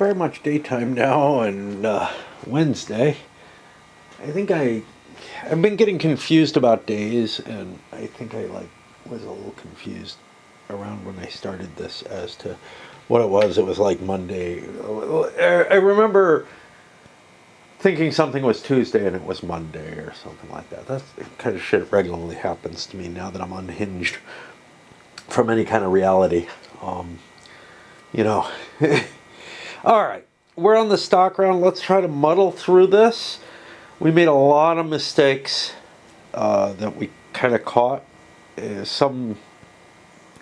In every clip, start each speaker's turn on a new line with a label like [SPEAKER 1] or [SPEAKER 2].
[SPEAKER 1] Very much daytime now, and Wednesday. I think I've been getting confused about days, and I think I was a little confused around when I started this as to what it was. It was like Monday. I remember thinking something was Tuesday and it was Monday or something like that. That's the kind of shit regularly happens to me now that I'm unhinged from any kind of reality. You know. All right, we're on the stock round. Let's try to muddle through this. We made a lot of mistakes that we kind of caught. Some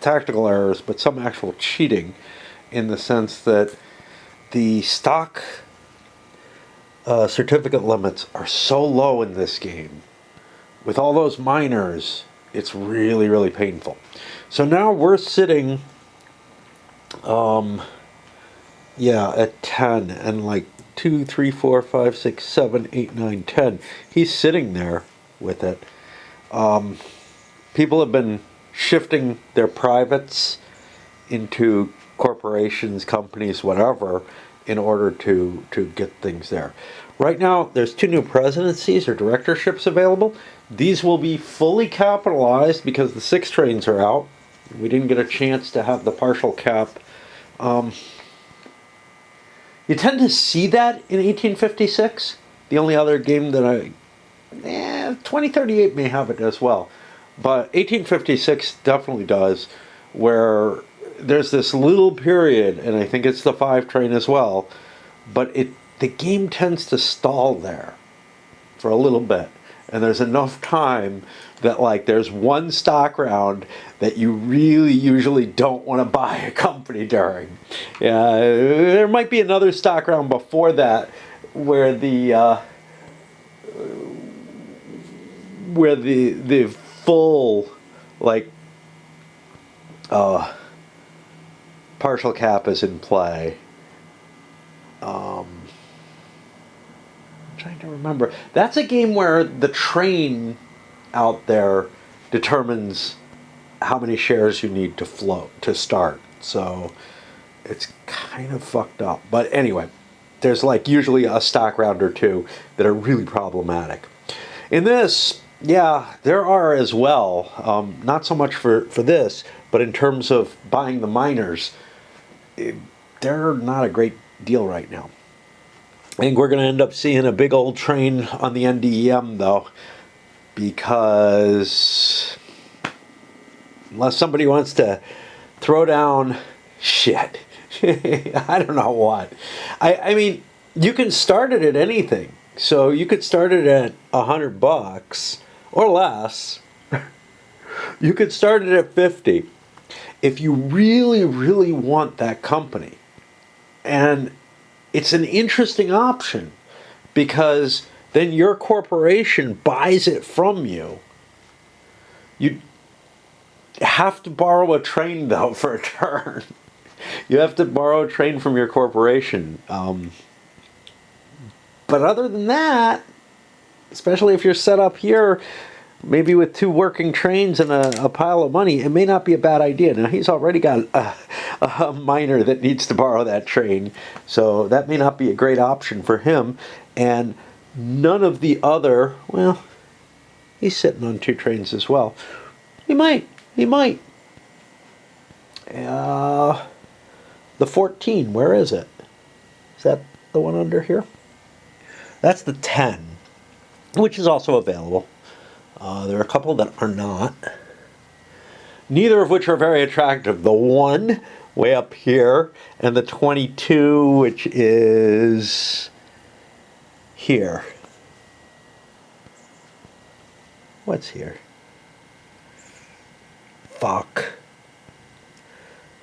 [SPEAKER 1] tactical errors, but some actual cheating in the sense that the stock certificate limits are so low in this game. With all those miners, it's really, really painful. So now we're sitting at 10 and like 2, 3, 4, 5, 6, 7, 8, 9, 10. He's sitting there with it. People have been shifting their privates into corporations, companies, whatever, in order to get things there. Right now, there's 2 new presidencies or directorships available. These will be fully capitalized because the 6 trains are out. We didn't get a chance to have the partial cap. You tend to see that in 1856. The only other game that 2038 may have it as well. But 1856 definitely does, where there's this little period, and I think it's the 5 train as well, but the game tends to stall there for a little bit. And there's enough time that there's one stock round that you really usually don't want to buy a company during. Yeah, there might be another stock round before that where the full partial cap is in play. Trying to remember. That's a game where the train out there determines how many shares you need to float to start. So it's kind of fucked up. But anyway, there's usually a stock round or 2 that are really problematic. In this, yeah, there are as well. Not so much for this, but in terms of buying the miners, they're not a great deal right now. I think we're going to end up seeing a big old train on the NDEM, though, because unless somebody wants to throw down shit, I don't know what. I mean, you can start it at anything. So you could start it at $100 or less. You could start it at 50 if you really, really want that company. And it's an interesting option because then your corporation buys it from you. You have to borrow a train, though, for a turn. You have to borrow a train from your corporation. But other than that, especially if you're set up here, maybe with 2 working trains and a pile of money, it may not be a bad idea. Now, he's already got a miner that needs to borrow that train, so that may not be a great option for him. And none of the other, well, he's sitting on 2 trains as well. He might. The 14, where is it? Is that the one under here? That's the 10, which is also available. There are a couple that are not. Neither of which are very attractive. The 1 way up here and the 22, which is here. What's here? Fuck.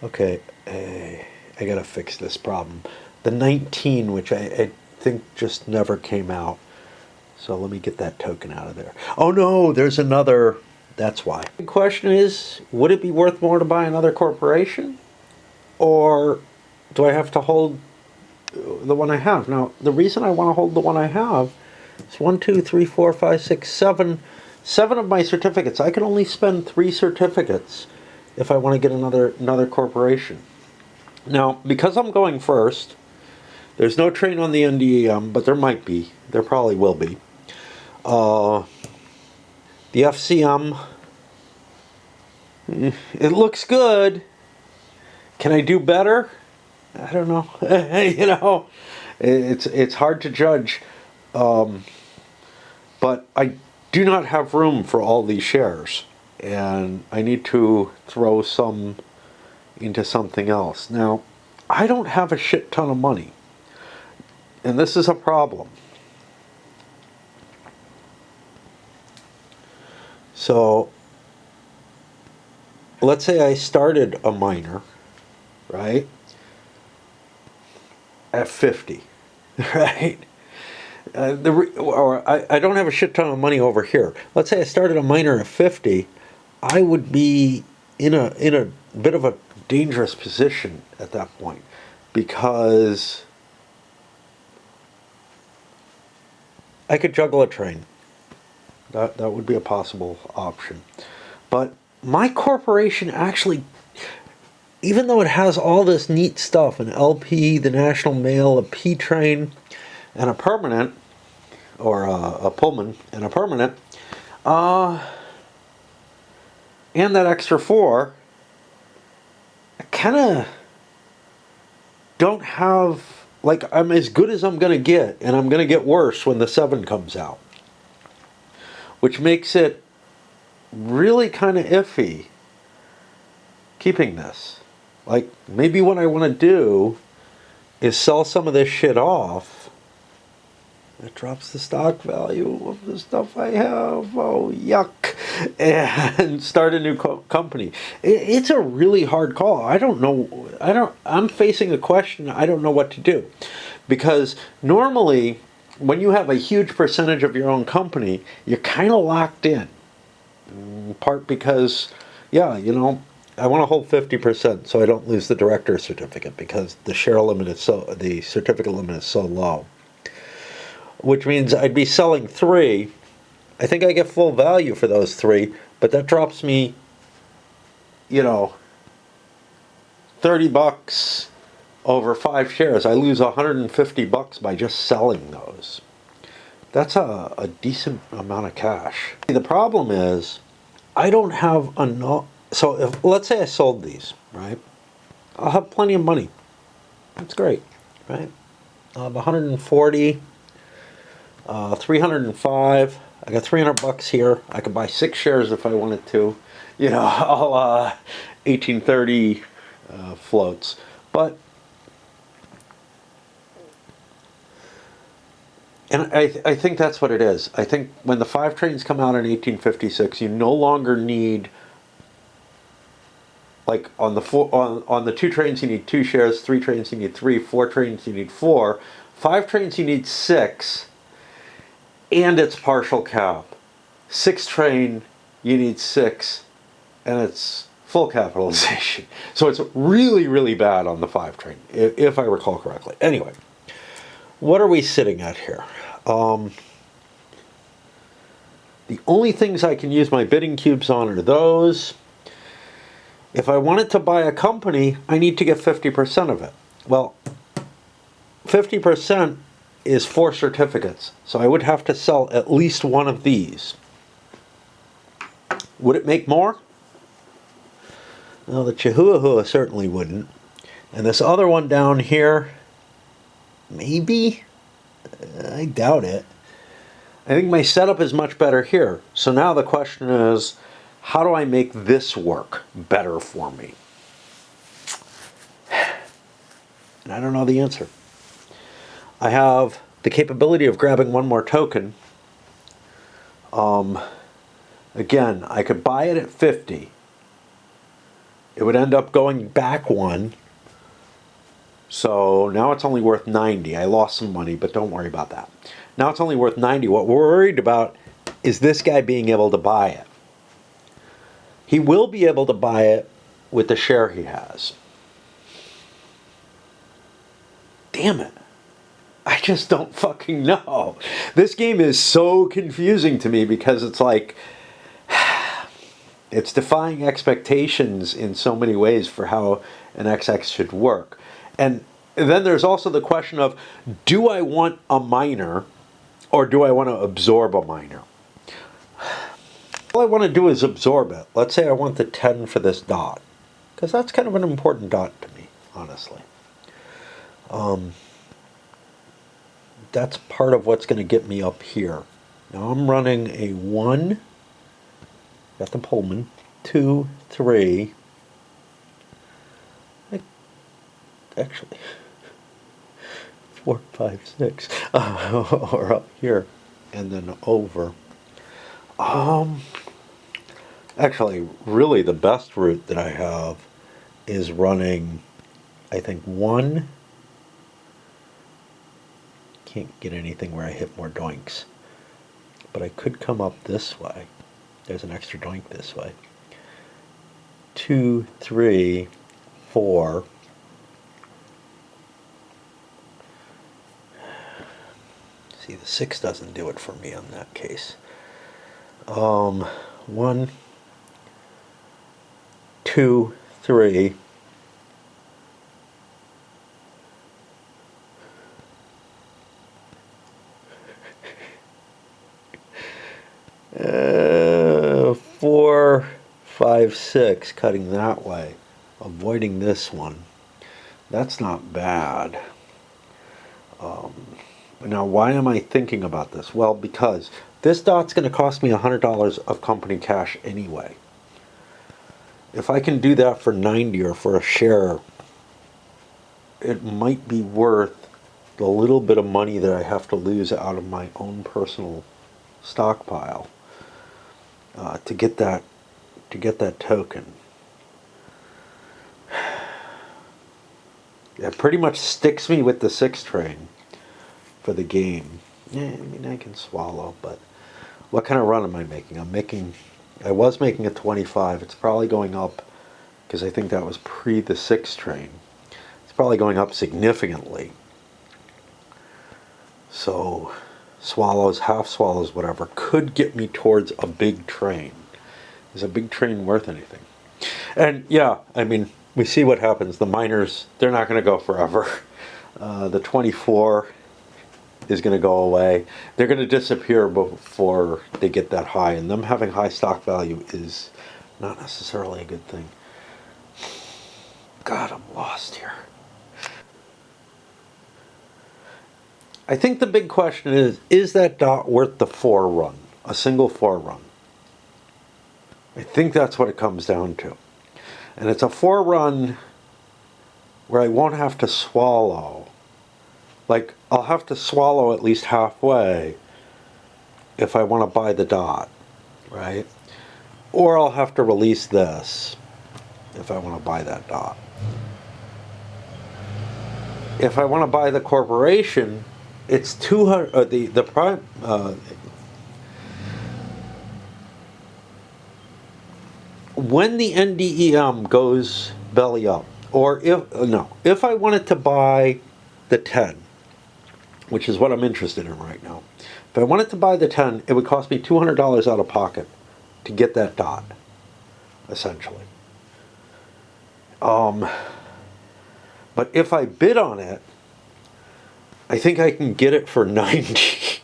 [SPEAKER 1] Okay, I gotta fix this problem. The 19, which I think just never came out. So let me get that token out of there. Oh no, there's another. That's why. The question is, would it be worth more to buy another corporation? Or do I have to hold the one I have? Now, the reason I want to hold the one I have is 1, 2, 3, 4, 5, 6, 7. 7 of my certificates. I can only spend 3 certificates if I want to get another corporation. Now, because I'm going first, There's no train on the NDEM, but there might be. There probably will be. The FCM, it looks good. Can I do better? I don't know. It's hard to judge. But I do not have room for all these shares, and I need to throw some into something else. Now, I don't have a shit ton of money, and this is a problem. So, let's say I started a miner, right, at 50, right? I don't have a shit ton of money over here. Let's say I started a miner at 50, I would be in a bit of a dangerous position at that point, because I could juggle a train. That would be a possible option. But my corporation actually, even though it has all this neat stuff, an LP, the National Mail, a P train, and a permanent, or a Pullman and a permanent, and that extra 4, I kind of don't have, like, I'm as good as I'm going to get, and I'm going to get worse when the 7 comes out, which makes it really kind of iffy keeping this. Like, maybe what I want to do is sell some of this shit off. It drops the stock value of the stuff I have. Oh, yuck. And start a new company. It's a really hard call. I don't know. I'm facing a question. I don't know what to do. Because normally, when you have a huge percentage of your own company, you're kind of locked in. In part because, yeah, I want to hold 50% so I don't lose the director's certificate, because the share limit is the certificate limit is so low. Which means I'd be selling 3. I think I get full value for those 3, but that drops me, $30 over 5 shares. I lose $150 by just selling those. That's a decent amount of cash. The problem is, I don't have enough. So if, let's say I sold these, right? I'll have plenty of money. That's great, right? I'll have 140. 305. I got $300 here. I could buy 6 shares if I wanted to. All 1830 floats. But, and I think that's what it is. I think when the 5 trains come out in 1856, you no longer need, like on the 2 trains you need 2 shares, 3 trains you need 3, 4 trains you need 4, 5 trains you need 6. And it's partial cap. 6 train, you need 6, and it's full capitalization. So it's really, really bad on the 5 train, if I recall correctly. Anyway, what are we sitting at here? The only things I can use my bidding cubes on are those. If I wanted to buy a company, I need to get 50% of it. Well, 50% is 4 certificates, so I would have to sell at least 1 of these. Would it make more? Well, the Chihuahua certainly wouldn't. And this other one down here, maybe? I doubt it. I think my setup is much better here. So now the question is, how do I make this work better for me? And I don't know the answer. I have the capability of grabbing 1 more token. Again, I could buy it at 50. It would end up going back 1. So now it's only worth 90. I lost some money, but don't worry about that. Now it's only worth 90. What we're worried about is this guy being able to buy it. He will be able to buy it with the share he has. Damn it. I just don't fucking know. This game is so confusing to me, because it's like, it's defying expectations in so many ways for how an XX should work. And And then there's also the question of, do I want a minor or do I want to absorb a minor? All I want to do is absorb it. Let's say I want the 10 for this dot, because that's kind of an important dot to me, honestly. That's part of what's going to get me up here. Now I'm running a 1, got the Pullman, 2, 3, actually 4, 5, 6, or up here, and then over. Actually, really the best route that I have is running, I think, 1. Can't get anything where I hit more doinks. But I could come up this way. There's an extra doink this way. 2, 3, 4. See, the 6 doesn't do it for me in that case. 1, 2, 3. Four, 5, 6, cutting that way, avoiding this one. That's not bad. Now, why am I thinking about this? Well, because this dot's going to cost me $100 of company cash anyway. If I can do that for 90 or for a share, it might be worth the little bit of money that I have to lose out of my own personal stockpile to get that token. It pretty much sticks me with the 6 train for the game. Yeah, I mean, I can swallow, but what kind of run am I making? I was making a 25. It's probably going up, because I think that was pre the 6 train. It's probably going up significantly. So swallows, half swallows, whatever, could get me towards a big train. Is a big train worth anything? And yeah, I mean, we see what happens. The miners, they're not going to go forever. The 24 is going to go away. They're going to disappear before they get that high, and them having high stock value is not necessarily a good thing. God, I'm lost here. I think the big question is that dot worth the 4 run? A single 4 run? I think that's what it comes down to. And it's a 4 run where I won't have to swallow. Like, I'll have to swallow at least halfway if I want to buy the dot, right? Or I'll have to release this if I want to buy that dot. If I want to buy the corporation, it's 200. The prime. When the NDEM goes belly up, or if I wanted to buy the 10, which is what I'm interested in right now. If I wanted to buy the 10, it would cost me $200 out of pocket to get that dot, essentially. But if I bid on it, I think I can get it for 90,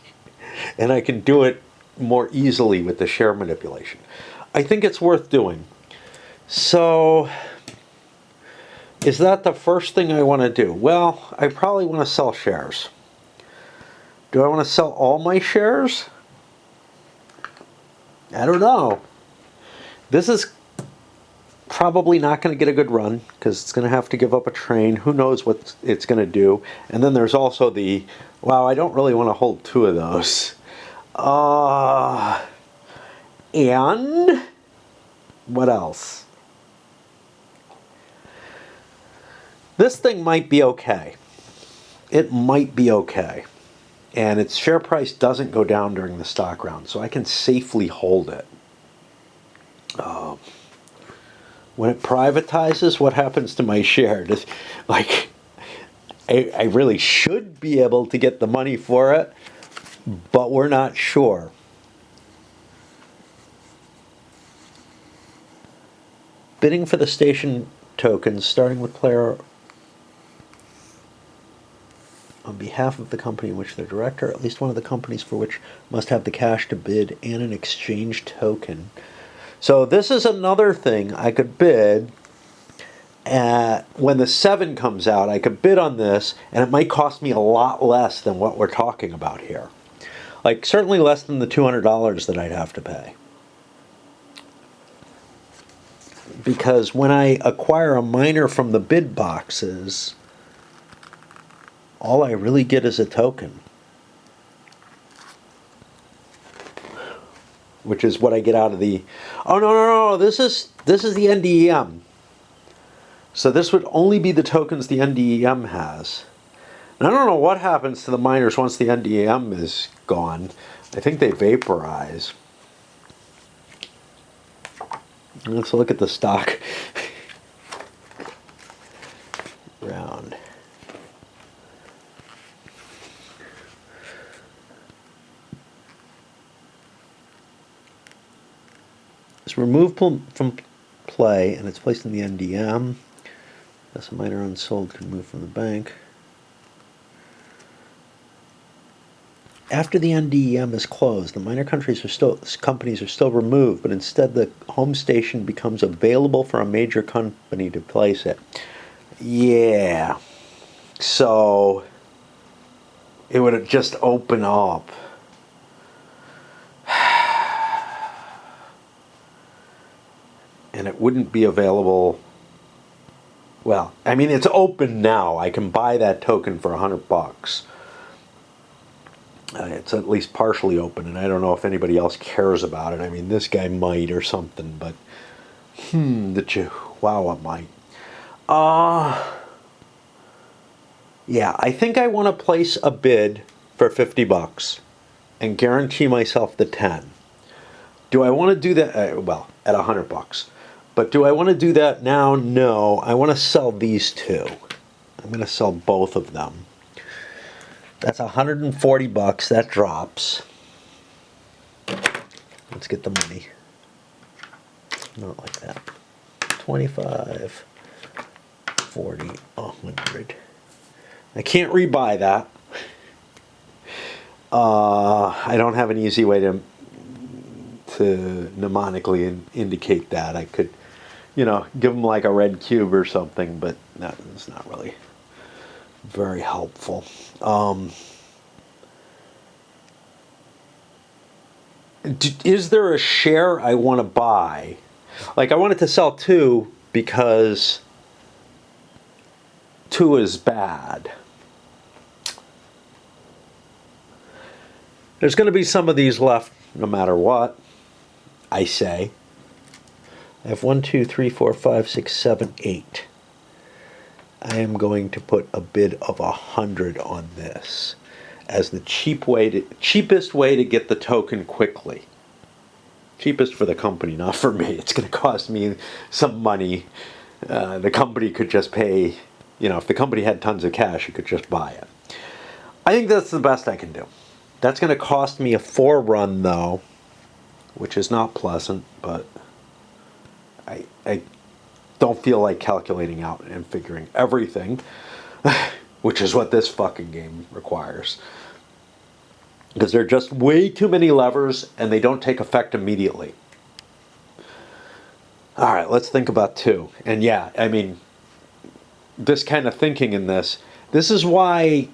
[SPEAKER 1] and I can do it more easily with the share manipulation. I think it's worth doing. So, is that the first thing I want to do? Well, I probably want to sell shares. Do I want to sell all my shares? I don't know. This is probably not going to get a good run, because it's going to have to give up a train. Who knows what it's going to do? And then there's also the, wow, I don't really want to hold 2 of those. And what else? This thing might be okay. It might be okay. And its share price doesn't go down during the stock round, so I can safely hold it. When it privatizes, what happens to my share? Like, I really should be able to get the money for it, but we're not sure. Bidding for the station tokens, starting with player on behalf of the company in which they're director, at least one of the companies for which must have the cash to bid and an exchange token. So this is another thing I could bid. When the 7 comes out, I could bid on this, and it might cost me a lot less than what we're talking about here. Like, certainly less than the $200 that I'd have to pay. Because when I acquire a miner from the bid boxes, all I really get is a token. Which is what I get out of the... Oh, no, this is the NDEM. So this would only be the tokens the NDEM has. And I don't know what happens to the miners once the NDEM is gone. I think they vaporize. Let's look at the stock round. It's removed from play and it's placed in the NDM. Thus a miner unsold can move from the bank. After the NDEM is closed, the miner companies are still removed, but instead the home station becomes available for a major company to place it. Yeah. So it would just open up. And it wouldn't be available. Well, I mean, it's open now. I can buy that token for $100. It's at least partially open, and I don't know if anybody else cares about it. I mean, this guy might or something, but the Chihuahua might. Yeah, I think I want to place a bid for $50 and guarantee myself the 10. Do I want to do that? Well, at $100. But do I want to do that now? No. I want to sell these two. I'm going to sell both of them. That's $140. That drops. Let's get the money. Not like that. 25, 40, 100. I can't rebuy that. I don't have an easy way to mnemonically indicate that. I could, give them like a red cube or something, but it's not really very helpful. Is there a share I want to buy? Like, I wanted to sell 2 because 2 is bad. There's going to be some of these left no matter what, I say. I have 1, 2, 3, 4, 5, 6, 7, 8. I am going to put a bid of 100 on this as the cheapest way to get the token quickly. Cheapest for the company, not for me. It's going to cost me some money. The company could just pay, if the company had tons of cash, it could just buy it. I think that's the best I can do. That's going to cost me a 4 run though, which is not pleasant, but I don't feel like calculating out and figuring everything, which is what this fucking game requires. Because there are just way too many levers and they don't take effect immediately. All right, let's think about 2. And yeah, I mean, this kind of thinking in this is why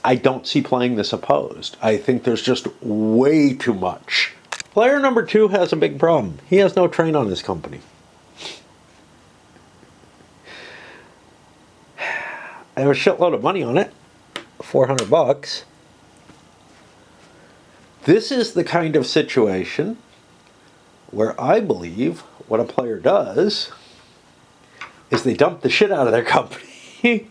[SPEAKER 1] I don't see playing this opposed. I think there's just way too much. Player number 2 has a big problem. He has no train on his company. I have a shitload of money on it, $400. This is the kind of situation where I believe what a player does is they dump the shit out of their company.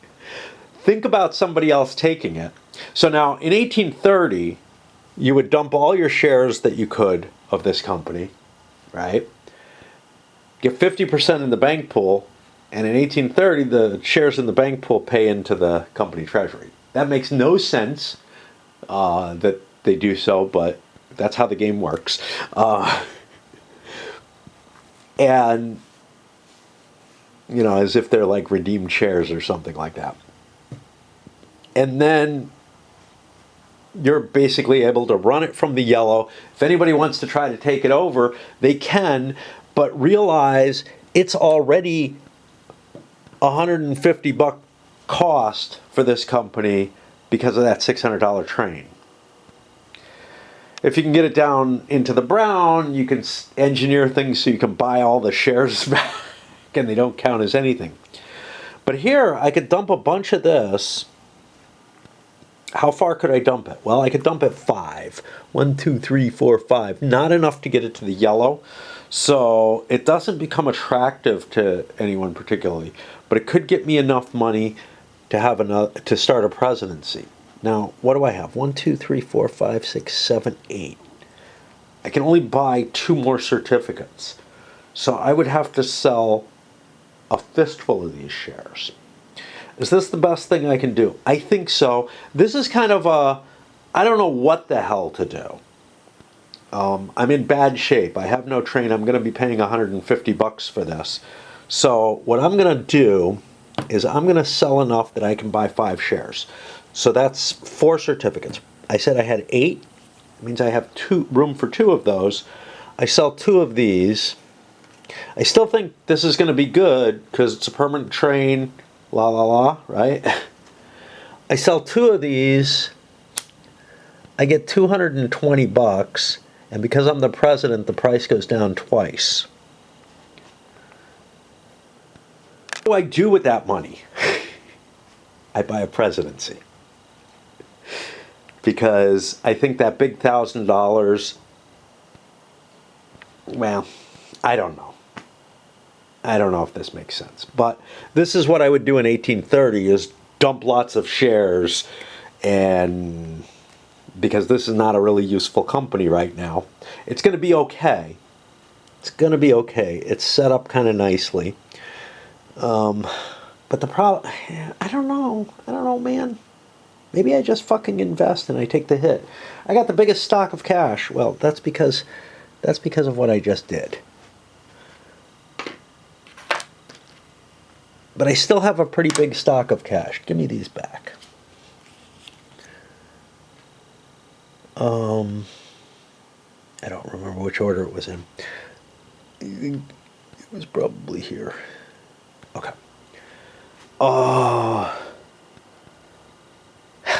[SPEAKER 1] Think about somebody else taking it. So now, in 1830, you would dump all your shares that you could of this company, right? Get 50% in the bank pool, and in 1830, the shares in the bank pool pay into the company treasury. That makes no sense that they do so, but that's how the game works. And, as if they're like redeemed shares or something like that. and then you're basically able to run it from the yellow. If anybody wants to try to take it over, they can, but realize it's already $150 cost for this company because of that $600 train. If you can get it down into the brown, you can engineer things so you can buy all the shares back and they don't count as anything. But here, I could dump a bunch of this. How far could I dump it? Well, I could dump it 5. 1, 2, 3, 4, 5. Not enough to get it to the yellow. So it doesn't become attractive to anyone particularly. But it could get me enough money to have to start a presidency. Now, what do I have? 1, 2, 3, 4, 5, 6, 7, 8. I can only buy 2 more certificates. So I would have to sell a fistful of these shares. Is this the best thing I can do? I think so. This is kind of I don't know what the hell to do. I'm in bad shape. I have no train. I'm going to be paying $150 for this. So what I'm going to do is I'm going to sell enough that I can buy 5 shares. So that's 4 certificates. I said I had 8. It means I have room for 2 of those. I sell 2 of these. I still think this is going to be good because it's a permanent train. La la la, right? I sell 2 of these. I get $220, and because I'm the president, the price goes down twice. What do I do with that money? I buy a presidency. Because I think that big $1,000, well, I don't know. I don't know if this makes sense. But this is what I would do in 1830 is dump lots of shares, and because this is not a really useful company right now. It's going to be okay. It's going to be okay. It's set up kind of nicely. But the problem, I don't know, man. Maybe I just fucking invest and I take the hit. I got the biggest stock of cash. Well, that's because of what I just did. But I still have a pretty big stock of cash. Give me these back. I don't remember which order it was in. It was probably here. Okay.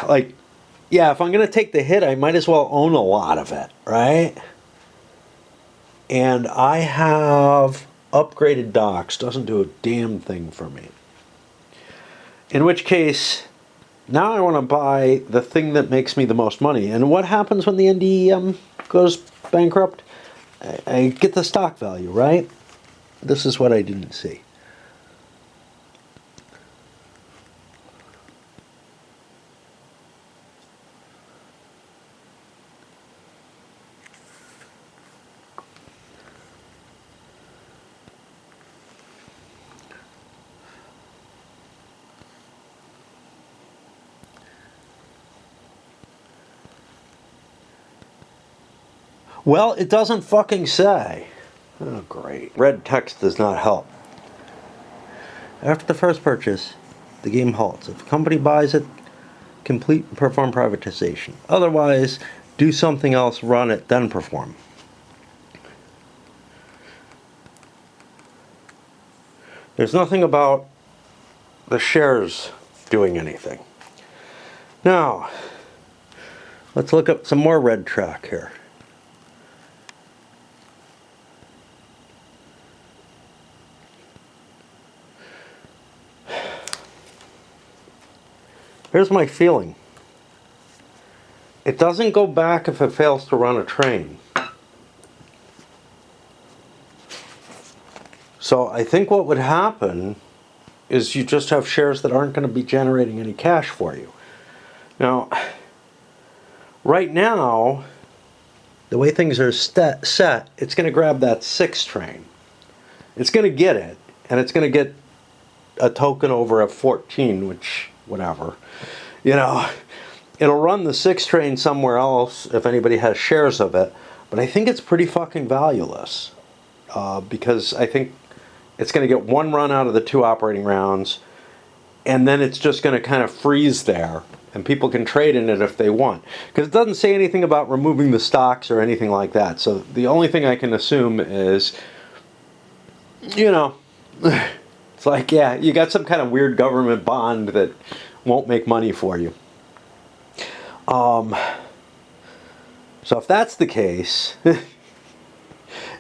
[SPEAKER 1] Like, yeah, if I'm going to take the hit, I might as well own a lot of it, right? And I have upgraded docks. Doesn't do a damn thing for me. In which case, now I want to buy the thing that makes me the most money. And what happens when the NDEM goes bankrupt? I get the stock value, right? This is what I didn't see. Well, it doesn't fucking say. Oh, great. Red text does not help. After the first purchase, the game halts. If a company buys it, complete and perform privatization. Otherwise, do something else, run it, then perform. There's nothing about the shares doing anything. Now, let's look up some more red track here. Here's my feeling. It doesn't go back if it fails to run a train. So I think what would happen is you just have shares that aren't going to be generating any cash for you. Now, right now, the way things are set, it's going to grab that 6 train. It's going to get it, and it's going to get a token over a 14, which, whatever. You know, it'll run the 6 train somewhere else if anybody has shares of it, but I think it's pretty fucking valueless because I think it's going to get 1 run out of the 2 operating rounds, and then it's just going to kind of freeze there. and people can trade in it if they want. Because it doesn't say anything about removing the stocks or anything like that. So the only thing I can assume is, you know, it's like, yeah, you got some kind of weird government bond that won't make money for you. So if that's the case,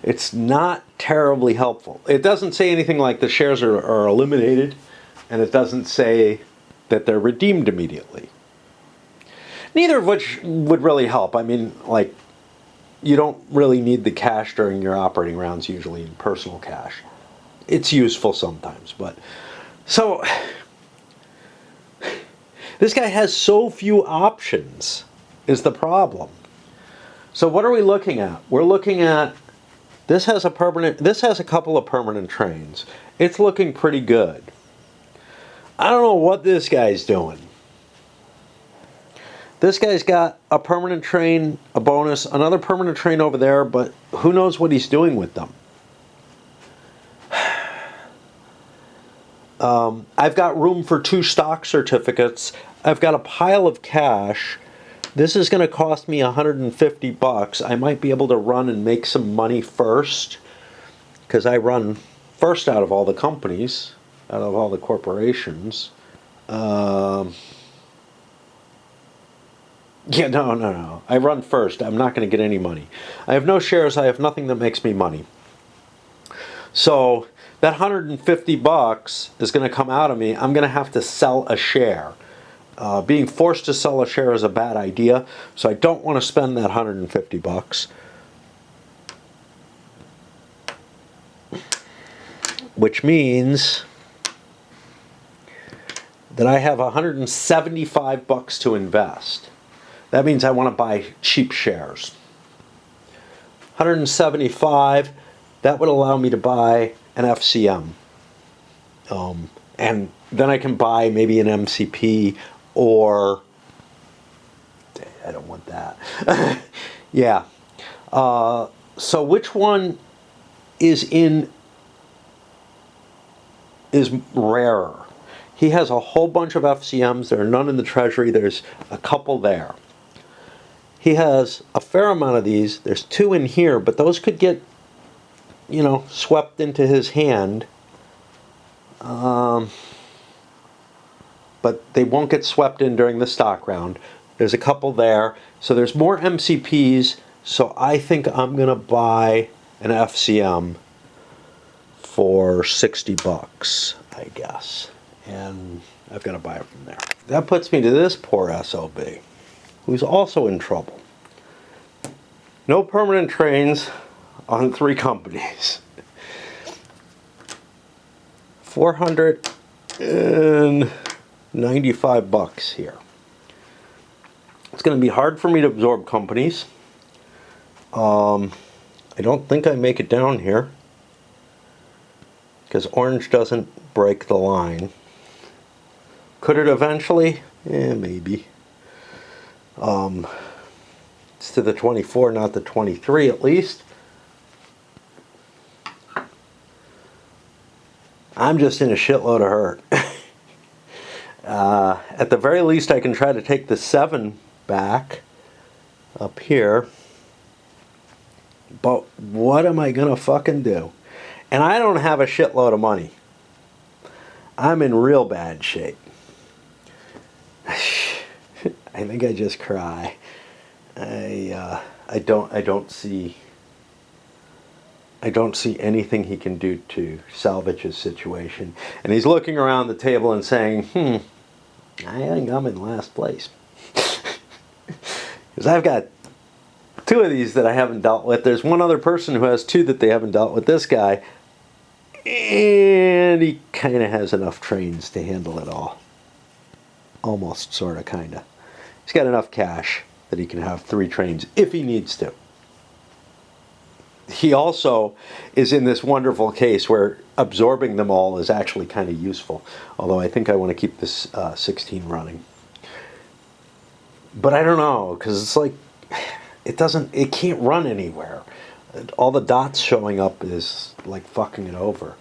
[SPEAKER 1] it's not terribly helpful. It doesn't say anything like the shares are eliminated, and it doesn't say that they're redeemed immediately. Neither of which would really help. I mean, like, you don't really need the cash during your operating rounds, usually in personal cash. It's useful sometimes, but... So, this guy has so few options, is the problem. So what are we looking at? We're looking at, this has a couple of permanent trains. It's looking pretty good. I don't know what this guy's doing. This guy's got a permanent train, a bonus, another permanent train over there, but who knows what he's doing with them. I've got room for 2 stock certificates. I've got a pile of cash. This is going to cost me $150. I might be able to run and make some money first, because I run first out of all the companies, out of all the corporations. Yeah, no. I run first. I'm not going to get any money. I have no shares. I have nothing that makes me money. So that $150 is going to come out of me. I'm going to have to sell a share. Being forced to sell a share is a bad idea, so I don't want to spend that $150. Which means that I have $175 to invest. That means I want to buy cheap shares. 175, that would allow me to buy an FCM. And then I can buy maybe an MCP, or I don't want that. Yeah. So which one is rarer? He has a whole bunch of FCMs. There are none in the treasury. There's a couple there. He has a fair amount of these. There's 2 in here, but those could get, swept into his hand. But they won't get swept in during the stock round. There's a couple there. So there's more MCPs. So I think I'm going to buy an FCM for $60, I guess. And I've got to buy it from there. That puts me to this poor SOB, who's also in trouble. No permanent trains on 3 companies. $495 here. It's going to be hard for me to absorb companies. I don't think I make it down here, because orange doesn't break the line. Could it eventually? Maybe. It's to the 24, not the 23 at least. I'm just in a shitload of hurt. At the very least, I can try to take the 7 back up here. But what am I going to fucking do? And I don't have a shitload of money. I'm in real bad shape. I think I just cry. I don't see anything he can do to salvage his situation. And he's looking around the table and saying, I think I'm in last place. Because I've got 2 of these that I haven't dealt with. There's one other person who has 2 that they haven't dealt with. This guy. And he kind of has enough trains to handle it all. Almost, sort of, kind of. He's got enough cash that he can have 3 trains if he needs to. He also is in this wonderful case where absorbing them all is actually kind of useful. Although I think I want to keep this 16 running. But I don't know, because it's like, it can't run anywhere. All the dots showing up is like fucking it over.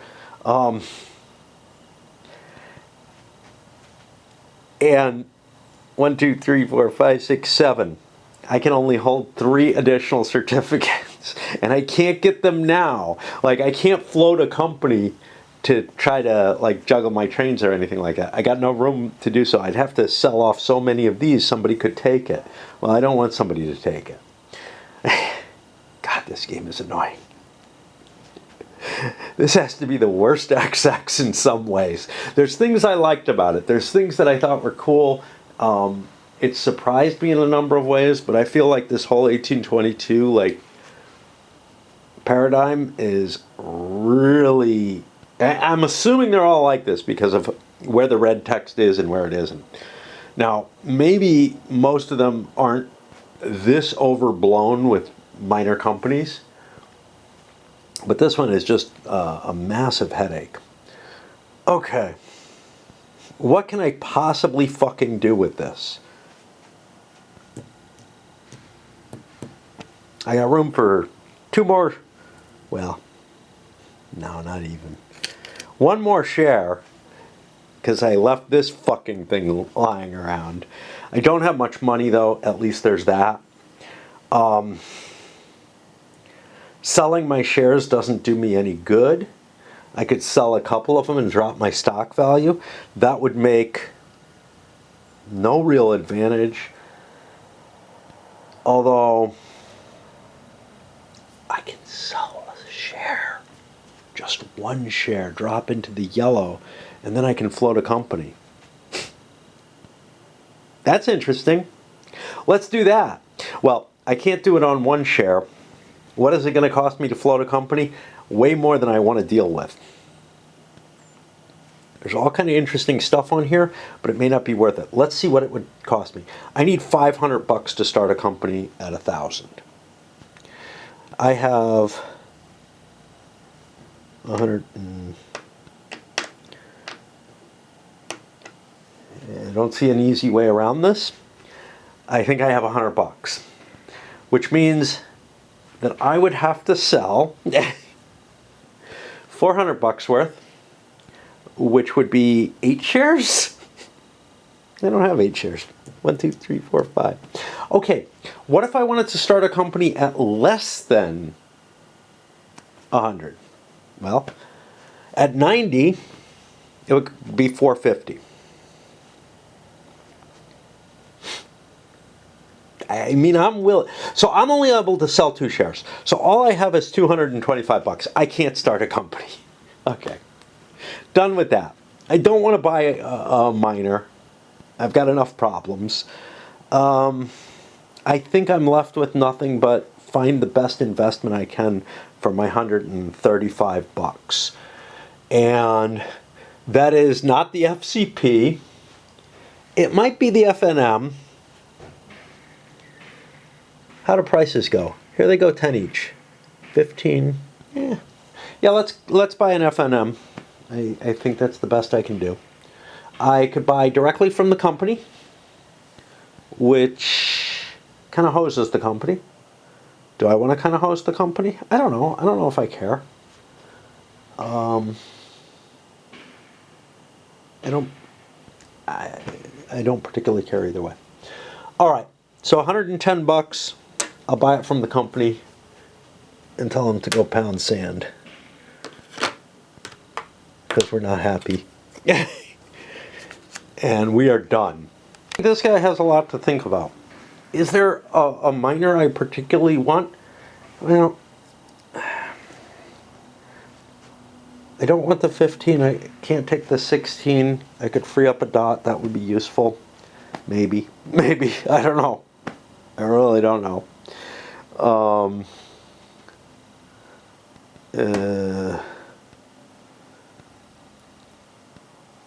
[SPEAKER 1] And 1, 2, 3, 4, 5, 6, 7. I can only hold 3 additional certificates, and I can't get them now. Like, I can't float a company to try to like juggle my trains or anything like that. I got no room to do so. I'd have to sell off so many of these somebody could take it. Well, I don't want somebody to take it. God, this game is annoying. This has to be the worst XX in some ways. There's things I liked about it. There's things that I thought were cool. It surprised me in a number of ways, but I feel like this whole 1822 like paradigm is really... I'm assuming they're all like this because of where the red text is and where it isn't. Now, maybe most of them aren't this overblown with minor companies, but this one is just a massive headache. Okay. What can I possibly fucking do with this? I got room for 2 more. Well, no, not even. 1 more share, because I left this fucking thing lying around. I don't have much money, though. At least there's that. Selling my shares doesn't do me any good. I could sell a couple of them and drop my stock value. That would make no real advantage. Although, I can sell a share. Just 1 share, drop into the yellow, and then I can float a company. That's interesting. Let's do that. Well, I can't do it on 1 share. What is it going to cost me to float a company? Way more than I want to deal with. There's all kind of interesting stuff on here, but it may not be worth it. Let's see what it would cost me. I need $500 to start a company at 1,000. I have 100. I don't see an easy way around this. I think I have $100, which means that I would have to sell $400 worth, which would be 8 shares. I don't have 8 shares. 1, 2, 3, 4, 5. Okay, what if I wanted to start a company at less than 100? Well, at 90, it would be 450. I mean, I'm willing. So I'm only able to sell 2 shares. So all I have is $225. I can't start a company. Okay. Done with that. I don't want to buy a miner. I've got enough problems. I think I'm left with nothing but find the best investment I can for my $135. And that is not the FCP. It might be the FNM. How do prices go? Here they go, 10 each. 15. Yeah, let's buy an FNM. I think that's the best I can do. I could buy directly from the company, which kind of hoses the company. Do I want to kind of hose the company? I don't know. I don't know if I care. I don't particularly care either way. All right. So $110. I'll buy it from the company and tell them to go pound sand because we're not happy. And we are done. This guy has a lot to think about. Is there a miner I particularly want? Well, I don't want the 15. I can't take the 16. I could free up a dot. That would be useful. Maybe. I don't know. I really don't know.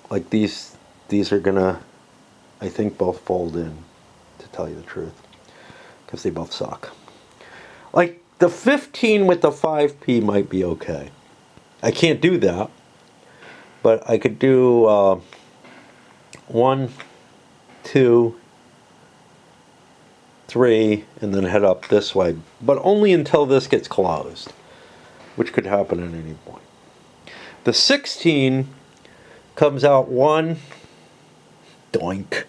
[SPEAKER 1] Like these are gonna, I think, both fold in, to tell you the truth, because they both suck. Like the 15 with the 5p might be okay. I can't do that, but I could do 1, 2, 3, and then head up this way, but only until this gets closed, which could happen at any point. The 16 comes out 1, doink,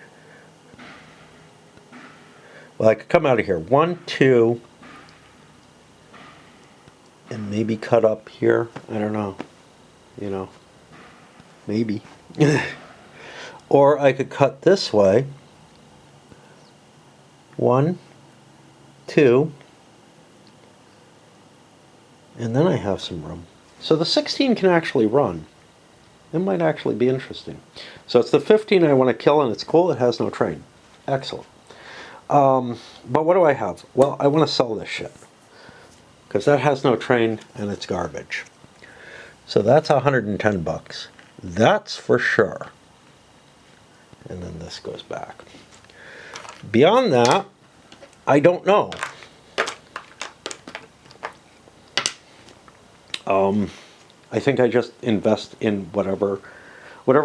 [SPEAKER 1] Well, I could come out of here. 1, 2, and maybe cut up here. I don't know. You know, maybe. Or I could cut this way. 1, 2, and then I have some room. So the 16 can actually run. It might actually be interesting. So it's the 15 I want to kill, and it's cool. It has no train. Excellent. But what do I have? Well, I want to sell this shit, because that has no train and it's garbage. So that's $110. That's for sure. And then this goes back. Beyond that, I don't know. I think I just invest in whatever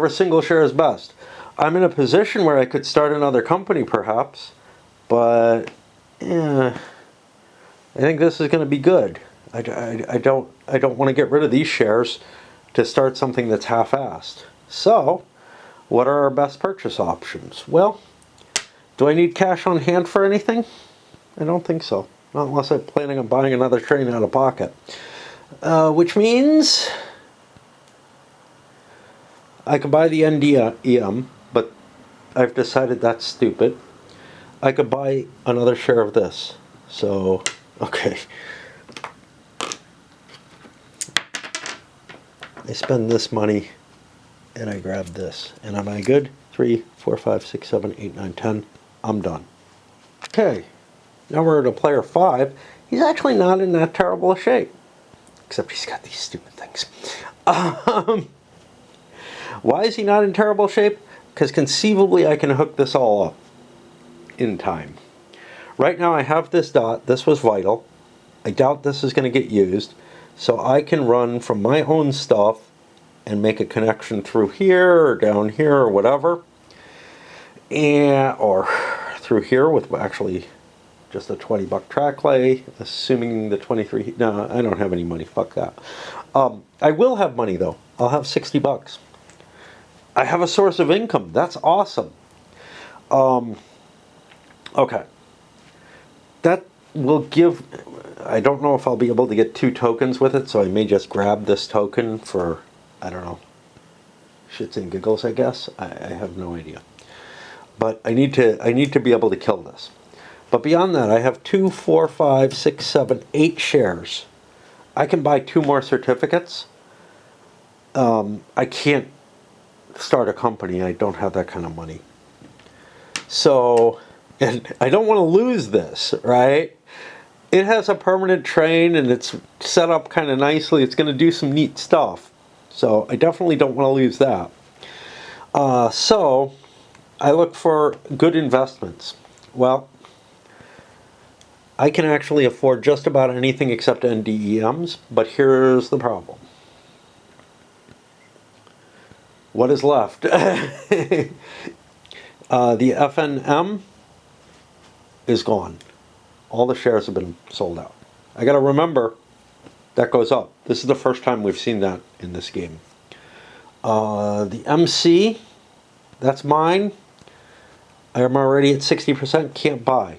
[SPEAKER 1] single share is best. I'm in a position where I could start another company perhaps, but I think this is going to be good. I don't want to get rid of these shares to start something that's half-assed. So, what are our best purchase options? Well, do I need cash on hand for anything? I don't think so. Not unless I'm planning on buying another train out of pocket. Which means I could buy the NDEM, but I've decided that's stupid. I could buy another share of this. So, okay. I spend this money and I grab this. And am I good? 3, 4, 5, 6, 7, 8, 9, 10. I'm done. Okay. Now we're at player 5. He's actually not in that terrible a shape. Except he's got these stupid things. Why is he not in terrible shape? Because conceivably I can hook this all up in time. Right now I have this dot. This was vital. I doubt this is going to get used. So I can run from my own stuff and make a connection through here or down here or whatever. Or through here with actually just a $20 track lay, assuming the 23. No, I don't have any money. Fuck that. I will have money though. I'll have $60. I have a source of income. That's awesome. Okay. That will give. I don't know if I'll be able to get 2 tokens with it, so I may just grab this token for, I don't know, shits and giggles, I guess. I have no idea. But I need to be able to kill this. But beyond that, I have 2, 4, 5, 6, 7, 8 shares. I can buy 2 more certificates. I can't start a company. I don't have that kind of money. So, and I don't want to lose this, right? It has a permanent train and it's set up kind of nicely. It's going to do some neat stuff. So I definitely don't want to lose that. So I look for good investments. Well, I can actually afford just about anything except NDEMs, but here's the problem. What is left? The FNM is gone. All the shares have been sold out. I got to remember, that goes up. This is the first time we've seen that in this game. The MC, that's mine. I'm already at 60%, can't buy.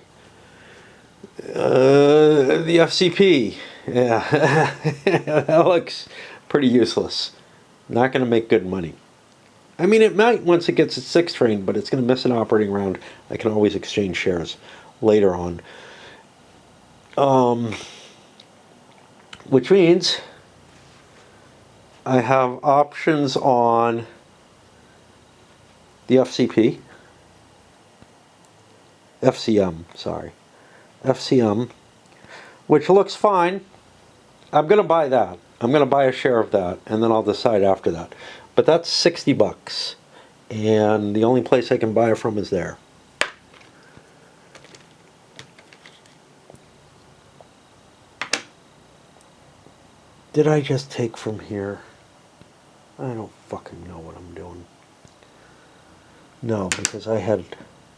[SPEAKER 1] The FCP, yeah, that looks pretty useless. Not going to make good money. I mean, it might once it gets its 6th train, but it's going to miss an operating round. I can always exchange shares later on. Which means I have options on the FCM, sorry. FCM, which looks fine. I'm going to buy that. I'm going to buy a share of that, and then I'll decide after that. But that's $60, and the only place I can buy it from is there. Did I just take from here? I don't fucking know what I'm doing. No, because I had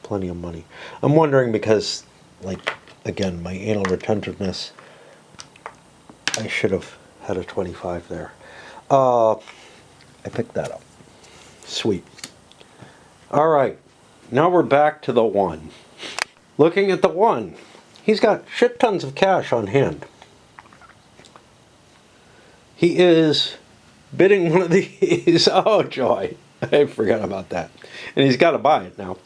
[SPEAKER 1] plenty of money. I'm wondering because, like, again, my anal retentiveness, I should have had a 25 there. I picked that up. Sweet. All right. Now we're back to the 1. Looking at the one, he's got shit tons of cash on hand. He is bidding one of these. Oh, joy. I forgot about that. And he's got to buy it now.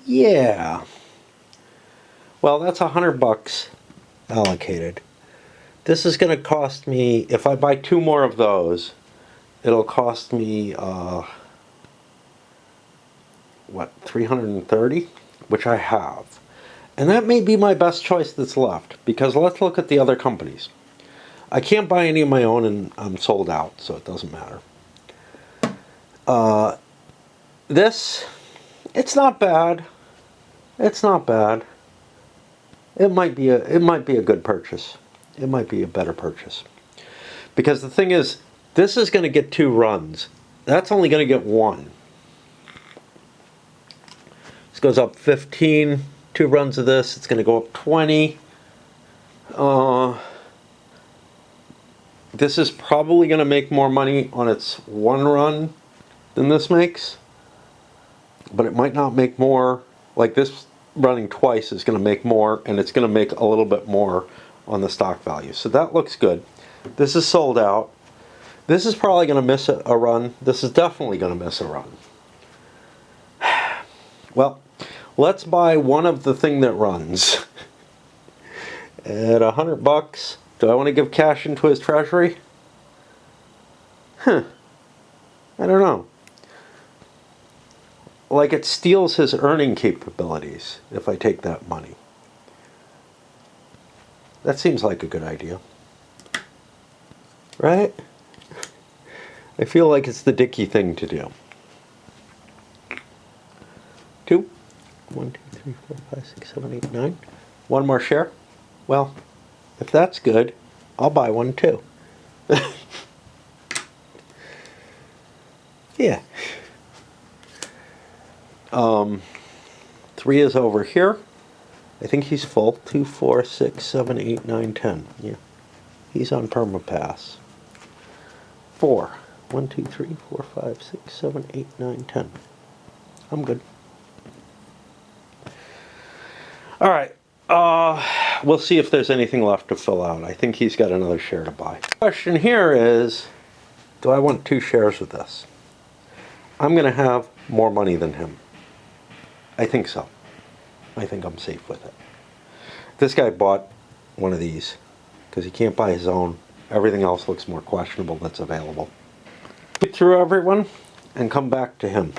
[SPEAKER 1] Yeah. Well, that's $100 allocated. This is going to cost me, if I buy 2 more of those, it'll cost me, what, 330, which I have. And that may be my best choice that's left, because let's look at the other companies. I can't buy any of my own, and I'm sold out, so it doesn't matter. This, it's not bad. It's not bad. It might be a good purchase. It might be a better purchase. Because the thing is, this is going to get 2 runs. That's only going to get 1. This goes up 15. 2 runs of this, it's going to go up 20. This is probably going to make more money on its 1 run than this makes. But it might not make more. Like this running twice is going to make more, and it's going to make a little bit more on the stock value. So that looks good. This is sold out. This is probably going to miss a run. This is definitely going to miss a run. Well, let's buy one of the thing that runs. At $100, do I want to give cash into his treasury? I don't know. Like, it steals his earning capabilities if I take that money. That seems like a good idea. Right? I feel like it's the Dickie thing to do. 2. 1, 2, 3, 4, 5, 6, 7, 8, 9. 1 more share? Well, if that's good, I'll buy one too. Yeah. 3 is over here. I think he's full. 2, 4, 6, 7, 8, 9, 10. Yeah. He's on permapass. 4. 1, 2, 3, 4, 5, 6, 7, 8, 9, 10. I'm good. All right. We'll see if there's anything left to fill out. I think he's got another share to buy. The question here is, do I want 2 shares of this? I'm going to have more money than him. I think so. I think I'm safe with it. This guy bought one of these because he can't buy his own. Everything else looks more questionable that's available. Get through everyone and come back to him.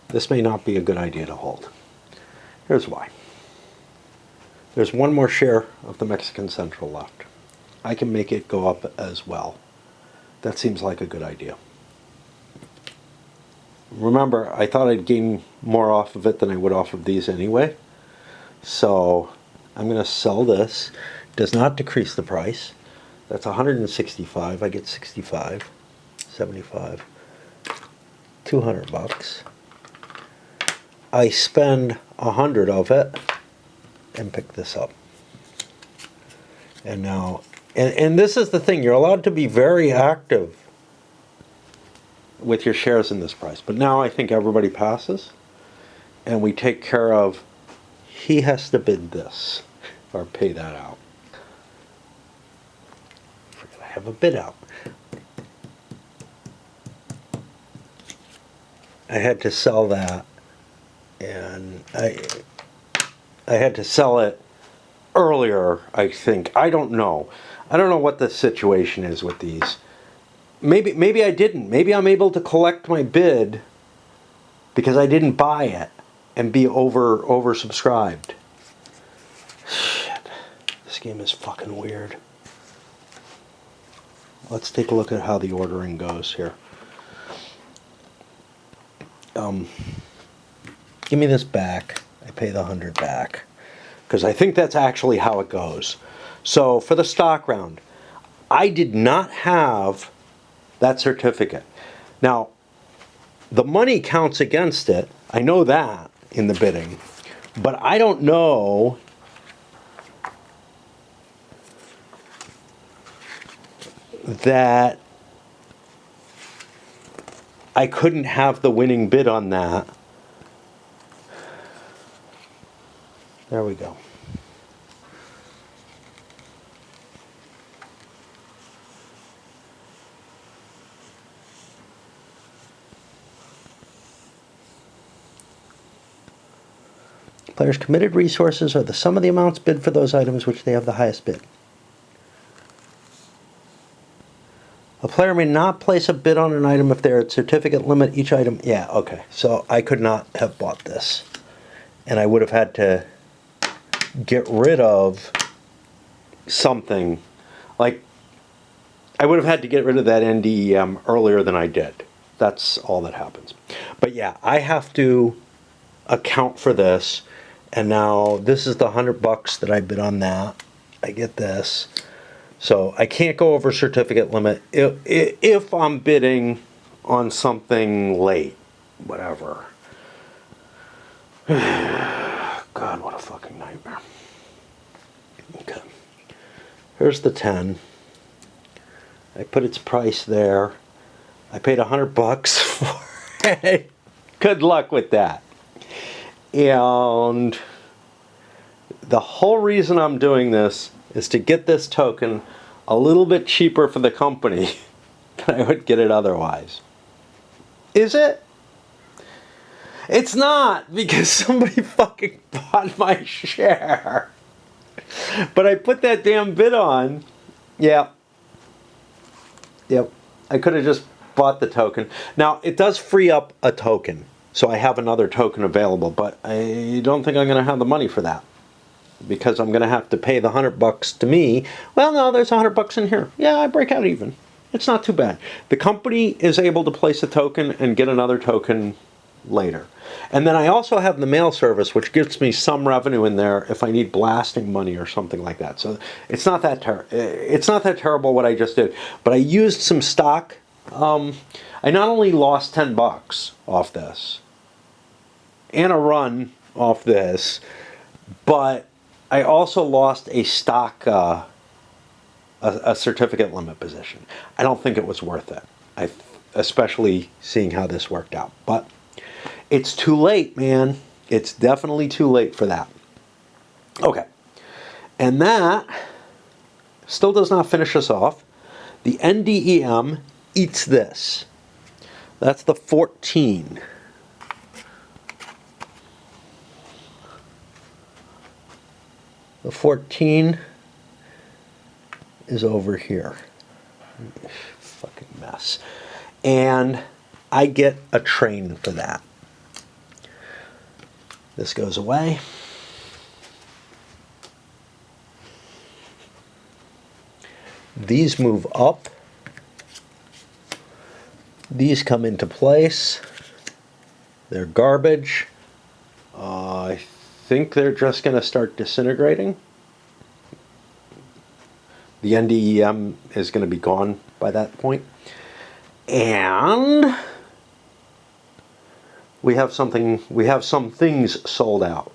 [SPEAKER 1] This may not be a good idea to hold. Here's why. There's 1 more share of the Mexican Central left. I can make it go up as well. That seems like a good idea. Remember, I thought I'd gain more off of it than I would off of these anyway. So I'm going to sell this. Does not decrease the price. That's 165. I get 65, 75, $200. I spend 100 of it and pick this up. And now, and this is the thing, you're allowed to be very active with your shares in this price. But now I think everybody passes, and we take care of, he has to bid this, or pay that out. I forget I have a bid out. I had to sell that, and I had to sell it earlier, I think. I don't know. I don't know what the situation is with these. Maybe I didn't. Maybe I'm able to collect my bid because I didn't buy it and be oversubscribed. Shit. This game is fucking weird. Let's take a look at how the ordering goes here. Give me this back. I pay the 100 back. Because I think that's actually how it goes. So for the stock round, I did not have that certificate. Now, the money counts against it. I know that in the bidding. But I don't know that I couldn't have the winning bid on that There we go. Players' committed resources are the sum of the amounts bid for those items which they have the highest bid. A player may not place a bid on an item if they're at certificate limit each item. Yeah, okay. So I could not have bought this. And I would have had to get rid of something. Like, I would have had to get rid of that NDEM earlier than I did. That's all that happens. But yeah, I have to account for this. And now this is the $100 that I bid on that. I get this. So I can't go over certificate limit if I'm bidding on something late. Whatever. God, what a fucking nightmare. Okay. Here's the 10. I put its price there. I paid $100 for it. Good luck with that. And the whole reason I'm doing this is to get this token a little bit cheaper for the company than I would get it otherwise. Is it? It's not, because somebody fucking bought my share. But I put that damn bid on. Yeah. Yep. I could have just bought the token. Now, it does free up a token. So I have another token available, but I don't think I'm going to have the money for that, because I'm going to have to pay the $100 to me. Well, no, there's $100 in here. Yeah, I break out even. It's not too bad. The company is able to place a token and get another token later. And then I also have the mail service, which gives me some revenue in there if I need blasting money or something like that. So it's not that terrible what I just did. But I used some stock. I not only lost $10 off this and a run off this, but I also lost a stock, a certificate limit position. I don't think it was worth it. Especially seeing how this worked out. But it's too late, man. It's definitely too late for that. Okay. And that still does not finish us off. The NDEM eats this. That's the 14. The 14 is over here. Fucking mess. And I get a train for that. This goes away. These move up. These come into place. They're garbage. I think they're just going to start disintegrating. The NDEM is going to be gone by that point. And we have some things sold out.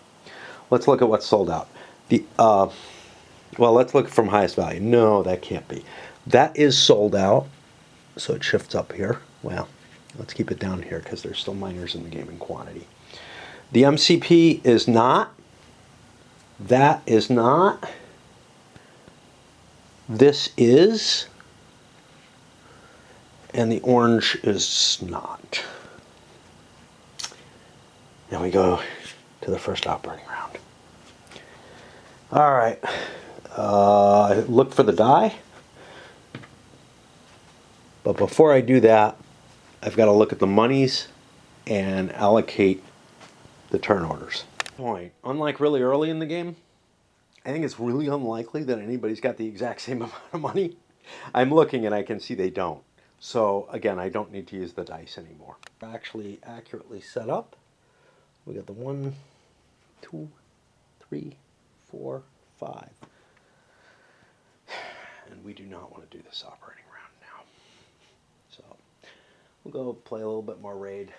[SPEAKER 1] Let's look at what's sold out. Well, let's look from highest value. No, that can't be. That is sold out. So it shifts up here. Well, let's keep it down here because there's still miners in the game in quantity. The MCP is not. That is not. This is. And the orange is not. Now we go to the first operating round. All right. Look for the die. But before I do that, I've got to look at the monies and allocate the turn orders. Unlike really early in the game, I think it's really unlikely that anybody's got the exact same amount of money. I'm looking and I can see they don't. So again, I don't need to use the dice anymore. Actually accurately set up. We got the 1, 2, 3, 4, 5. And we do not want to do this operating round now. So we'll go play a little bit more Raid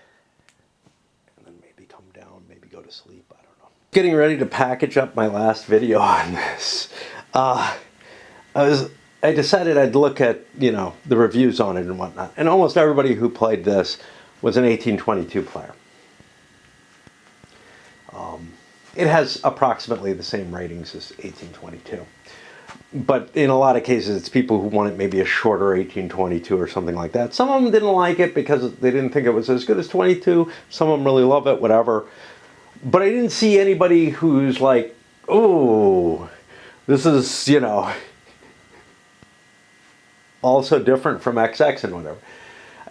[SPEAKER 1] and then maybe come down, maybe go to sleep. I don't know. Getting ready to package up my last video on this. I decided I'd look at, the reviews on it and whatnot. And almost everybody who played this was an 1822 player. it has approximately the same ratings as 1822. But in a lot of cases, it's people who wanted maybe a shorter 1822 or something like that. Some of them didn't like it because they didn't think it was as good as 22. Some of them really love it, whatever. But I didn't see anybody who's like, oh, this is, also different from XX and whatever.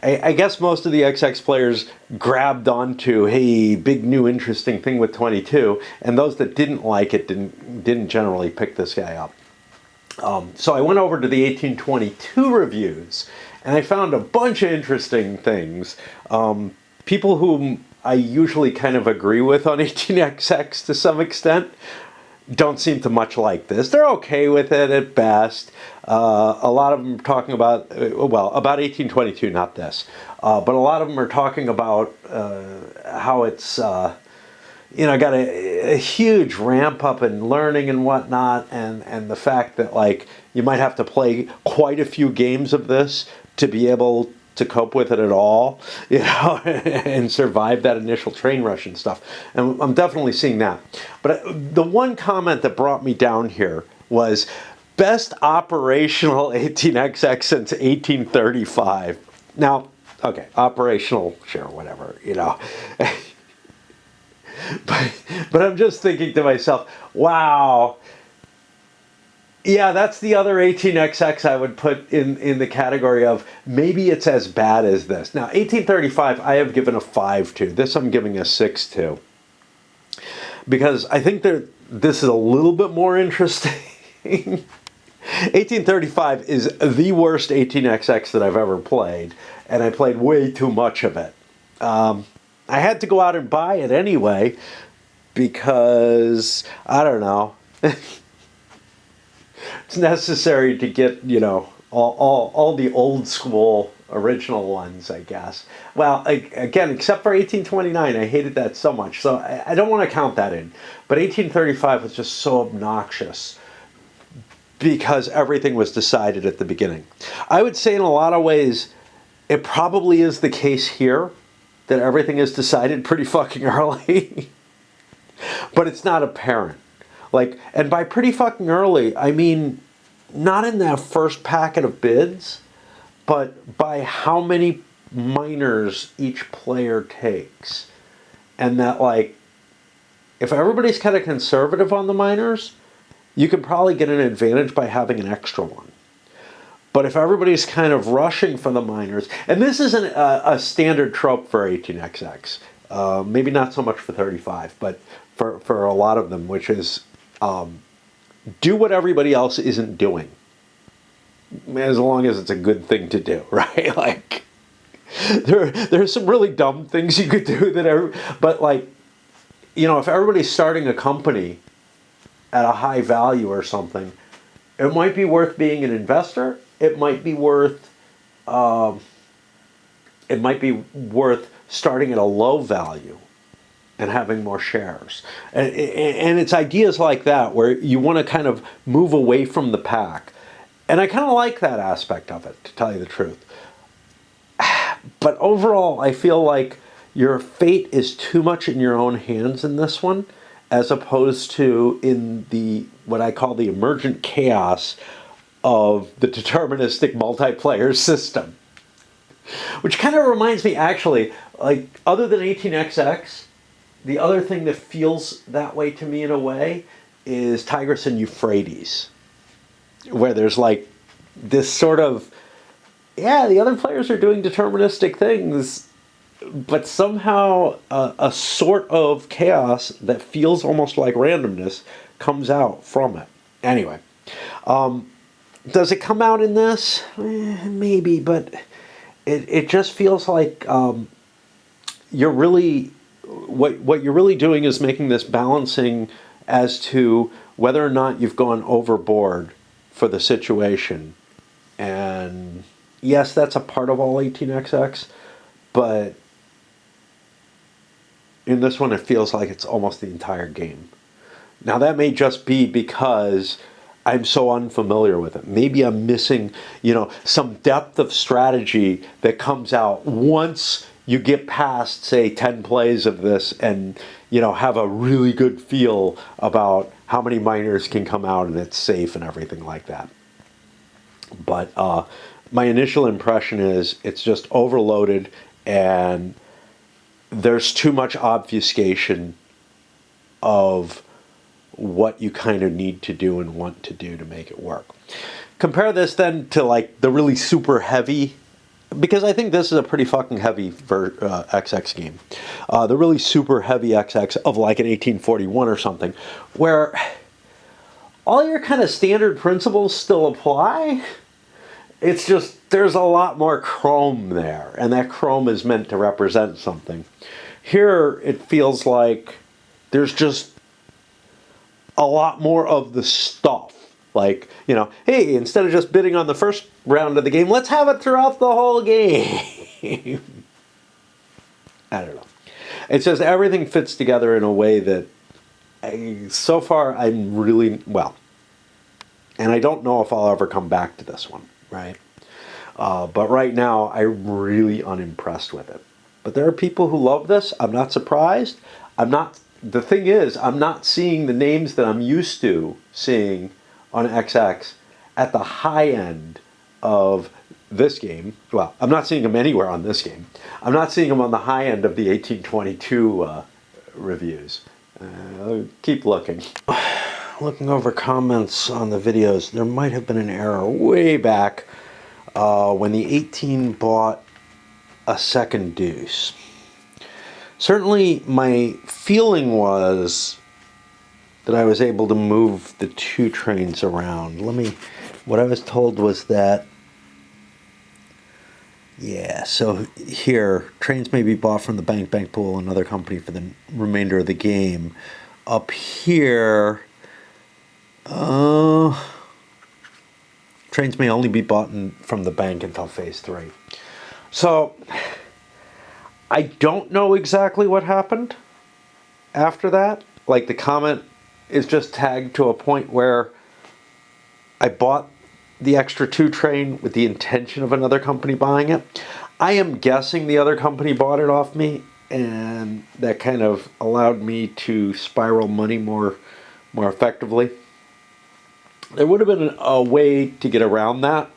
[SPEAKER 1] I guess most of the XX players grabbed onto, hey, big new interesting thing with 22, and those that didn't like it didn't generally pick this guy up. So I went over to the 1822 reviews, and I found a bunch of interesting things. People whom I usually kind of agree with on 18XX to some extent don't seem to much like this. They're okay with it at best. A lot of them are talking about, about 1822, not this. But a lot of them are talking about how it's, got a huge ramp up in learning and whatnot, and the fact that, like, you might have to play quite a few games of this to be able to cope with it at all, and survive that initial train rush and stuff. And I'm definitely seeing that. But the one comment that brought me down here was best operational 18XX since 1835. Now, okay, operational, sure, whatever, but I'm just thinking to myself, wow. Yeah, that's the other 18XX I would put in the category of maybe it's as bad as this. Now, 1835, I have given a 5 to. This I'm giving a 6 to. Because I think this is a little bit more interesting. 1835 is the worst 18XX that I've ever played, and I played way too much of it. I had to go out and buy it anyway, because, I don't know, it's necessary to get, all the old school original ones, I guess. Well, again, except for 1829, I hated that so much, so I don't want to count that in. But 1835 was just so obnoxious because everything was decided at the beginning. I would say in a lot of ways, it probably is the case here, that everything is decided pretty fucking early. But it's not apparent. And by pretty fucking early, I mean, not in that first packet of bids, but by how many minors each player takes. And that, if everybody's kind of conservative on the minors, you can probably get an advantage by having an extra one. But if everybody's kind of rushing for the minors, and this isn't a standard trope for 18XX, maybe not so much for 35, but for a lot of them, which is do what everybody else isn't doing, as long as it's a good thing to do, right? There's some really dumb things you could do but if everybody's starting a company at a high value or something, it might be worth being an investor. It might be worth starting at a low value and having more shares. And it's ideas like that where you want to kind of move away from the pack. And I kind of like that aspect of it, to tell you the truth. But overall, I feel like your fate is too much in your own hands in this one, as opposed to in the what I call the emergent chaos of the deterministic multiplayer system. Which kind of reminds me, actually, other than 18XX, the other thing that feels that way to me in a way is Tigris and Euphrates, where there's this sort of, the other players are doing deterministic things, but somehow a sort of chaos that feels almost like randomness comes out from it. Anyway, does it come out in this? Maybe, but it just feels like you're really, what you're really doing is making this balancing as to whether or not you've gone overboard for the situation. And yes, that's a part of all 18XX, but in this one it feels like it's almost the entire game. Now that may just be because I'm so unfamiliar with it. Maybe I'm missing, some depth of strategy that comes out once you get past, say, 10 plays of this and, have a really good feel about how many miners can come out and it's safe and everything like that. But my initial impression is it's just overloaded and there's too much obfuscation of what you kind of need to do and want to do to make it work. Compare this then to like the really super heavy, because I think this is a pretty fucking heavy XX game. The really super heavy XX of like an 1841 or something, where all your kind of standard principles still apply. It's just there's a lot more chrome there, and that chrome is meant to represent something. Here it feels like there's just a lot more of the stuff. Like, hey, instead of just bidding on the first round of the game, let's have it throughout the whole game. I don't know. It's just everything fits together in a way that so far I'm really, well, and I don't know if I'll ever come back to this one, right? But right now, I'm really unimpressed with it. But there are people who love this. I'm not surprised. The thing is, I'm not seeing the names that I'm used to seeing on XX at the high end of this game. Well, I'm not seeing them anywhere on this game. I'm not seeing them on the high end of the 1822 reviews. Keep looking. Looking over comments on the videos, there might have been an error way back when the 18 bought a second deuce. Certainly my feeling was that I was able to move the two trains around. What I was told was that, so here, trains may be bought from the bank pool, another company for the remainder of the game. Up here, trains may only be bought from the bank until phase 3. So, I don't know exactly what happened after that. Like, the comment is just tagged to a point where I bought the extra 2 train with the intention of another company buying it. I am guessing the other company bought it off me, and that kind of allowed me to spiral money more effectively. There would have been a way to get around that,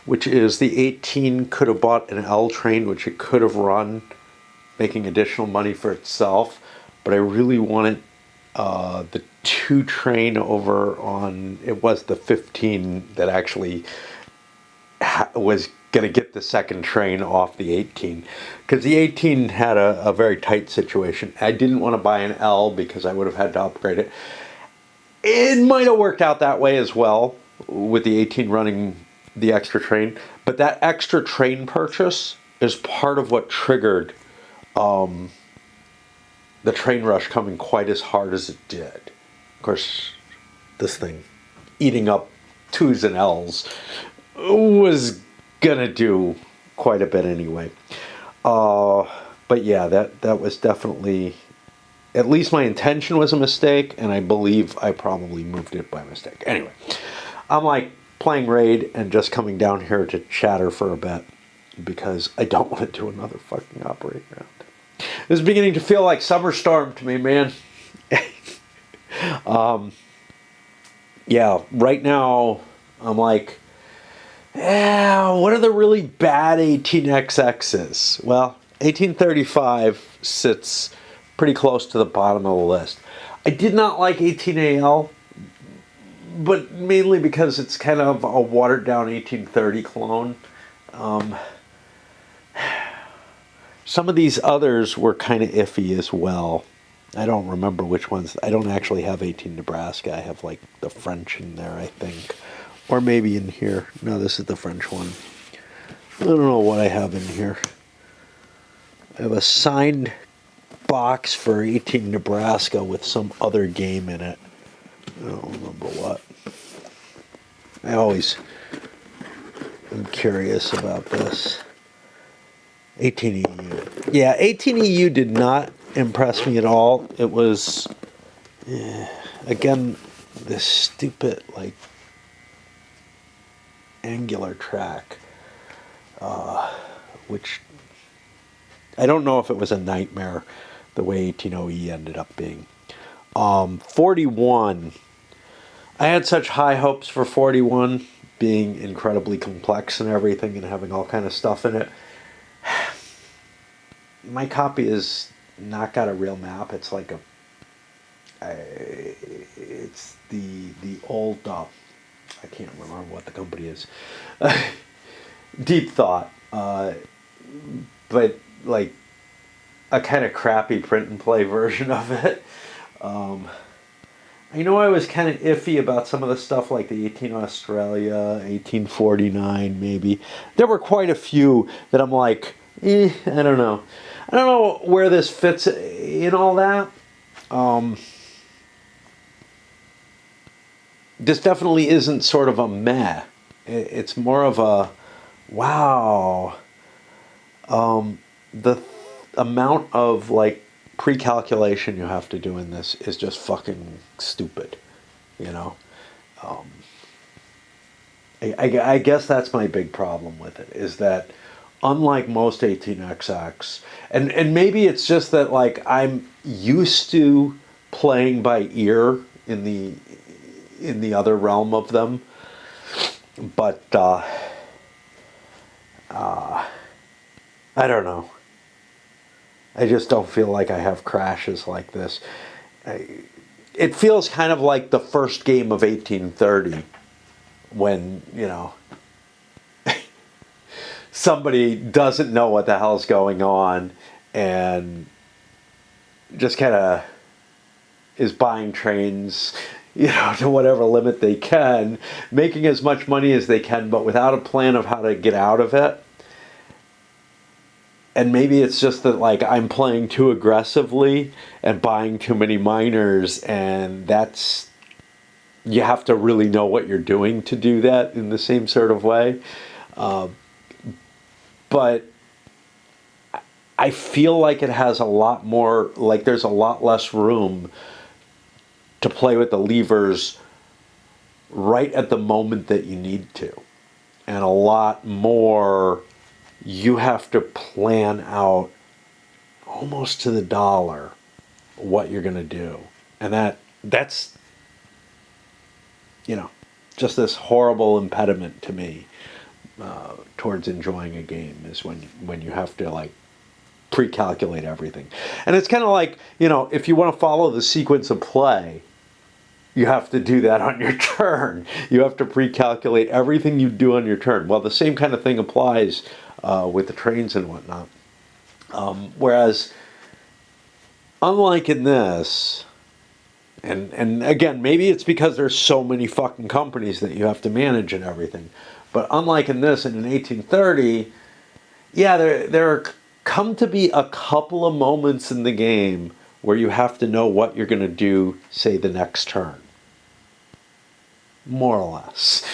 [SPEAKER 1] which is the 18 could have bought an L train, which it could have run, making additional money for itself. But I really wanted the 2 train over on, it was the 15 that actually was going to get the second train off the 18. Because the 18 had a very tight situation. I didn't want to buy an L because I would have had to upgrade it. It might have worked out that way as well, with the 18 running the extra train. But that extra train purchase is part of what triggered the train rush coming quite as hard as it did. Of course, this thing eating up 2s and L's was gonna do quite a bit anyway. But yeah, that was definitely, at least my intention was a mistake, and I believe I probably moved it by mistake. Anyway, I'm like playing Raid and just coming down here to chatter for a bit because I don't want to do another fucking operating round. This is beginning to feel like Summer Storm to me, man. Yeah, right now I'm like, what are the really bad 18XXs? Well, 1835 sits pretty close to the bottom of the list. I did not like 18AL, but mainly because it's kind of a watered down 1830 clone. Some of these others were kind of iffy as well. I don't remember which ones. I don't actually have 18 Nebraska. I have like the French in there, I think. Or maybe in here. No, this is the French one. I don't know what I have in here. I have a signed box for 18 Nebraska with some other game in it. I don't remember what. I always am curious about this. 18EU. Yeah, 18EU did not impress me at all. It was, again, this stupid, like, angular track, which I don't know if it was a nightmare the way 18OE ended up being. 41. I had such high hopes for 41 being incredibly complex and everything and having all kind of stuff in it. My copy is not got a real map. It's like it's the old I can't remember what the company is. Deep Thought, but like a kind of crappy print and play version of it. I know I was kind of iffy about some of the stuff like the 18 Australia, 1849 maybe. There were quite a few that I'm like, I don't know. I don't know where this fits in all that. This definitely isn't sort of a meh. It's more of a wow. The amount of like pre-calculation you have to do in this is just fucking stupid, you know. I guess that's my big problem with it is that unlike most 18xx, and maybe it's just that like I'm used to playing by ear in the other realm of them, but I don't know. I just don't feel like I have crashes like this. It feels kind of like the first game of 1830 when, you know, somebody doesn't know what the hell's going on and just kind of is buying trains, you know, to whatever limit they can, making as much money as they can, but without a plan of how to get out of it. And maybe it's just that like I'm playing too aggressively and buying too many miners, and that's, you have to really know what you're doing to do that in the same sort of way. But I feel like it has a lot more, like there's a lot less room to play with the levers right at the moment that you need to. And a lot more you have to plan out almost to the dollar what you're going to do. And that's, you know, just this horrible impediment to me towards enjoying a game is when you have to like pre-calculate everything. And it's kind of like, you know, if you want to follow the sequence of play, you have to do that on your turn. You have to pre-calculate everything you do on your turn. Well, the same kind of thing applies with the trains and whatnot. Whereas, unlike in this, and again, maybe it's because there's so many fucking companies that you have to manage and everything. But unlike in this, and in 1830, yeah, there come to be a couple of moments in the game where you have to know what you're going to do, say, the next turn. More or less.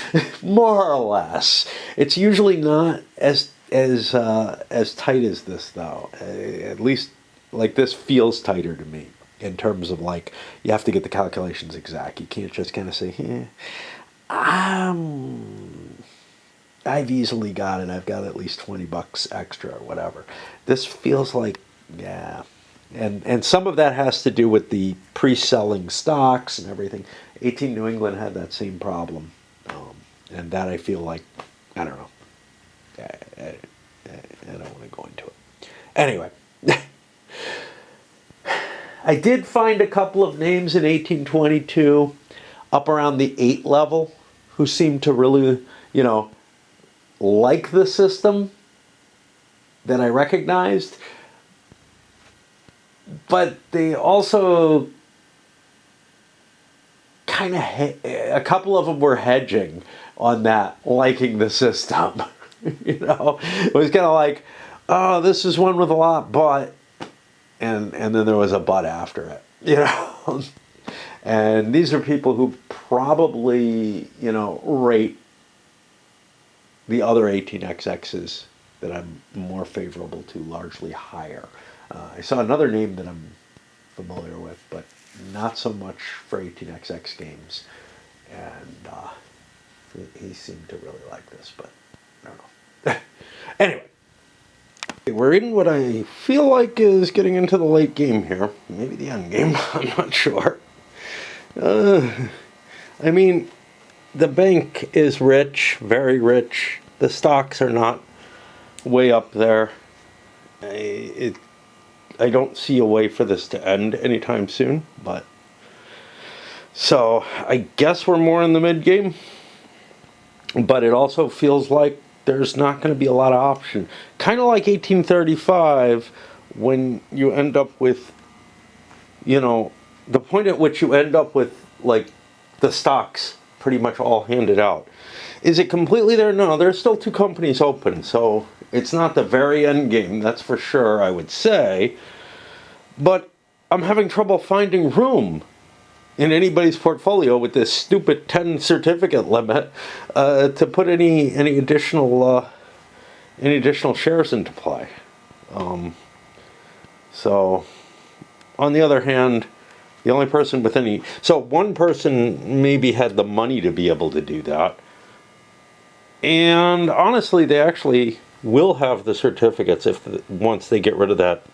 [SPEAKER 1] More or less. It's usually not as tight as this, though. At least, like, this feels tighter to me in terms of, like, you have to get the calculations exact. You can't just kind of say, I've easily got it. I've got at least $20 extra or whatever. This feels like, yeah. And some of that has to do with the pre-selling stocks and everything. 18 New England had that same problem. And that I feel like, I don't know. I don't want to go into it. Anyway. I did find a couple of names in 1822 up around the 8 level who seemed to really, you know, like the system that I recognized, but they also kind of, a couple of them were hedging on that, liking the system. You know, it was kind of like, oh, this is one with a lot, but, and then there was a but after it, you know. And these are people who probably, you know, rate the other 18xx's that I'm more favorable to largely higher. I saw another name that I'm familiar with, but not so much for 18xx games. And he seemed to really like this, but I don't know. Anyway, We're in what I feel like is getting into the late game here. Maybe the end game. I'm not sure. I mean, the bank is rich, very rich. The stocks are not way up there. I don't see a way for this to end anytime soon, but so I guess we're more in the mid game. But it also feels like there's not going to be a lot of option. Kind of like 1835, when you end up with, the point at which you end up with, like, the stocks pretty much all handed out. Is it completely there? No, there's still 2 companies open, so it's not the very end game, that's for sure, I would say. But I'm having trouble finding room in anybody's portfolio with this stupid 10 certificate limit to put any additional shares into play. So, on the other hand, the only person with any... So one person maybe had the money to be able to do that. And honestly, they actually will have the certificates once they get rid of that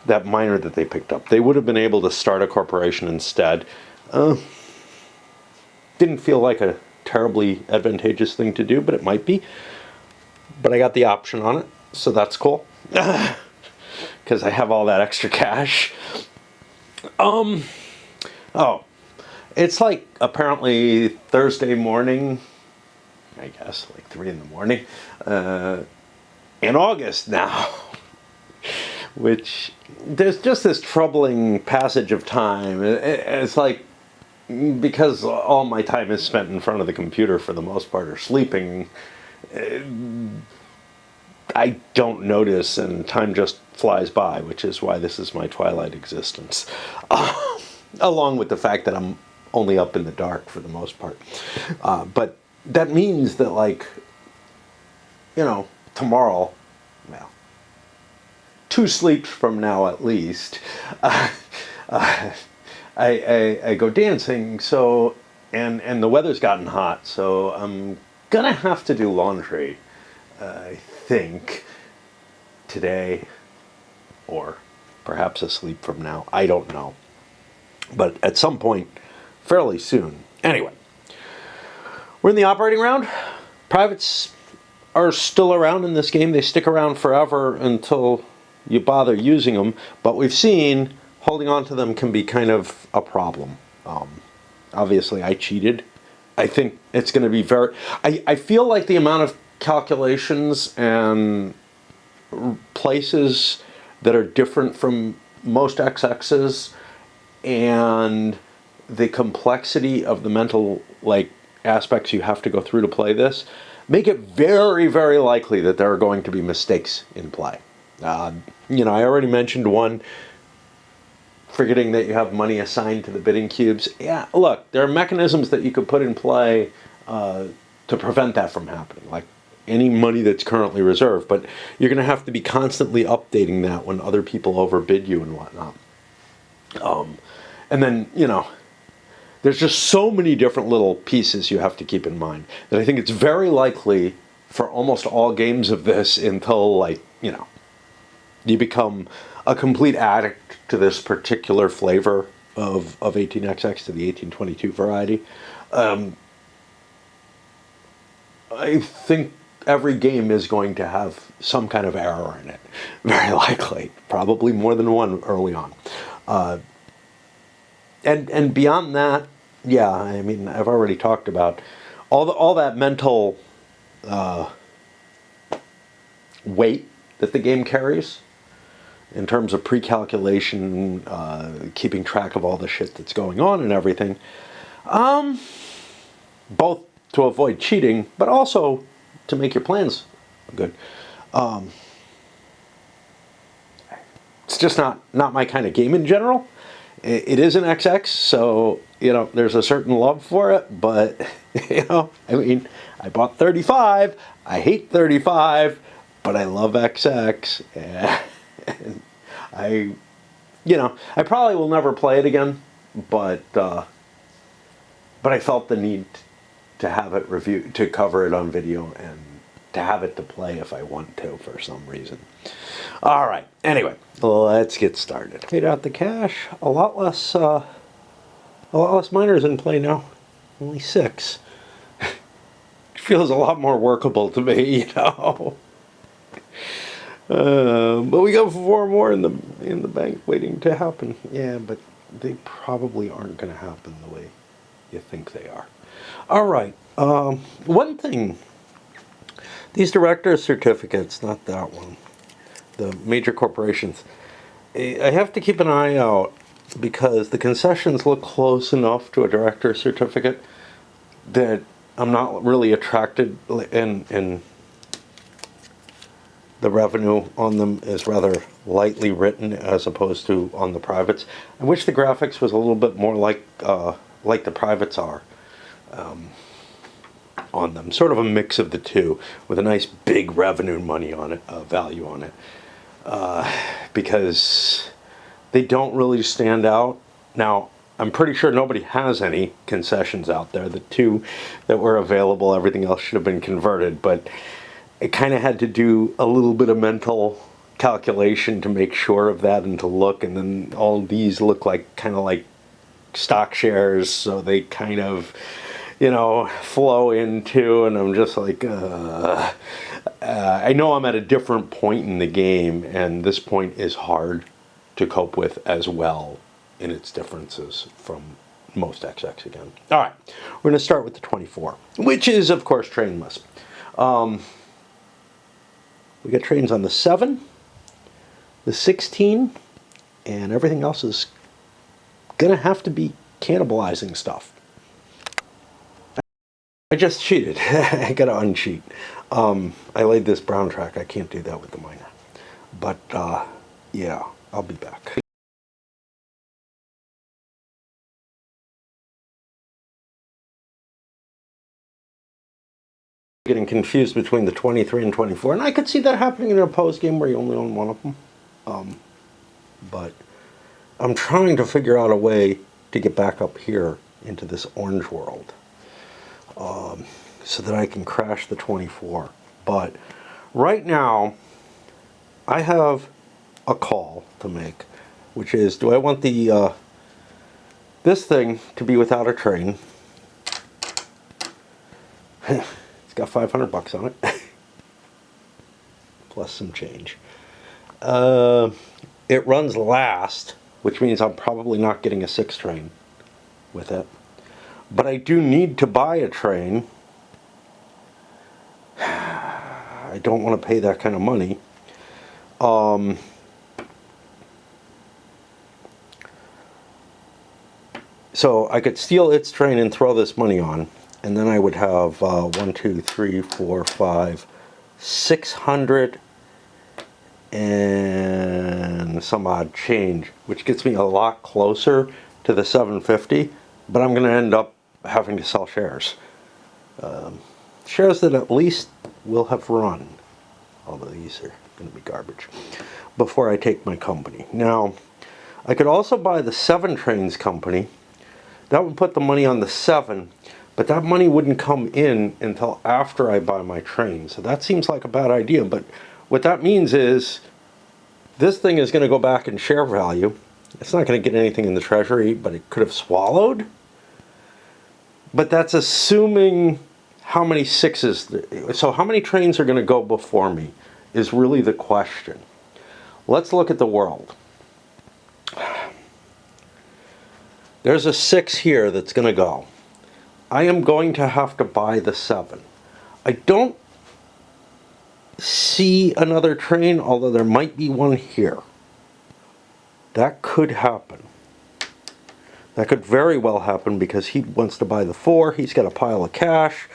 [SPEAKER 1] that minor that they picked up. They would have been able to start a corporation instead. Didn't feel like a terribly advantageous thing to do, but it might be. But I got the option on it, so that's cool. Because I have all that extra cash. Oh, it's like apparently Thursday morning, I guess, like 3 in the morning, in August now. Which, there's just this troubling passage of time. It's like, because all my time is spent in front of the computer for the most part, or sleeping, I don't notice, and time just flies by, which is why this is my twilight existence. Along with the fact that I'm only up in the dark for the most part. But that means that, like, tomorrow, well, 2 sleeps from now at least, I go dancing, so, and the weather's gotten hot, so I'm gonna have to do laundry, I think, today, or perhaps a sleep from now. I don't know. But at some point, fairly soon. Anyway, we're in the operating round. Privates are still around in this game. They stick around forever until you bother using them. But we've seen holding on to them can be kind of a problem. Obviously, I cheated. I think it's going to be very... I feel like the amount of calculations and places that are different from most XXs, and the complexity of the mental, like, aspects you have to go through to play this, make it very, very likely that there are going to be mistakes in play. I already mentioned one, forgetting that you have money assigned to the bidding cubes. Yeah, look, there are mechanisms that you could put in play to prevent that from happening, like any money that's currently reserved, but you're going to have to be constantly updating that when other people overbid you and whatnot. And then, there's just so many different little pieces you have to keep in mind that I think it's very likely for almost all games of this until, like, you become a complete addict to this particular flavor of 18XX to the 1822 variety. I think every game is going to have some kind of error in it, very likely, probably more than one early on. And beyond that, yeah, I mean, I've already talked about all that mental weight that the game carries in terms of pre-calculation, keeping track of all the shit that's going on and everything. Both to avoid cheating, but also to make your plans good. It's just not my kind of game in general. It is an XX, so, there's a certain love for it, but, I mean, I bought 35, I hate 35, but I love XX, and I probably will never play it again, but I felt the need to have it reviewed, to cover it on video, and to have it to play if I want to for some reason. All right. Anyway, let's get started. Paid out the cash. A lot less miners in play now. Only 6. Feels a lot more workable to me, you know. But we got 4 more in the bank waiting to happen. Yeah, but they probably aren't going to happen the way you think they are. All right. One thing. These director certificates, not that one. The major corporations. I have to keep an eye out because the concessions look close enough to a director certificate that I'm not really attracted, and the revenue on them is rather lightly written as opposed to on the privates. I wish the graphics was a little bit more like the privates are on them. Sort of a mix of the two with a nice big revenue money on it, value on it, because they don't really stand out. Now, I'm pretty sure nobody has any concessions out there. The 2 that were available, everything else should have been converted, but it kind of had to do a little bit of mental calculation to make sure of that and to look, and then all these look like kind of like stock shares, so they kind of, you know, flow into, and I'm just like, I know I'm at a different point in the game, and this point is hard to cope with as well in its differences from most XX again. All right, we're going to start with the 24, which is, of course, trainless. We got trains on the 7, the 16, and everything else is going to have to be cannibalizing stuff. I just cheated. I got to uncheat. I laid this brown track. I can't do that with the miner. But, yeah, I'll be back. Getting confused between the 23 and 24, and I could see that happening in a post game where you only own one of them. But I'm trying to figure out a way to get back up here into this orange world, so that I can crash the 24. But right now, I have a call to make, which is, do I want the this thing to be without a train? It's got 500 bucks on it, plus some change. It runs last, which means I'm probably not getting a 6 train with it. But I do need to buy a train. I don't want to pay that kind of money. So I could steal its train and throw this money on, and then I would have 1, 2, 3, 4, 5, 600 and some odd change, which gets me a lot closer to the 750, but I'm going to end up having to sell shares. Shares that at least will have run, although these are going to be garbage, before I take my company. Now, I could also buy the 7 trains company. That would put the money on the 7, but that money wouldn't come in until after I buy my train. So that seems like a bad idea, but what that means is this thing is going to go back in share value. It's not going to get anything in the treasury, but it could have swallowed. But that's assuming how many 6s. So how many trains are going to go before me is really the question. Let's look at the world. There's a 6 here that's going to go. I am going to have to buy the 7. I don't see another train, although there might be one here. That could happen. That could very well happen because he wants to buy the 4. He's got a pile of cash.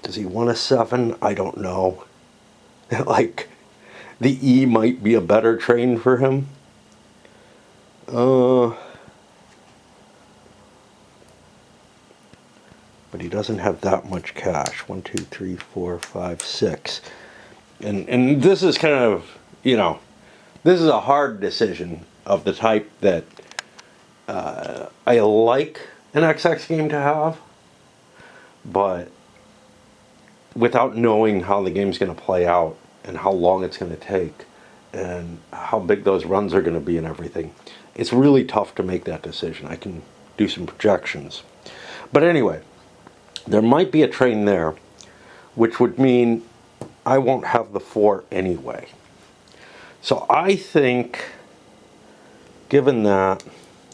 [SPEAKER 1] Does he want a 7? I don't know. Like, the E might be a better train for him. But he doesn't have that much cash. 1, 2, 3, 4, 5, 6. And this is kind of, you know, this is a hard decision of the type that I like an XX game to have, but without knowing how the game's going to play out and how long it's going to take and how big those runs are going to be and everything, it's really tough to make that decision. I can do some projections. But anyway, there might be a train there, which would mean I won't have the 4 anyway. So I think, given that,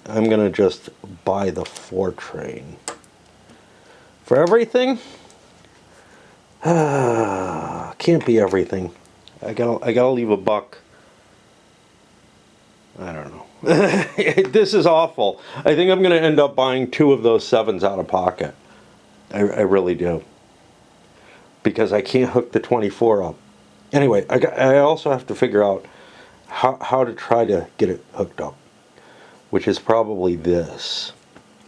[SPEAKER 1] I'm going to just buy the 4 train. For everything? Can't be everything. I gotta leave a buck. I don't know. This is awful. I think I'm going to end up buying 2 of those 7s out of pocket. I really do. Because I can't hook the 24 up. Anyway, I also have to figure out how to try to get it hooked up, which is probably this.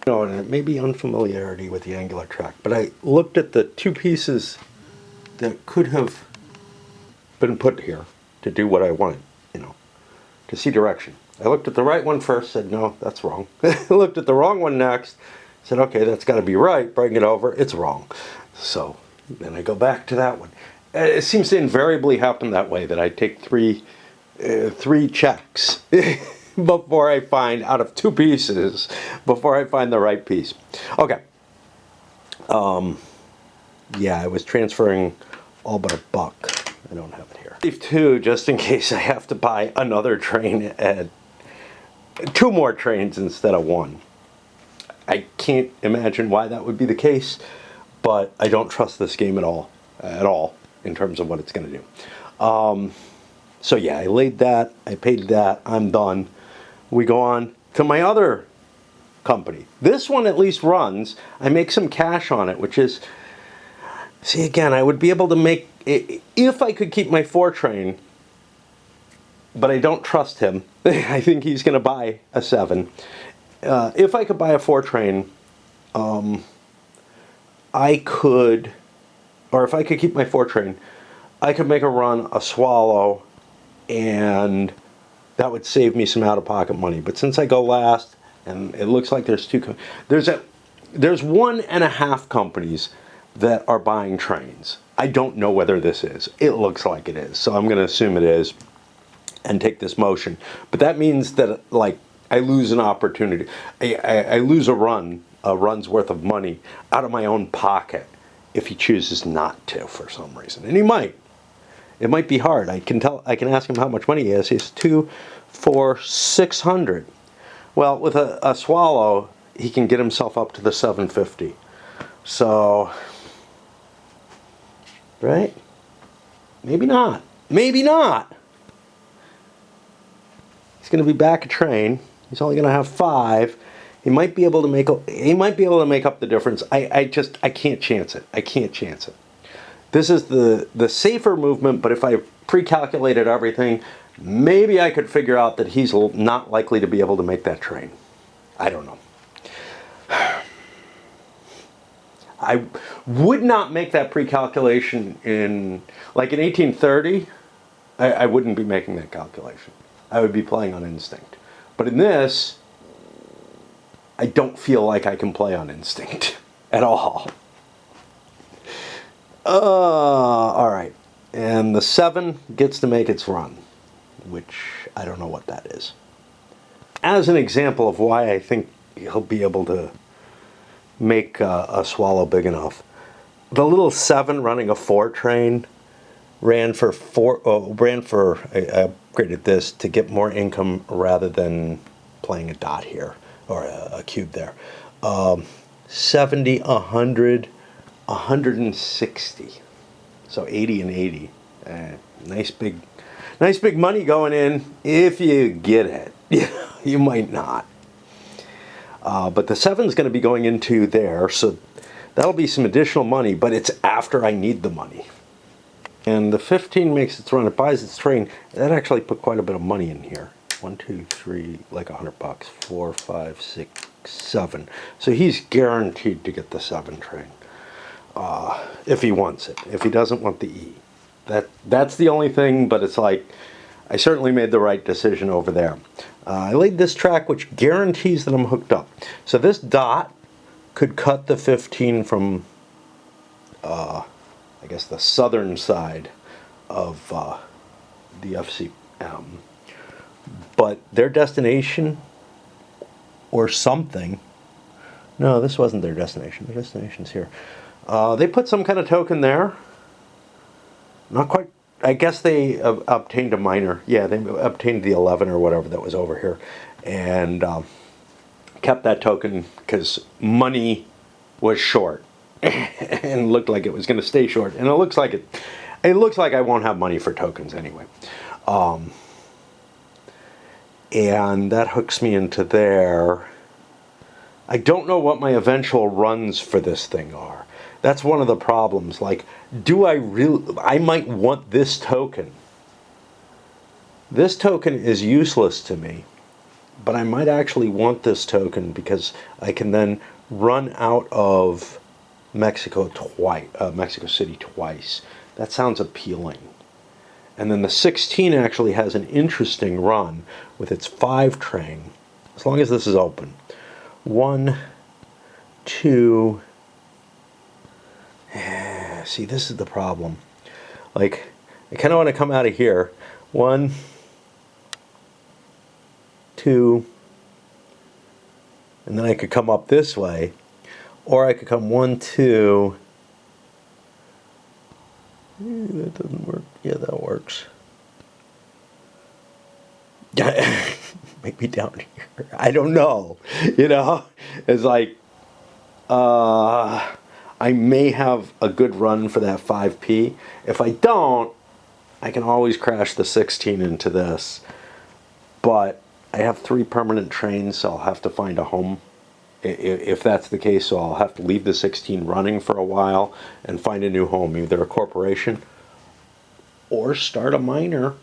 [SPEAKER 1] And it may be unfamiliarity with the angular track, but I looked at the 2 pieces that could have been put here to do what I wanted, to see direction. I looked at the right one first, said, no, that's wrong. I looked at the wrong one next, said, okay, that's got to be right, bring it over, it's wrong. So then I go back to that one. It seems to invariably happen that way, that I take three checks before I find, out of 2 pieces, before I find the right piece. Okay. Yeah, I was transferring all but a buck. I don't have it here. Leave 2 just in case I have to buy another train at 2 more trains instead of 1. I can't imagine why that would be the case, but I don't trust this game at all, in terms of what it's going to do. So yeah, I laid that, I paid that, I'm done. We go on to my other company. This one at least runs. I make some cash on it, which is, see, again, I would be able to make, if I could keep my 4 train, but I don't trust him. I think he's going to buy a 7. If I could buy a 4 train, I could, or if I could keep my 4 train, I could make a run, a swallow, and that would save me some out-of-pocket money. But since I go last, and it looks like there's 2, there's 1.5 companies that are buying trains. I don't know whether this is. It looks like it is, so I'm going to assume it is and take this motion. But that means that, like, I lose an opportunity. I lose a run's worth of money out of my own pocket if he chooses not to for some reason. And he might. It might be hard. I can ask him how much money he has. He has 2, 4, 600. Well, with a swallow, he can get himself up to the 750. So, right? Maybe not. Maybe not. He's going to be back a train. He's only going to have 5. He might be able to make up the difference. I can't chance it. I can't chance it. This is the safer movement, but if I pre-calculated everything, maybe I could figure out that he's not likely to be able to make that train. I don't know. I would not make that pre-calculation in 1830. I wouldn't be making that calculation. I would be playing on instinct. But in this, I don't feel like I can play on instinct at all. All right. And the 7 gets to make its run, which I don't know what that is. As an example of why I think he'll be able to make a swallow big enough, the little 7 running a 4 train ran for I upgraded this to get more income rather than playing a dot here or a cube there. 70, 100, 160. So 80 and 80. Nice big money going in if you get it. You might not. But the 7's going to be going into there, so that'll be some additional money, but it's after I need the money. And the 15 makes its run, it buys its train. That actually put quite a bit of money in here. 1, 2, 3, like $100. 4, 5, 6, 7. So he's guaranteed to get the 7 train. If he wants it. If he doesn't want the E. That's the only thing, but it's like, I certainly made the right decision over there. I laid this track which guarantees that I'm hooked up. So this dot could cut the 15 from, I guess, the southern side of the FCM. But their destination or something, no, this wasn't their destination. Their destination's here. They put some kind of token there. Not quite. I guess they obtained a minor. Yeah, they obtained the 11 or whatever that was over here, and kept that token because money was short and looked like it was going to stay short. And it looks like it. It looks like I won't have money for tokens anyway. And that hooks me into there. I don't know what my eventual runs for this thing are. That's one of the problems. Like, do I really... I might want this token. This token is useless to me, but I might actually want this token because I can then run out of Mexico City twice. That sounds appealing. And then the 16 actually has an interesting run with its 5 train, as long as this is open. 1, 2... See, this is the problem. Like, I kind of want to come out of here. 1, 2, and then I could come up this way, or I could come 1, 2. That doesn't work. Yeah, that works. Maybe down here. I don't know. You know, it's like, I may have a good run for that 5p. If I don't, I can always crash the 16 into this. But I have 3 permanent trains, so I'll have to find a home. If that's the case, so I'll have to leave the 16 running for a while and find a new home, either a corporation or start a miner,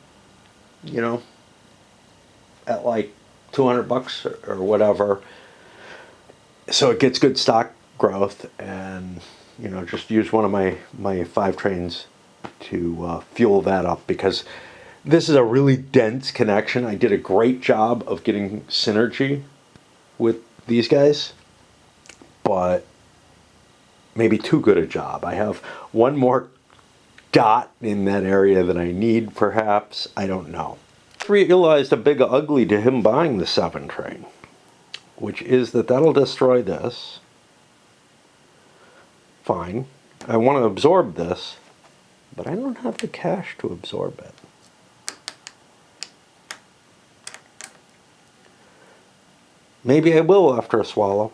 [SPEAKER 1] you know, at like $200 or whatever. So it gets good stock growth, and you know, just use one of my 5 trains to fuel that up, because this is a really dense connection. I did a great job of getting synergy with these guys, but maybe too good a job. I have one more dot in that area that I need, perhaps. I don't know. I realized a big ugly to him buying the 7 train, which is that'll destroy this. Fine. I want to absorb this, but I don't have the cash to absorb it. Maybe I will after a swallow.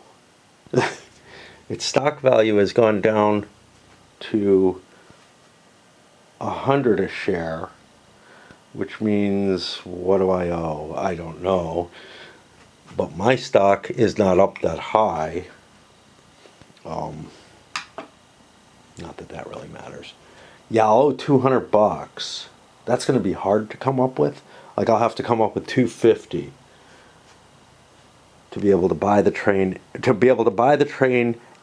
[SPEAKER 1] Its stock value has gone down to 100 a share, which means, what do I owe? I don't know. But my stock is not up that high. Not that that really matters. Yeah, I'll owe $200. That's going to be hard to come up with. Like, I'll have to come up with $250 to be able to buy the train,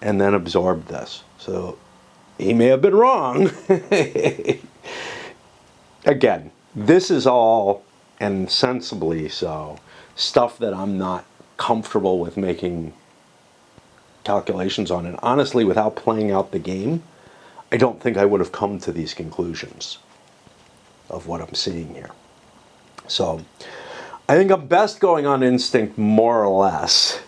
[SPEAKER 1] and then absorb this. So he may have been wrong. Again, this is all, and sensibly so, stuff that I'm not comfortable with making calculations on. And honestly, without playing out the game, I don't think I would have come to these conclusions of what I'm seeing here. So I think I'm best going on instinct, more or less,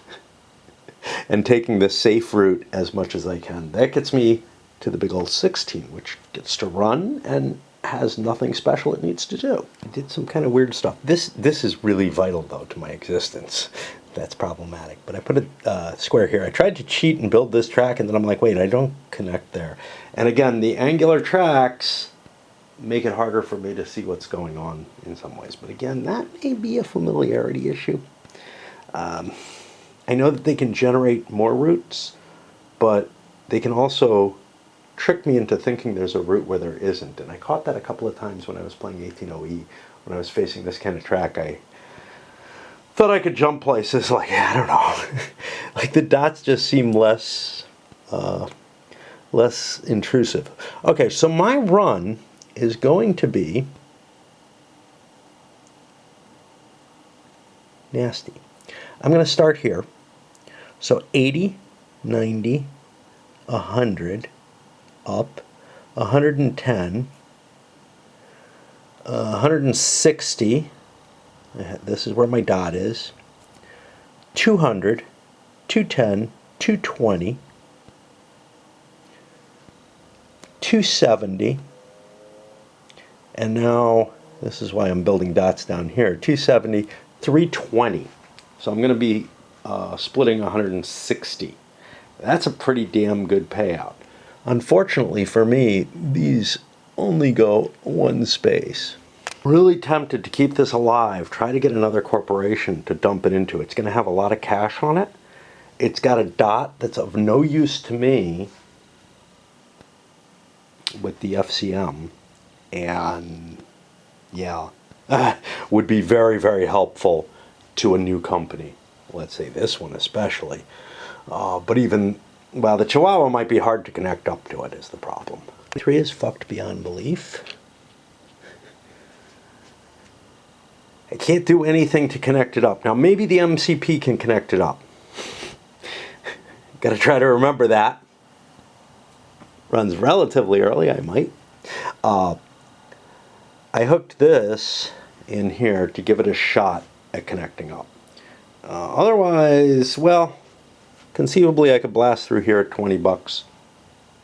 [SPEAKER 1] and taking the safe route as much as I can. That gets me to the big old 16, which gets to run and has nothing special it needs to do. I did some kind of weird stuff. This is really vital, though, to my existence. That's problematic. But I put a square here. I tried to cheat and build this track, and then I'm like, wait, I don't connect there. And again, the angular tracks make it harder for me to see what's going on in some ways. But again, that may be a familiarity issue. I know that they can generate more routes, but they can also trick me into thinking there's a route where there isn't. And I caught that a couple of times when I was playing 18OE. When I was facing this kind of track, I thought I could jump places. Like, I don't know. Like, the dots just seem less intrusive. Okay, so my run is going to be nasty. I'm going to start here. So 80 90, 100, up, 110, 160, this is where my dot is, 200, 210, 220, 270, and now this is why I'm building dots down here, 270, 320. So I'm going to be splitting 160. That's a pretty damn good payout. Unfortunately for me, these only go one space. Really tempted to keep this alive, try to get another corporation to dump it into. It's going to have a lot of cash on it. It's got a dot that's of no use to me with the FCM, and yeah, would be very, very helpful to a new company. Let's say this one especially. But even, well, the Chihuahua might be hard to connect up to it is the problem. 3 is fucked beyond belief. I can't do anything to connect it up. Now maybe the MCP can connect it up. Gotta try to remember that. Runs relatively early, I might. I hooked this in here to give it a shot at connecting up. Otherwise, well, conceivably I could blast through here at 20 bucks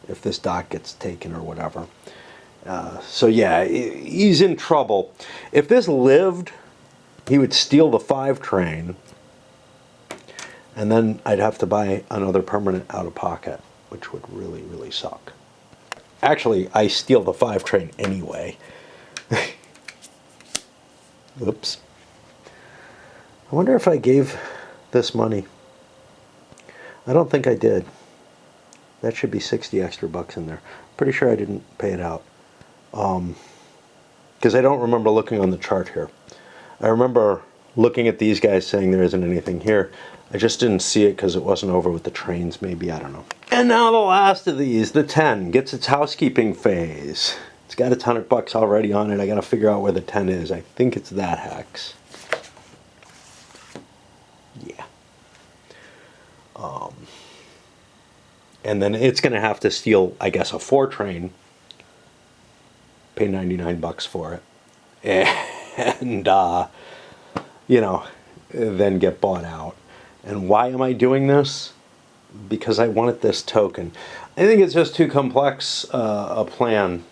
[SPEAKER 1] if this dot gets taken or whatever. So yeah, he's in trouble. If this lived, he would steal the 5 train, and then I'd have to buy another permanent out of pocket, which would really, really suck. Actually, I steal the 5 train anyway. Oops. I wonder if I gave this money. I don't think I did. That should be 60 extra bucks in there. Pretty sure I didn't pay it out. Because I don't remember looking on the chart here. I remember looking at these guys saying there isn't anything here. I just didn't see it because it wasn't over with the trains, maybe, I don't know. And now the last of these, the 10, gets its housekeeping phase. It's got its 100 bucks already on it. I gotta figure out where the 10 is. I think it's that hex. Yeah. And then it's gonna have to steal, I guess, a 4 train. Pay 99 bucks for it. And, you know, then get bought out. And why am I doing this? Because I wanted this token. I think it's just too complex a plan,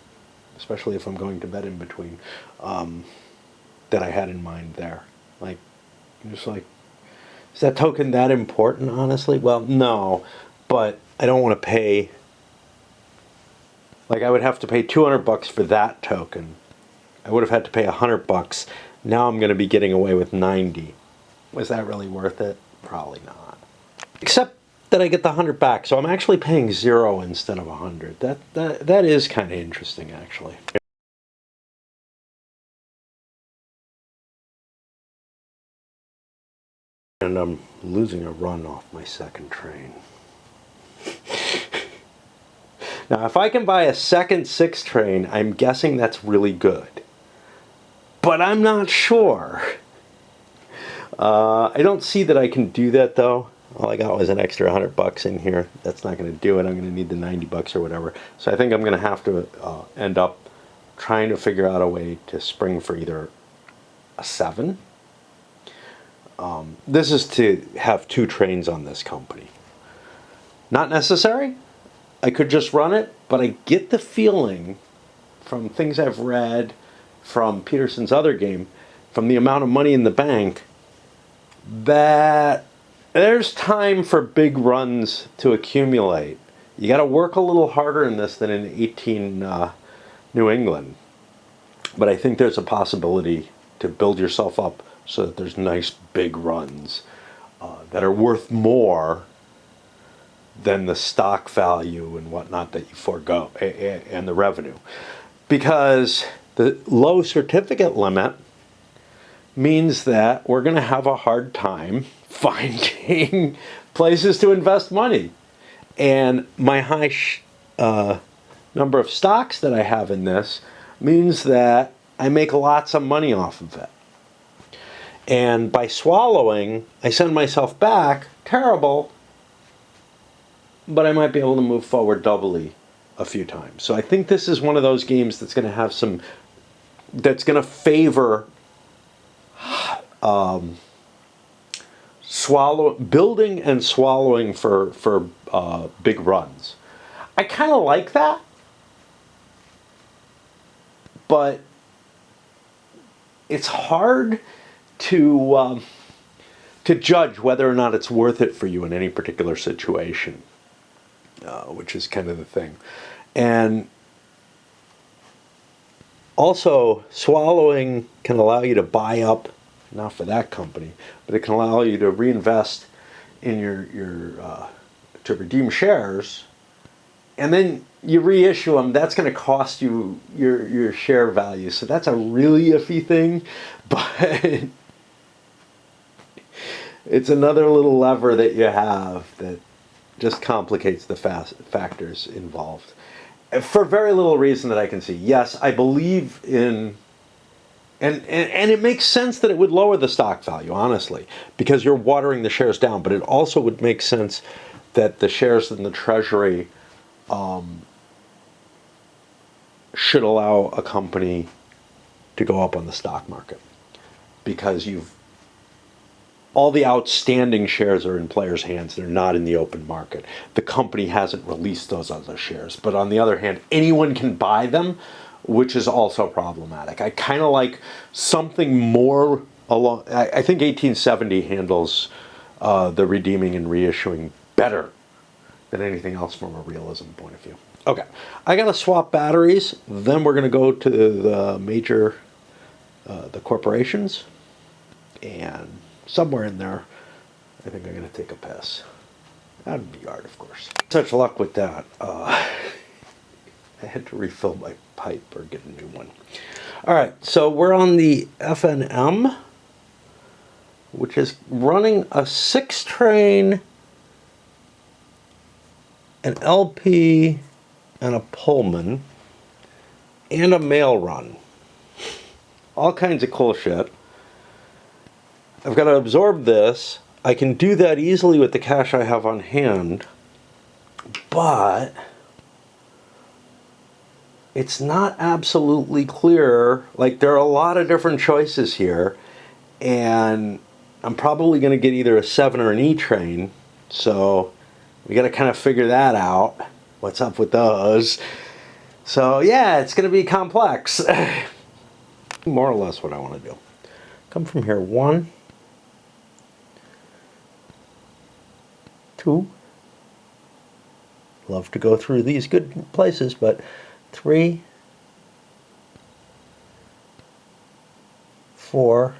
[SPEAKER 1] especially if I'm going to bed in between, that I had in mind there. Like, just like, is that token that important, honestly? Well, no, but I don't want to pay, like I would have to pay 200 bucks for that token. I would have had to pay 100 bucks. Now I'm going to be getting away with 90. Was that really worth it? Probably not. Except that I get the 100 back, so I'm actually paying 0 instead of 100. That is kind of interesting, actually. And I'm losing a run off my second train. Now, if I can buy a second 6 train, I'm guessing that's really good. But I'm not sure. I don't see that I can do that, though. All I got was an extra 100 bucks in here. That's not going to do it. I'm going to need the 90 bucks or whatever. So I think I'm going to have to end up trying to figure out a way to spring for either a 7. This is to have 2 trains on this company. Not necessary. I could just run it, but I get the feeling from things I've read, from Peterson's other game, from the amount of money in the bank, that there's time for big runs to accumulate. You got to work a little harder in this than in 18 New England. But I think there's a possibility to build yourself up so that there's nice big runs that are worth more than the stock value and whatnot that you forego and the revenue. Because the low certificate limit means that we're going to have a hard time finding places to invest money. And my high number of stocks that I have in this means that I make lots of money off of it. And by swallowing, I send myself back, terrible, but I might be able to move forward doubly a few times. So I think this is one of those games that's going to have some, that's going to favor building and swallowing for big runs. I kind of like that, but it's hard to judge whether or not it's worth it for you in any particular situation, which is kind of the thing. And also, swallowing can allow you to buy up, not for that company, but it can allow you to reinvest in your to redeem shares, and then you reissue them. That's going to cost you your share value. So that's a really iffy thing, but it's another little lever that you have that just complicates the factors involved. For very little reason that I can see. Yes, I believe in, and it makes sense that it would lower the stock value, honestly, because you're watering the shares down. But it also would make sense that the shares in the Treasury should allow a company to go up on the stock market, because all the outstanding shares are in players' hands. They're not in the open market. The company hasn't released those other shares. But on the other hand, anyone can buy them, which is also problematic. I kind of like something more along. I think 1870 handles the redeeming and reissuing better than anything else from a realism point of view. Okay, I got to swap batteries. Then we're going to go to the major, the corporations, and somewhere in there, I think I'm going to take a piss. Out of the yard, of course. Such luck with that. I had to refill my pipe or get a new one. All right, so we're on the FNM, which is running a 6-train, an LP, and a Pullman, and a mail run. All kinds of cool shit. I've got to absorb this. I can do that easily with the cash I have on hand, but it's not absolutely clear. Like, there are a lot of different choices here, and I'm probably going to get either a 7 or an E train, so we got to kind of figure that out. What's up with those? So yeah, it's going to be complex. More or less what I want to do. Come from here. 1, 2. Love to go through these good places, but 3, 4,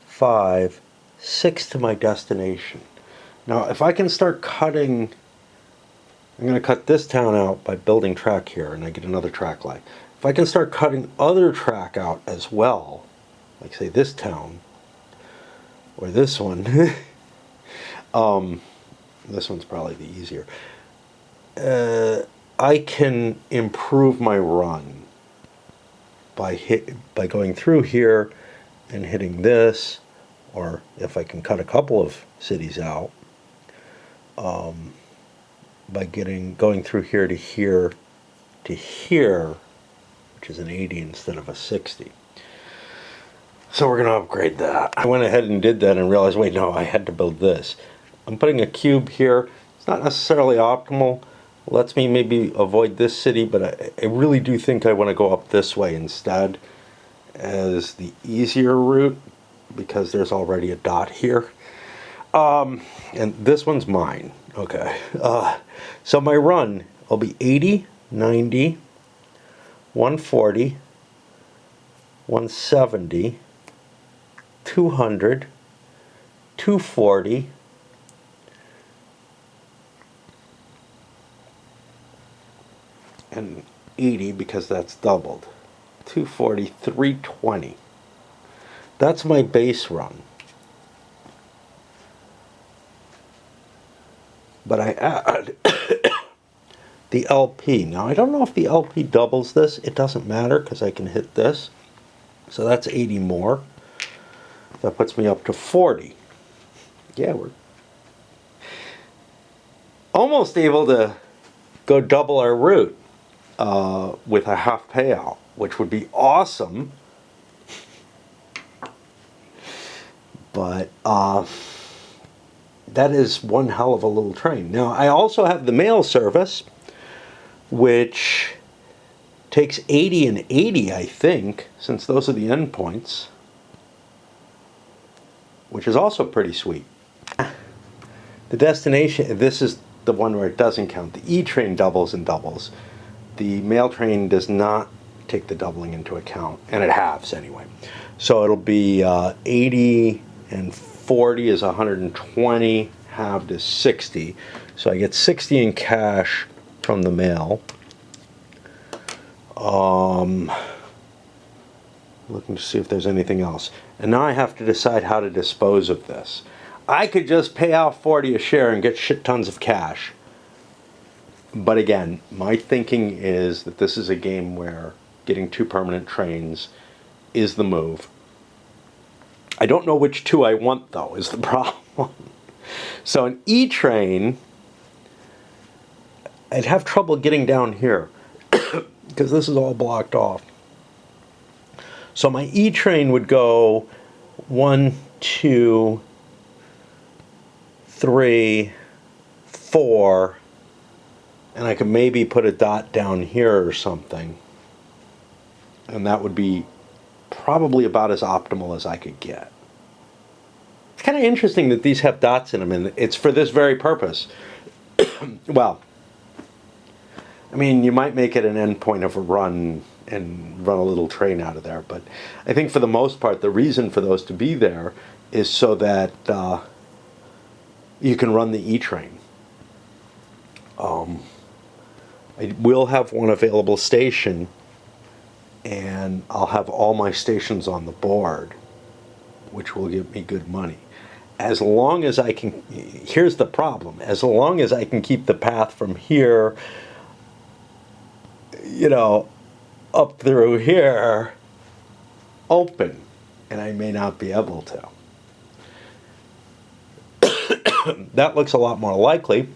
[SPEAKER 1] 5, 6 to my destination. Now, if I can start cutting, I'm going to cut this town out by building track here, and I get another track line. If I can start cutting other track out as well, like say this town, or this one, this one's probably the easier, I can improve my run by going through here and hitting this, or if I can cut a couple of cities out, by going through here to here to here, which is an 80 instead of a 60. So we're going to upgrade that. I went ahead and did that and realized, wait, no, I had to build this. I'm putting a cube here. It's not necessarily optimal. Lets me maybe avoid this city, but I really do think I want to go up this way instead as the easier route, because there's already a dot here. And this one's mine. Okay. So my run will be 80, 90, 140, 170, 200, 240, and 80, because that's doubled. 240, 320. That's my base run. But I add the LP. Now, I don't know if the LP doubles this. It doesn't matter, because I can hit this. So that's 80 more. That puts me up to 40. Yeah, almost able to go double our route with a half payout, which would be awesome. But that is one hell of a little train. Now, I also have the mail service, which takes 80 and 80, I think, since those are the endpoints, which is also pretty sweet. The destination, this is the one where it doesn't count. The E train doubles and doubles. The mail train does not take the doubling into account, and it halves anyway. So it'll be 80 and 40 is 120, halved is 60. So I get 60 in cash from the mail. Looking to see if there's anything else. And now I have to decide how to dispose of this. I could just pay out 40 a share and get shit tons of cash. But again, my thinking is that this is a game where getting 2 permanent trains is the move. I don't know which 2 I want, though, is the problem. So an E train, I'd have trouble getting down here because this is all blocked off. So my E train would go 1, 2, 3, 4, and I could maybe put a dot down here or something. And that would be probably about as optimal as I could get. It's kind of interesting that these have dots in them, and it's for this very purpose. Well, I mean, you might make it an endpoint of a run and run a little train out of there, but I think for the most part, the reason for those to be there is so that you can run the E train. I will have one available station, and I'll have all my stations on the board, which will give me good money. As long as I can, here's the problem, as long as I can keep the path from here, you know, up through here open, and I may not be able to. That looks a lot more likely.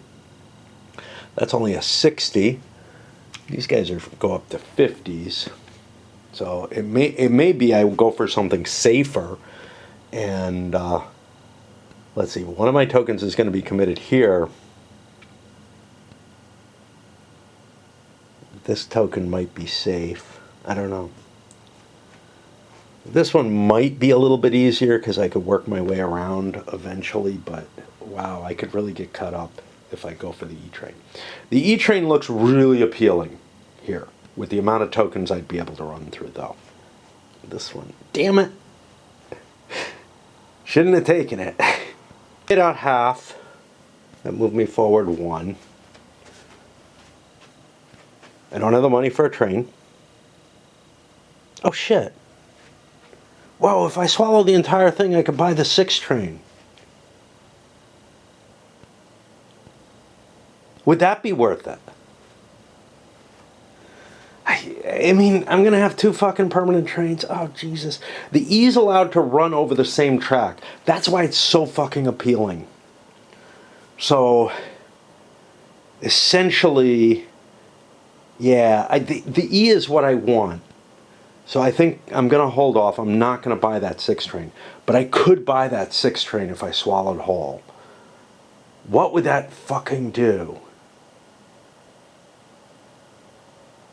[SPEAKER 1] That's only a 60. These guys are go up to 50s. So it may be I will go for something safer, and let's see, one of my tokens is going to be committed here. This token might be safe. I don't know. This one might be a little bit easier because I could work my way around eventually, but wow, I could really get cut up if I go for the E train. The E train looks really appealing here with the amount of tokens I'd be able to run through, though. This one, damn it. Shouldn't have taken it. Get out half. That moved me forward 1. I don't have the money for a train. Oh shit. Whoa, if I swallow the entire thing, I could buy the 6 train. Would that be worth it? I mean, I'm going to have 2 fucking permanent trains. Oh, Jesus. The E's allowed to run over the same track. That's why it's so fucking appealing. So, essentially, yeah, the E is what I want. So I think I'm going to hold off. I'm not going to buy that 6 train. But I could buy that 6 train if I swallowed whole. What would that fucking do?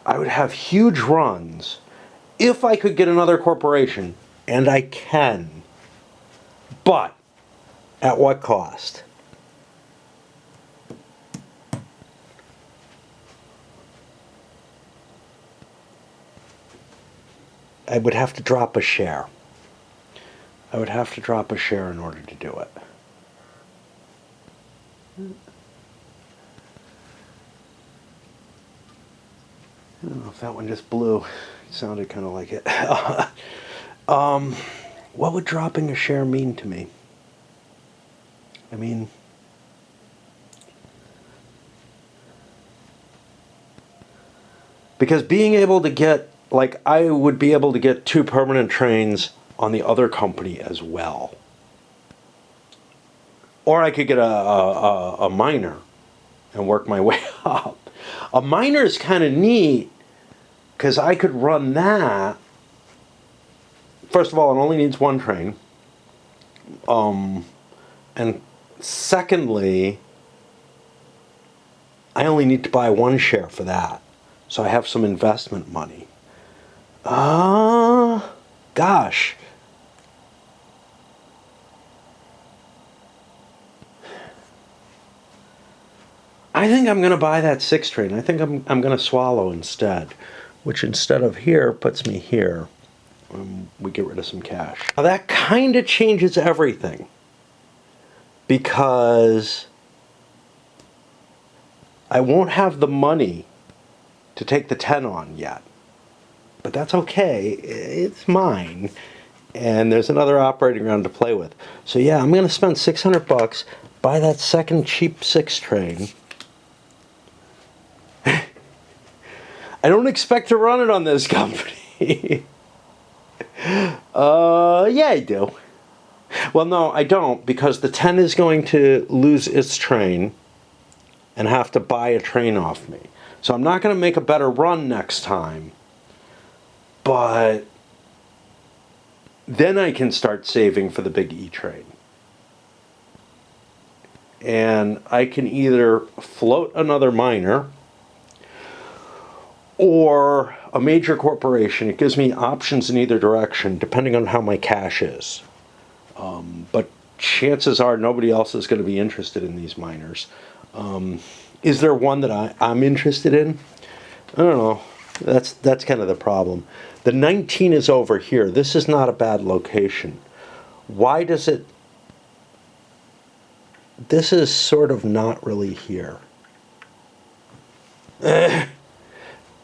[SPEAKER 1] I would have huge runs if I could get another corporation, and I can. But at what cost? I would have to drop a share. I would have to drop a share in order to do it. I don't know if that one just blew. It sounded kind of like it. What would dropping a share mean to me? I mean, because being able to get, like, I would be able to get 2 permanent trains on the other company as well. Or I could get a minor and work my way up. A miner is kind of neat because I could run that. First of all, it only needs one train. And secondly, I only need to buy one share for that. So I have some investment money. Gosh. I think I'm going to buy that 6 train. I think I'm going to swallow instead, which instead of here puts me here. We get rid of some cash. Now that kind of changes everything because I won't have the money to take the 10 on yet. But that's okay. It's mine. And there's another operating round to play with. So yeah, I'm going to spend $600, buy that second cheap 6 train. I don't expect to run it on this company. Yeah, I do. Well, no, I don't, because the 10 is going to lose its train and have to buy a train off me. So I'm not going to make a better run next time. But then I can start saving for the big E train. And I can either float another miner or a major corporation. It gives me options in either direction depending on how my cash is. But chances are nobody else is going to be interested in these miners. Is there one that I'm interested in? I don't know. That's kind of the problem. The 19 is over here. This is not a bad location. Why does it... This is sort of not really here.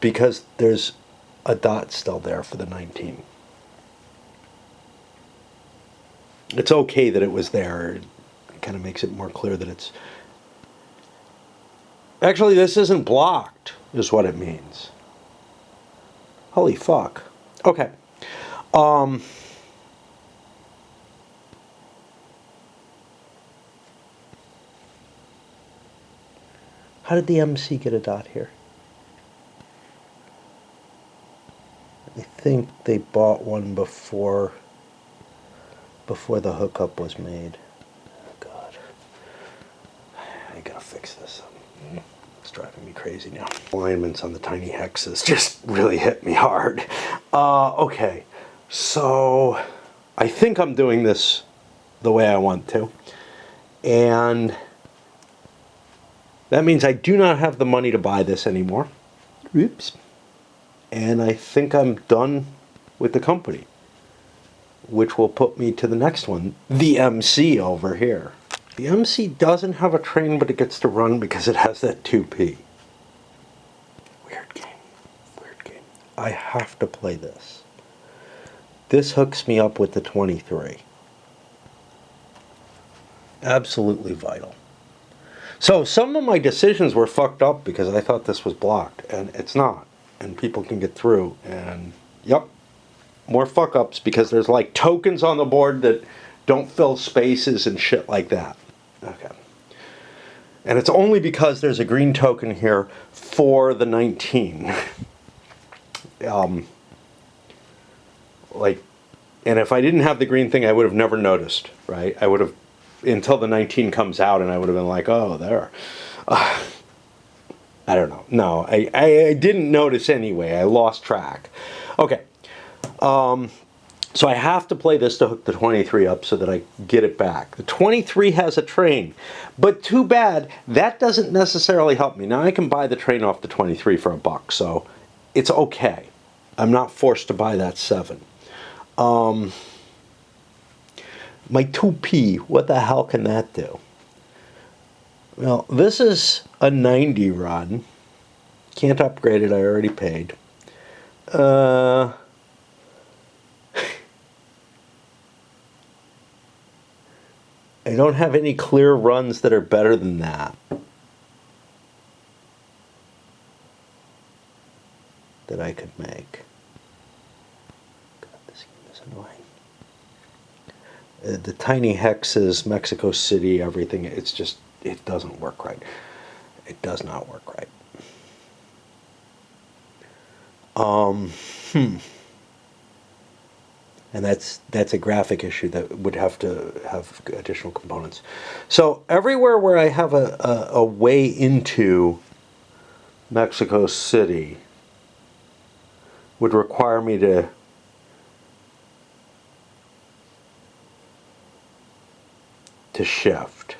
[SPEAKER 1] Because there's a dot still there for the 19. It's okay that it was there. It kind of makes it more clear that it's... Actually, this isn't blocked, is what it means. Holy fuck. Okay. How did the MC get a dot here? I think they bought one before the hookup was made. Oh God. I gotta fix this. It's driving me crazy now. Alignments on the tiny hexes just really hit me hard. Okay, so I think I'm doing this the way I want to. And that means I do not have the money to buy this anymore. Oops. And I think I'm done with the company, which will put me to the next one, the MC over here. The MC doesn't have a train, but it gets to run because it has that 2P. Weird game. Weird game. I have to play this. This hooks me up with the 23. Absolutely vital. So some of my decisions were fucked up because I thought this was blocked, and it's not. And people can get through, and yep, more fuck ups because there's like tokens on the board that don't fill spaces and shit like that. Okay. And it's only because there's a green token here for the 19. Like, and if I didn't have the green thing, I would have never noticed, right? I would have, until the 19 comes out, and I would have been like, oh, there. I don't know. No, I didn't notice anyway. I lost track. Okay. So I have to play this to hook the 23 up so that I get it back. The 23 has a train, but too bad, that doesn't necessarily help me. Now I can buy the train off the 23 for $1, so it's okay. I'm not forced to buy that 7. My 2P, what the hell can that do? Well, this is a 90 run. Can't upgrade it, I already paid. I don't have any clear runs that are better than that. That I could make. God, this game is annoying. The tiny hexes, Mexico City, everything, it's just, it doesn't work right. It does not work right. Um, hmm. And that's a graphic issue that would have to have additional components. So everywhere where I have a way into Mexico City would require me to shift.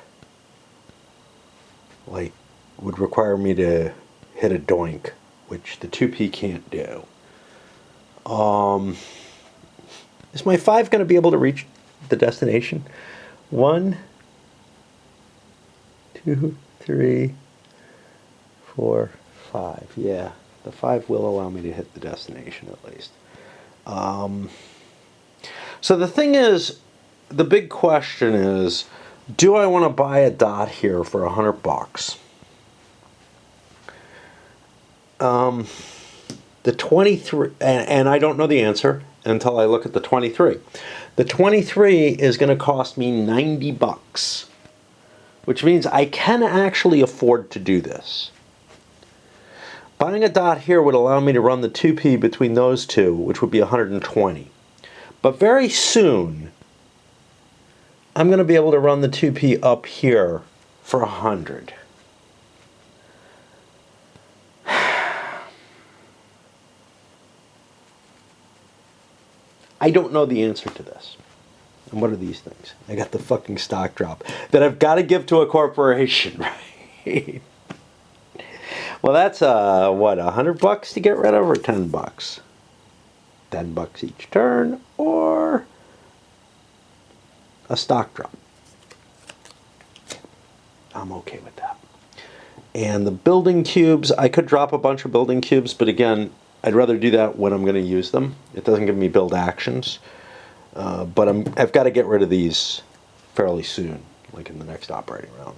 [SPEAKER 1] Like, would require me to hit a doink, which the 2P can't do. Is my 5 going to be able to reach the destination? 1, 2, 3, 4, 5. Yeah, the 5 will allow me to hit the destination at least. So the thing is, the big question is, do I want to buy a dot here for $100? The 23, and I don't know the answer until I look at the 23. The 23 is going to cost me $90, which means I can actually afford to do this. Buying a dot here would allow me to run the 2P between those two, which would be 120. But very soon, I'm going to be able to run the 2P up here for 100. I don't know the answer to this. And what are these things? I got the fucking stock drop that I've got to give to a corporation, right? Well, that's what, $100 to get rid of, or $10? $10 each turn, or a stock drop. I'm okay with that. And the building cubes, I could drop a bunch of building cubes, but again, I'd rather do that when I'm going to use them. It doesn't give me build actions. But I've got to get rid of these fairly soon, like in the next operating round.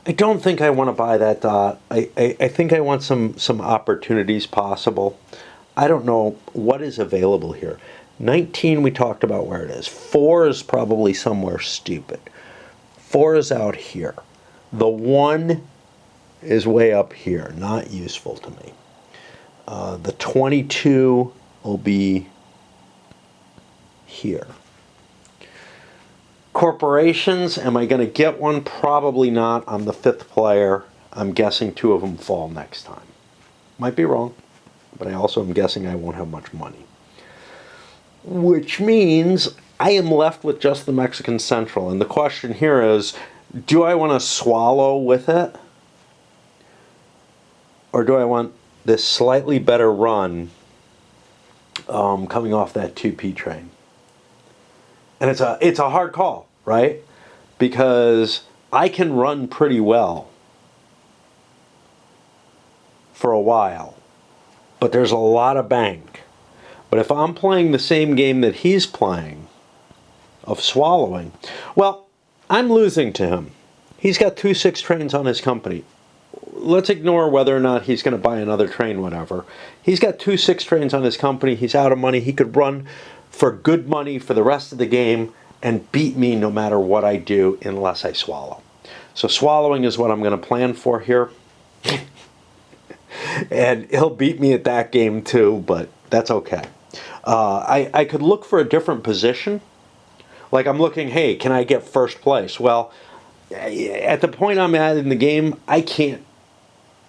[SPEAKER 1] I don't think I want to buy that dot. I think I want some opportunities possible. I don't know what is available here. 19, we talked about where it is. 4 is probably somewhere stupid. 4 is out here. The 1 is way up here, not useful to me. The 22 will be here. Corporations, am I going to get one? Probably not. I'm the 5th player. I'm guessing 2 of them fall next time. Might be wrong, but I also am guessing I won't have much money. Which means I am left with just the Mexican Central. And the question here is, do I want to swallow with it? Or do I want this slightly better run coming off that 2P train? And it's a hard call, right? Because I can run pretty well for a while, but there's a lot of bank. But if I'm playing the same game that he's playing, of swallowing, well, I'm losing to him. He's got 2 6 trains on his company. Let's ignore whether or not he's going to buy another train, whatever. He's got 2 6 trains on his company. He's out of money. He could run for good money for the rest of the game and beat me no matter what I do unless I swallow. So swallowing is what I'm going to plan for here. And he'll beat me at that game too, but that's okay. I could look for a different position. Like I'm looking, hey, can I get first place? Well, at the point I'm at in the game, I can't.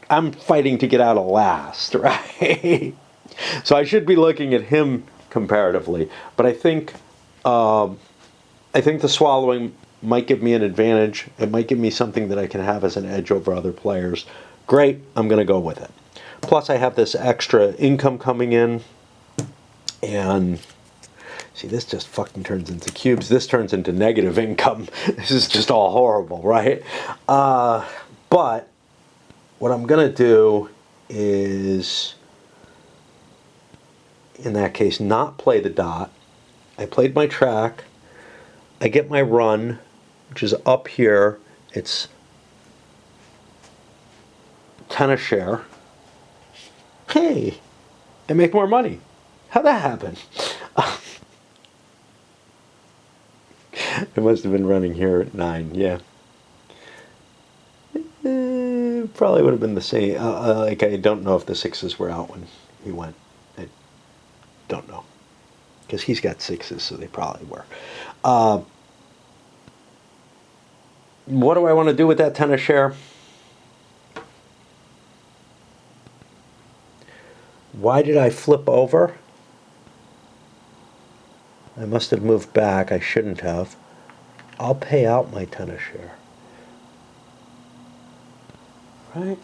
[SPEAKER 1] I'm fighting to get out of last, right? So I should be looking at him comparatively. But I think the swallowing might give me an advantage. It might give me something that I can have as an edge over other players. Great, I'm going to go with it. Plus I have this extra income coming in. And see, this just fucking turns into cubes. This turns into negative income. This is just all horrible, right? But what I'm going to do is, in that case, not play the dot. I played my track. I get my run, which is up here. It's 10 a share. Hey, I make more money. How'd that happen? It must have been running here at 9, yeah. Probably would have been the same. Like, I don't know if the 6s were out when he went. I don't know. Because he's got 6s, so they probably were. What do I want to do with that tennis share? Why did I flip over? I must have moved back. I shouldn't have. I'll pay out my tennis share. Right?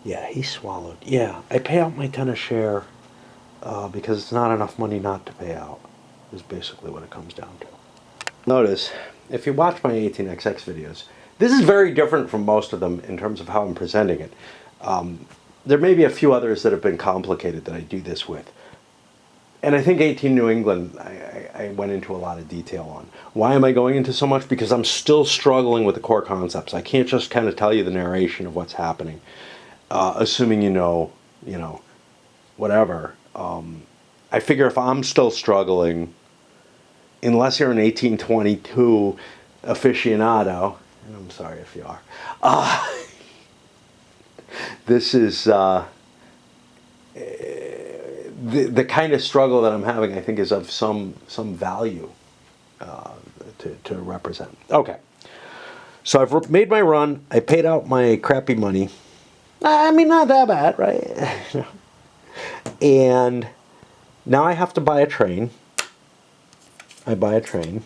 [SPEAKER 1] Yeah, he swallowed. Yeah, I pay out my tennis share because it's not enough money not to pay out, is basically what it comes down to. Notice, if you watch my 18xx videos, this is very different from most of them in terms of how I'm presenting it. There may be a few others that have been complicated that I do this with. And I think 18 New England, I went into a lot of detail on. Why am I going into so much? Because I'm still struggling with the core concepts. I can't just kind of tell you the narration of what's happening, assuming you know, whatever. I figure if I'm still struggling, unless you're an 1822 aficionado, and I'm sorry if you are, this is the kind of struggle that I'm having, I think, is of some value to represent. Okay, so I've made my run. I paid out my crappy money. I mean, not that bad, right? And now I have to buy a train. I buy a train.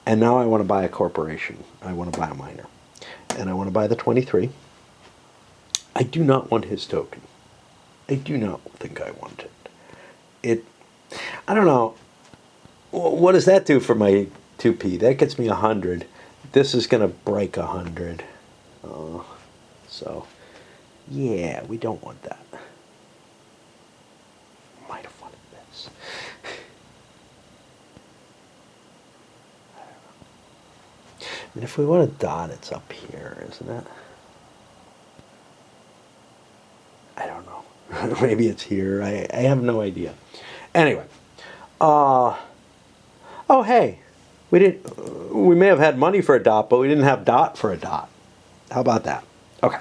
[SPEAKER 1] And now I want to buy a corporation. I want to buy a miner. And I want to buy the 23. I do not want his token. I do not think I want it. I don't know. What does that do for my 2p? That gets me 100. This is going to break 100. So, yeah, we don't want that. Might have wanted this. I don't know. And if we want a dot, it's up here, isn't it? I don't know. Maybe it's here. I have no idea. Anyway. Oh, hey. We may have had money for a dot, but we didn't have dot for a dot. How about that? Okay.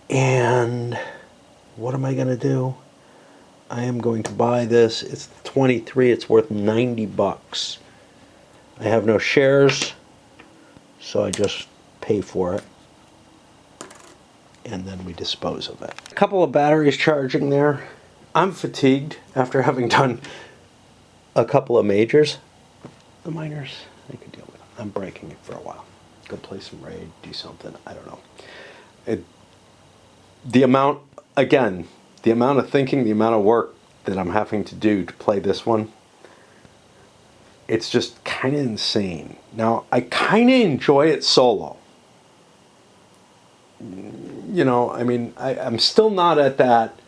[SPEAKER 1] And what am I going to do? I am going to buy this. It's 23. It's worth 90 bucks. I have no shares, so I just pay for it. And then we dispose of it. A couple of batteries charging there. I'm fatigued after having done a couple of majors. The minors, I could deal with them. I'm breaking it for a while. Go play some raid, do something. I don't know. The amount of thinking, the amount of work that I'm having to do to play this one, it's just kind of insane. Now, I kind of enjoy it solo. I mean, I'm still not at that,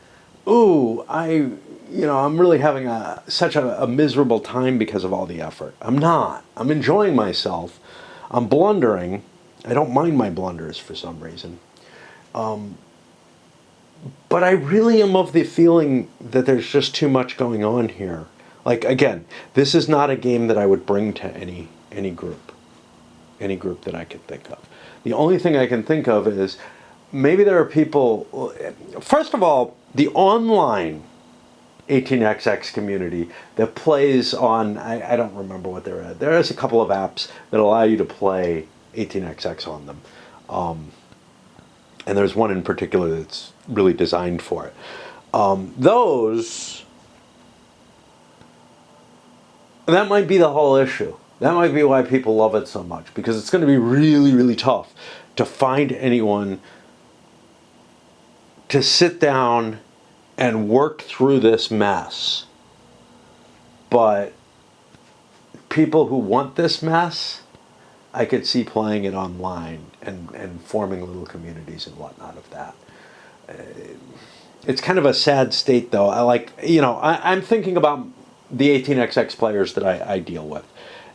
[SPEAKER 1] I'm really having such a miserable time because of all the effort. I'm not. I'm enjoying myself. I'm blundering. I don't mind my blunders for some reason. But I really am of the feeling that there's just too much going on here. Like, again, this is not a game that I would bring to any group that I could think of. The only thing I can think of is maybe there are people, first of all, the online 18xx community that plays on, I don't remember what they're at. There is a couple of apps that allow you to play 18xx on them. And there's one in particular that's really designed for it. That might be the whole issue. That might be why people love it so much, because it's going to be really, really tough to find anyone to sit down and work through this mess. But people who want this mess, I could see playing it online and forming little communities and whatnot of that. It's kind of a sad state, though. I'm thinking about the 18xx players that I deal with.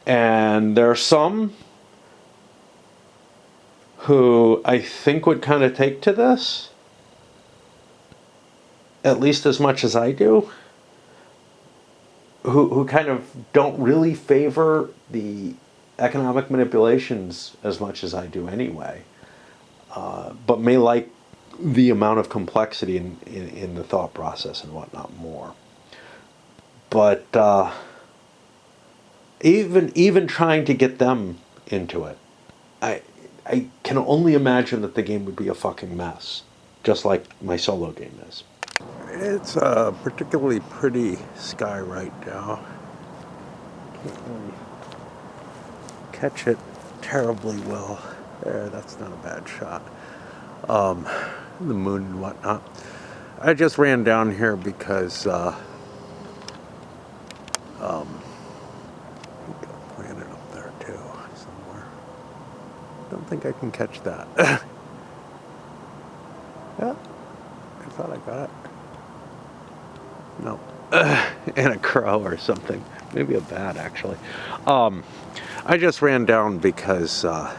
[SPEAKER 1] And there are some who I think would kind of take to this, at least as much as I do. who kind of don't really favor the economic manipulations as much as I do anyway, but may like the amount of complexity in the thought process and whatnot more. But even trying to get them into it, I can only imagine that the game would be a fucking mess, just like my solo game is. It's a particularly pretty sky right now. Can't really catch it terribly well. There, that's not a bad shot. The moon and whatnot. I just ran down here because planted up there too somewhere. Don't think I can catch that. Yeah, I thought I got it. No, and a crow or something. Maybe a bat actually. I just ran down because I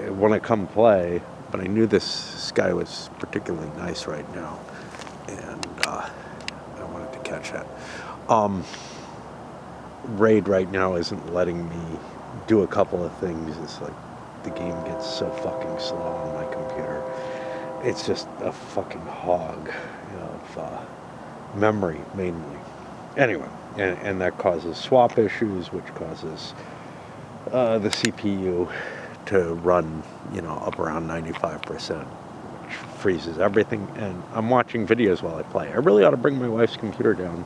[SPEAKER 1] want to come play, but I knew this sky was particularly nice right now, and I wanted to catch it. Raid right now isn't letting me do a couple of things. It's like the game gets so fucking slow on my computer. It's just a fucking hog of memory mainly. Anyway, and that causes swap issues, which causes the CPU to run, up around 95%, which freezes everything. And I'm watching videos while I play. I really ought to bring my wife's computer down,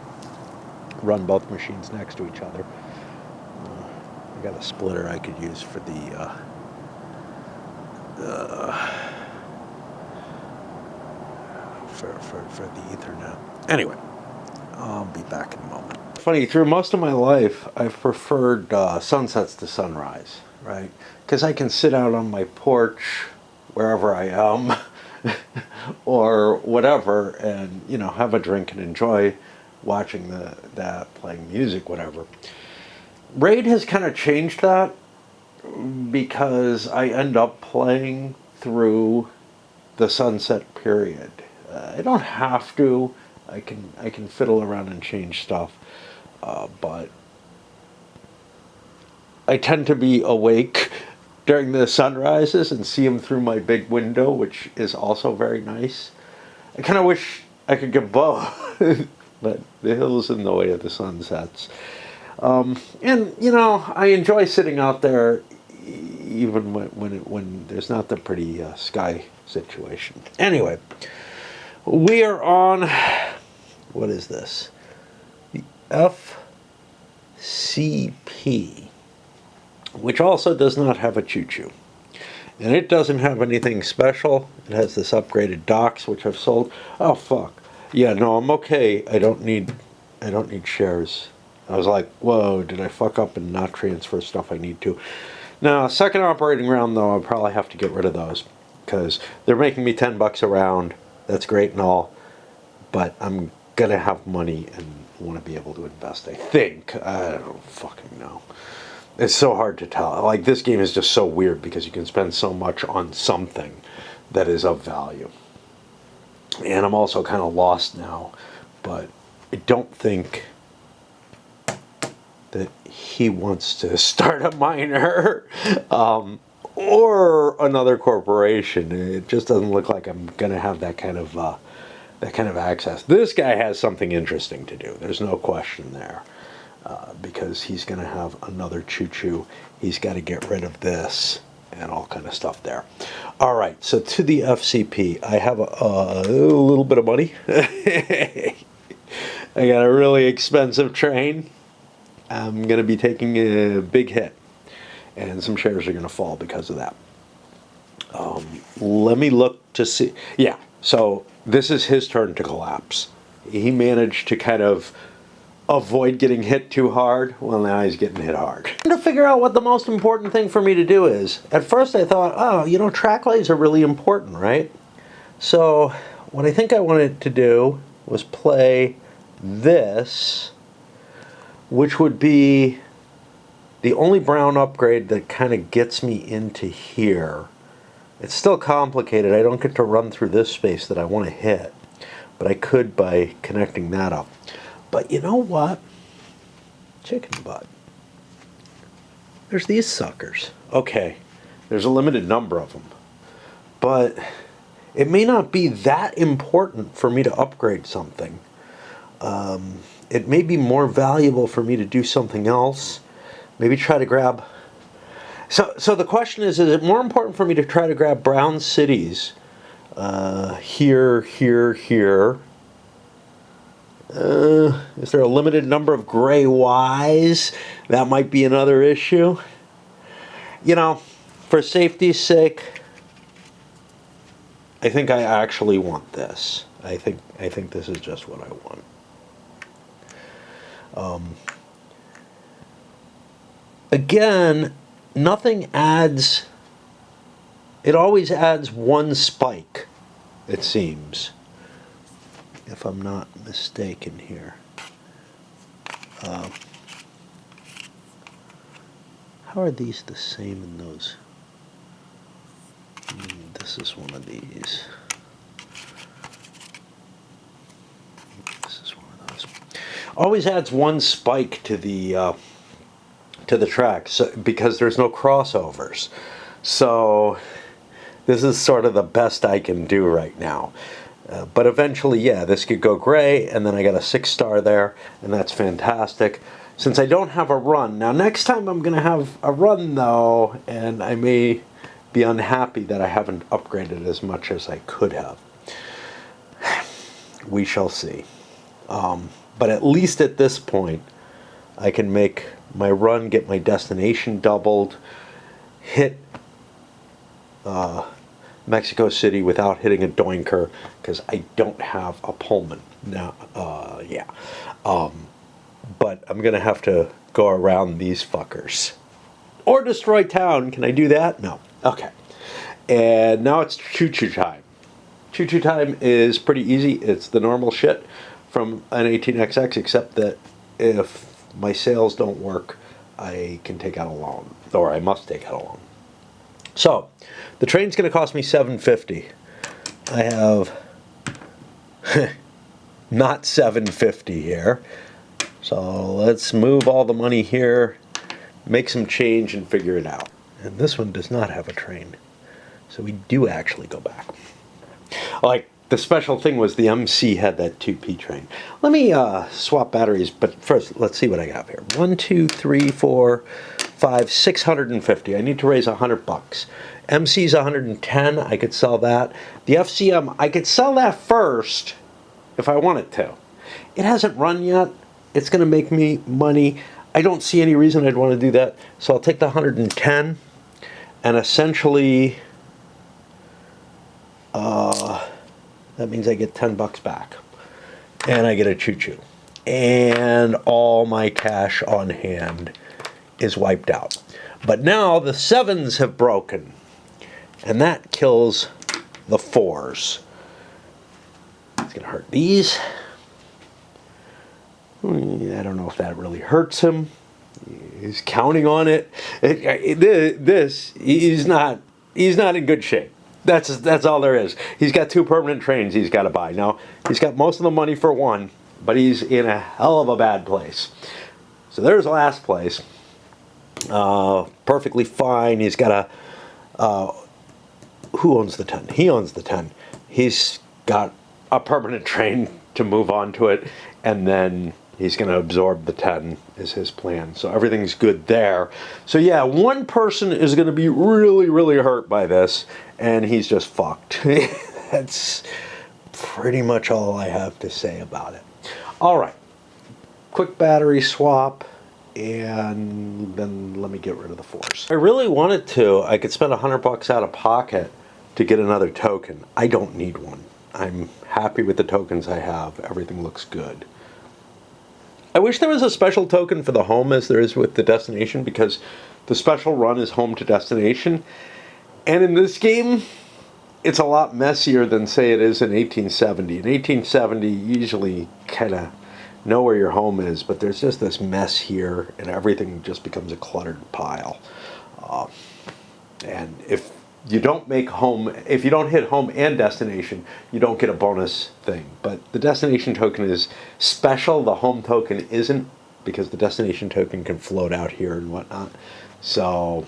[SPEAKER 1] run both machines next to each other. I got a splitter I could use for the for the Ethernet. Anyway, I'll be back in a moment. Funny, through most of my life, I've preferred sunsets to sunrise, right? Because I can sit out on my porch, wherever I am, or whatever, and, have a drink and enjoy watching that, playing music, whatever. Raid has kind of changed that because I end up playing through the sunset period. I don't have to. I can fiddle around and change stuff, but I tend to be awake during the sunrises and see them through my big window, which is also very nice. I kind of wish I could get both, but the hill's in the way of the sunsets. And I enjoy sitting out there, even when there's not the pretty sky situation. Anyway, we are on, what is this? The FCP, which also does not have a choo-choo. And it doesn't have anything special. It has this upgraded docks, which I've sold. Oh, fuck. Yeah, no, I'm okay. I don't need shares. I was like, whoa, did I fuck up and not transfer stuff I need to? Now, second operating round, though, I'll probably have to get rid of those because they're making me $10 a round. That's great and all, but I'm going to have money and want to be able to invest, I think. I don't fucking know. It's so hard to tell. Like, this game is just so weird because you can spend so much on something that is of value. And I'm also kind of lost now, but I don't think that he wants to start a miner or another corporation. It just doesn't look like I'm gonna have that kind of access. This guy has something interesting to do. There's no question there, because he's gonna have another choo-choo. He's got to get rid of this and all kind of stuff there. All right, so to the FCP, I have a little bit of money. I got a really expensive train. I'm going to be taking a big hit, and some shares are going to fall because of that. Let me look to see. Yeah, so this is his turn to collapse. He managed to kind of avoid getting hit too hard. Well, now he's getting hit hard. To figure out what the most important thing for me to do is. At first I thought, oh, track lays are really important, right? So what I think I wanted to do was play this, which would be the only brown upgrade that kind of gets me into here. It's still complicated. I don't get to run through this space that I want to hit, but I could by connecting that up. But you know what? Chicken butt. There's these suckers. Okay, there's a limited number of them. But it may not be that important for me to upgrade something. It may be more valuable for me to do something else. Maybe try to grab... So the question is it more important for me to try to grab brown cities here, here? Is there a limited number of gray Ys? That might be another issue. You know, for safety's sake, I think I actually want this. I think this is just what I want. Again, nothing adds... It always adds one spike, it seems. If I'm not mistaken here. How are these the same in those? This is one of these. This is one of those. Always adds one spike to the track, so, because there's no crossovers. So this is sort of the best I can do right now. But eventually, yeah, this could go gray, and then I got a 6-star there, and that's fantastic. Since I don't have a run, now next time I'm going to have a run, though, and I may be unhappy that I haven't upgraded as much as I could have. We shall see. But at least at this point, I can make my run, get my destination doubled, hit Mexico City without hitting a doinker, because I don't have a Pullman now. Yeah. But I'm gonna have to go around these fuckers or destroy town. Can I do that? No. Okay. And now it's choo-choo time. Choo-choo time is pretty easy. It's the normal shit from an 18XX, except that if my sales don't work, I can take out a loan, or I must take out a loan. So, the train's going to cost me $750. I have not $750 here. So let's move all the money here, make some change, and figure it out. And this one does not have a train. So we do actually go back. Like, the special thing was the MC had that 2P train. Let me swap batteries, but first, let's see what I got here. 1, 2, 3, 4, 5, 650. I need to raise $100. MC's 110. I could sell that. The FCM, I could sell that first if I wanted to. It hasn't run yet. It's going to make me money. I don't see any reason I'd want to do that. So I'll take the 110 and essentially that means I get $10 back. And I get a choo-choo. And all my cash on hand is wiped out. But now the 7s have broken. And that kills the 4s. It's going to hurt these. I don't know if that really hurts him. He's counting on it. He's not in good shape. That's all there is. He's got 2 permanent trains he's got to buy. Now, he's got most of the money for one, but he's in a hell of a bad place. So there's last place. Perfectly fine. He's got a... who owns the 10? He owns the 10. He's got a permanent train to move on to it, and then he's going to absorb the 10 is his plan. So everything's good there. So yeah, one person is going to be really, really hurt by this, and he's just fucked. That's pretty much all I have to say about it. All right. Quick battery swap, and then let me get rid of the 4s. If I really wanted to, I could spend $100 out of pocket to get another token. I don't need one. I'm happy with the tokens I have. Everything looks good. I wish there was a special token for the home as there is with the destination, because the special run is home to destination. And in this game, it's a lot messier than, say, it is in 1870. In 1870, you usually kind of know where your home is, but there's just this mess here, and everything just becomes a cluttered pile. And if you don't make home, if you don't hit home and destination, you don't get a bonus thing. But the destination token is special, the home token isn't, because the destination token can float out here and whatnot. So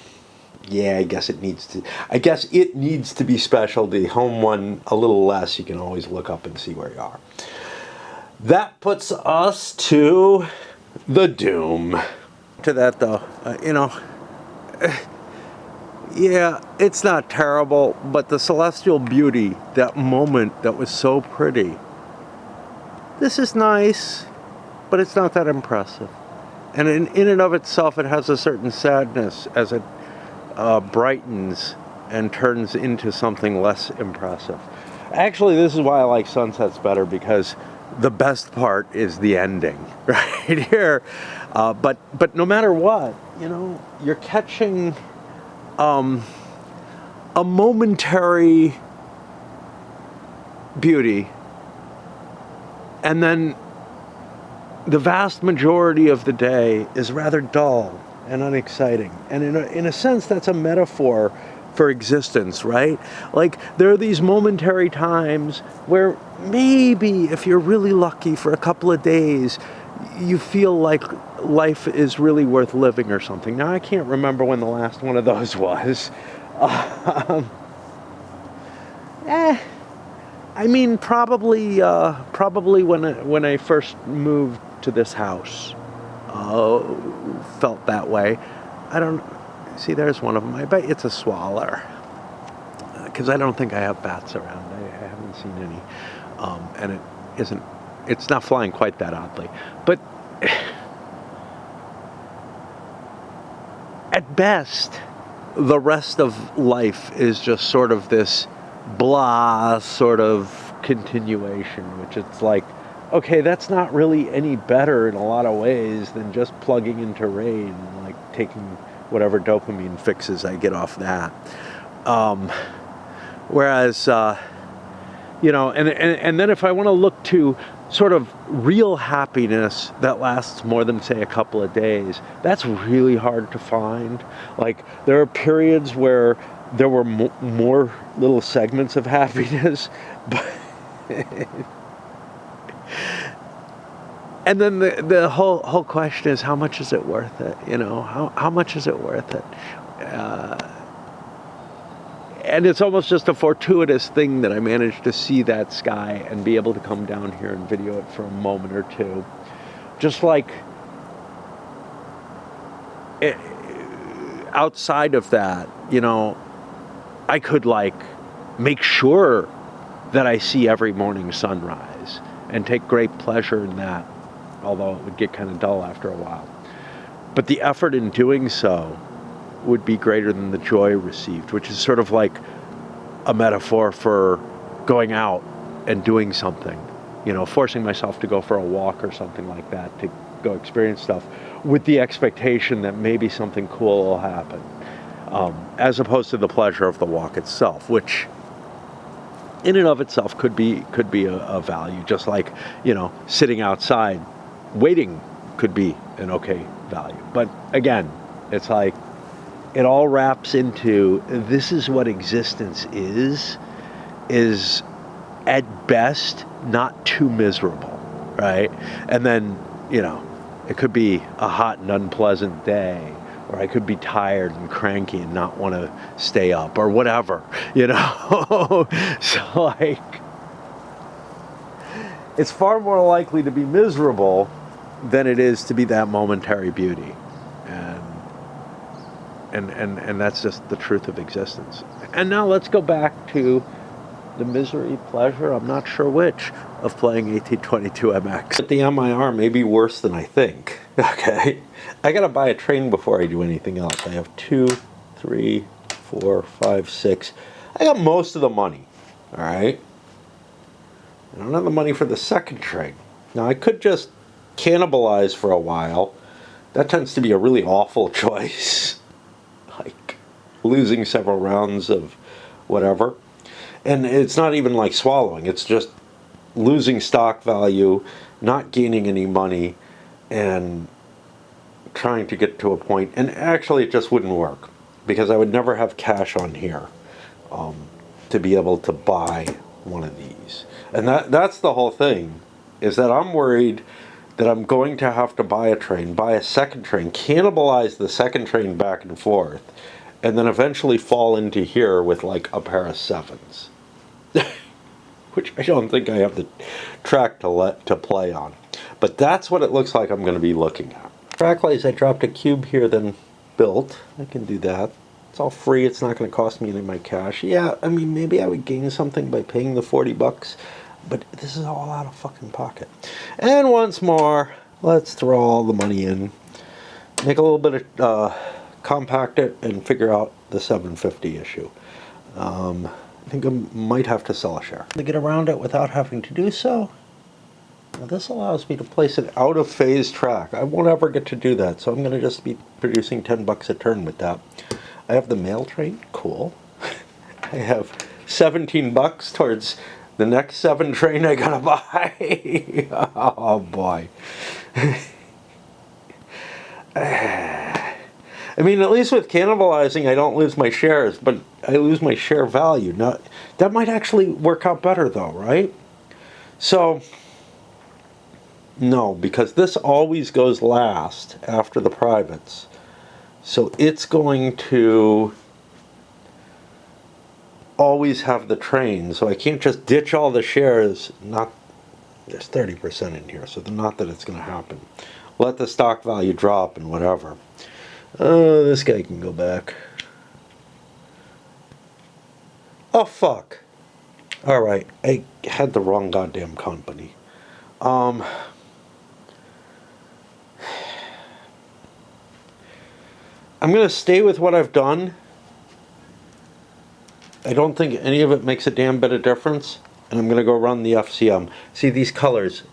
[SPEAKER 1] yeah, I guess it needs to be special. The home one a little less. You can always look up and see where you are. That puts us to the Doom. To that though, yeah, it's not terrible, but the celestial beauty, that moment that was so pretty, this is nice, but it's not that impressive. And in and of itself, it has a certain sadness as it brightens and turns into something less impressive. Actually, this is why I like sunsets better, because the best part is the ending right here. But no matter what, you're catching a momentary beauty, and then the vast majority of the day is rather dull and unexciting. And in a sense, that's a metaphor for existence, right? Like, there are these momentary times where maybe, if you're really lucky for a couple of days, you feel like life is really worth living or something. Now, I can't remember when the last one of those was. I mean, probably when I first moved to this house, felt that way. I don't see. There's one of them. I bet it's a swallow, because I don't think I have bats around. I haven't seen any, and it isn't. It's not flying quite that oddly, but at best, the rest of life is just sort of this blah sort of continuation, which it's like, okay, that's not really any better in a lot of ways than just plugging into rain, like taking whatever dopamine fixes I get off that. Whereas, and then if I want to look to sort of real happiness that lasts more than, say, a couple of days, that's really hard to find. Like, there are periods where there were more little segments of happiness, but and then the whole question is, how much is it worth it? How much is it worth it? And it's almost just a fortuitous thing that I managed to see that sky and be able to come down here and video it for a moment or two. Just like outside of that, I could make sure that I see every morning sunrise and take great pleasure in that, although it would get kind of dull after a while. But the effort in doing so would be greater than the joy received, which is sort of like a metaphor for going out and doing something, forcing myself to go for a walk or something like that, to go experience stuff with the expectation that maybe something cool will happen, as opposed to the pleasure of the walk itself, which in and of itself could be a value, just like, sitting outside waiting could be an okay value. But again, it's like, it all wraps into, this is what existence is at best not too miserable, right? And then, it could be a hot and unpleasant day, or I could be tired and cranky and not want to stay up, or whatever, So it's far more likely to be miserable than it is to be that momentary beauty. And that's just the truth of existence. And now let's go back to the misery, pleasure, I'm not sure which, of playing 1822MX. But the MIR may be worse than I think, okay? I gotta buy a train before I do anything else. I have 2, 3, 4, 5, 6. I got most of the money, all right? I don't have the money for the second train. Now, I could just cannibalize for a while. That tends to be a really awful choice. Like losing several rounds of whatever. And it's not even like swallowing. It's just losing stock value, not gaining any money, and trying to get to a point. And actually, it just wouldn't work, because I would never have cash on here. to be able to buy one of these. And that's the whole thing, is that I'm worried that I'm going to have to buy a train, buy a second train, cannibalize the second train back and forth, and then eventually fall into here with like a pair of 7s. Which I don't think I have the track to play on. But that's what it looks like I'm going to be looking at. Track lays, I dropped a cube here, then built. I can do that. It's all free. It's not going to cost me any of my cash. Yeah, I mean, maybe I would gain something by paying the 40 bucks, but this is all out of fucking pocket. And once more, let's throw all the money in, make a little bit of, compact it, and figure out the 750 issue. I think I might have to sell a share. To get around it without having to do so, now this allows me to place an out-of-phase track. I won't ever get to do that, so I'm going to just be producing 10 bucks a turn with that. I have the mail train, cool. I have 17 bucks towards the next 7 train I gotta buy. Oh boy. I mean, at least with cannibalizing, I don't lose my shares, but I lose my share value. Now, that might actually work out better, though, right? So, no, because this always goes last after the privates. So it's going to always have the train. So I can't just ditch all the shares. Not, there's 30% in here, so not that it's going to happen. Let the stock value drop and whatever. This guy can go back. Oh, fuck. Alright, I had the wrong goddamn company. I'm going to stay with what I've done. I don't think any of it makes a damn bit of difference. And I'm going to go run the FCM. See these colors.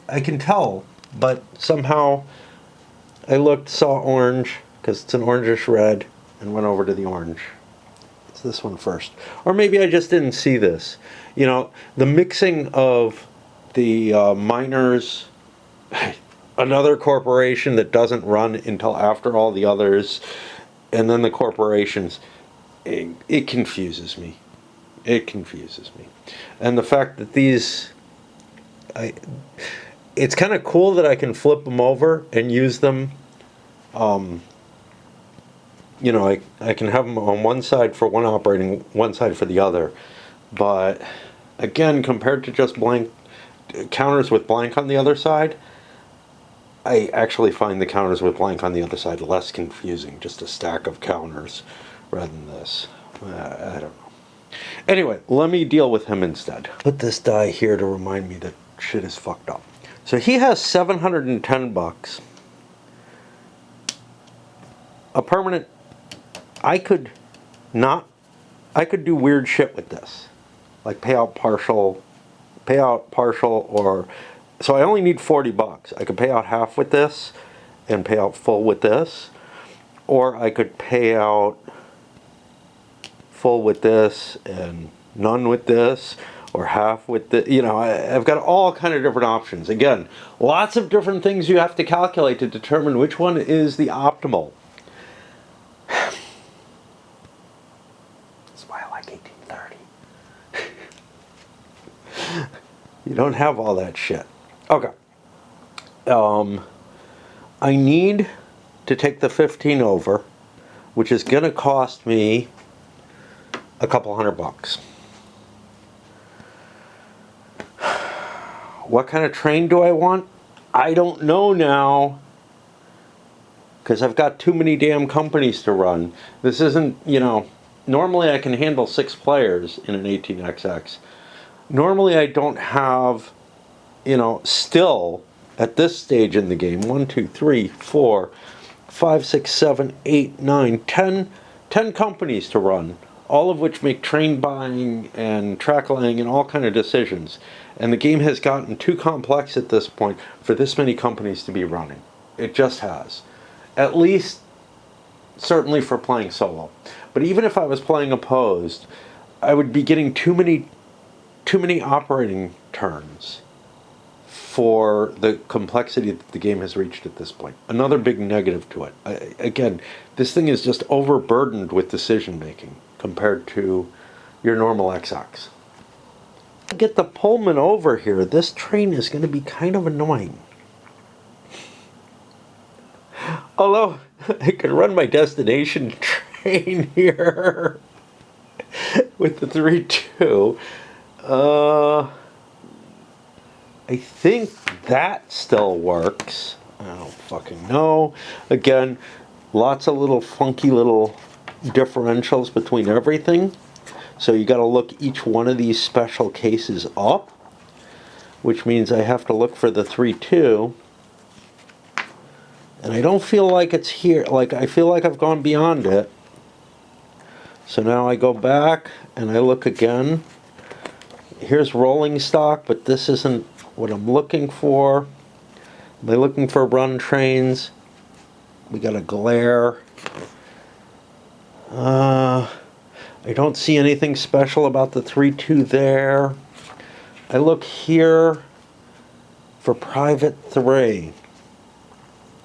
[SPEAKER 1] I can tell, but somehow I saw orange, because it's an orangish red, and went over to the orange. It's this one first. Or maybe I just didn't see this. You know, the mixing of the miners, another corporation that doesn't run until after all the others, and then the corporations, it confuses me. It confuses me. And the fact that these... it's kind of cool that I can flip them over and use them. You know, I can have them on one side for one operating, one side for the other. But again, compared to just blank counters with blank on the other side, I actually find the counters with blank on the other side less confusing. Just a stack of counters rather than this. I don't know. Anyway, let me deal with him instead. Put this die here to remind me that shit is fucked up. So he has 710 bucks. A permanent, I could do weird shit with this. Like pay out partial, or, so I only need 40 bucks. I could pay out half with this and pay out full with this. Or I could pay out full with this and none with this. Or half with the, you know, I've got all kind of different options. Again, lots of different things you have to calculate to determine which one is the optimal. That's why I like 1830. You don't have all that shit. Okay. I need to take the 15 over, which is going to cost me a couple $100. What kind of train do I want? I don't know now, because I've got too many damn companies to run. This isn't, you know, normally I can handle 6 players in an 18XX. Normally I don't have, you know, still at this stage in the game, 1, 2, 3, 4, 5, 6, 7, 8, 9, 10 companies to run, all of which make train buying and track laying and all kind of decisions. And the game has gotten too complex at this point for this many companies to be running. It just has. At least, certainly for playing solo. But even if I was playing opposed, I would be getting too many operating turns for the complexity that the game has reached at this point. Another big negative to it. Again, this thing is just overburdened with decision making compared to your normal XX. To get the Pullman over here, this train is going to be kind of annoying. Although I could run my destination train here with the 3-2. I think that still works. I don't fucking know. Again, lots of little funky little differentials between everything. So you got to look each one of these special cases up, which means I have to look for the 3-2. And I don't feel like it's here. Like, I feel like I've gone beyond it. So now I go back and I look again. Here's rolling stock, but this isn't what I'm looking for. Am I looking for run trains? We got a glare. I don't see anything special about the 3-2 there. I look here for private 3.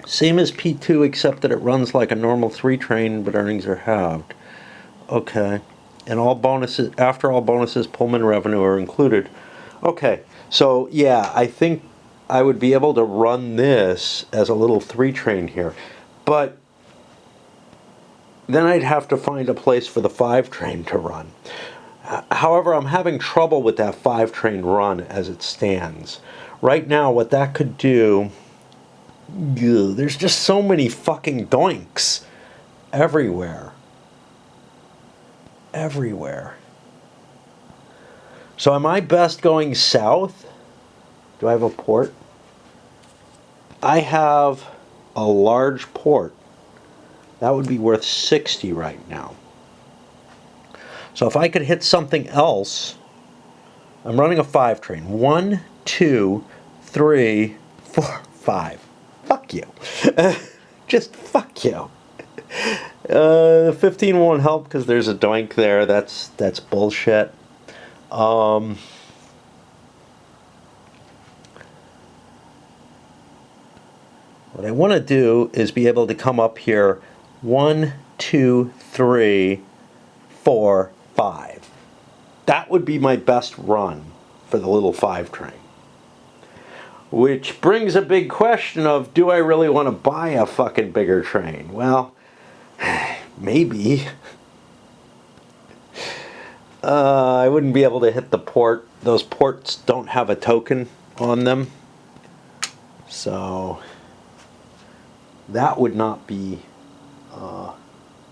[SPEAKER 1] Same as P2, except that it runs like a normal 3 train, but earnings are halved. Okay. And all bonuses, after all bonuses, Pullman revenue are included. Okay. So, yeah, I think I would be able to run this as a little 3 train here. But then I'd have to find a place for the 5 train to run. However, I'm having trouble with that 5 train run as it stands. Right now, what that could do... there's just so many fucking doinks everywhere. Everywhere. So am I best going south? Do I have a port? I have a large port. That would be worth 60 right now. So if I could hit something else, I'm running a 5 train. 1, 2, 3, 4, 5. Fuck you. Just fuck you. 15 won't help because there's a doink there. That's bullshit. What I want to do is be able to come up here 1, 2, 3, 4, 5. That would be my best run for the little 5 train. Which brings a big question of, do I really want to buy a fucking bigger train? Well, maybe. I wouldn't be able to hit the port. Those ports don't have a token on them. So that would not be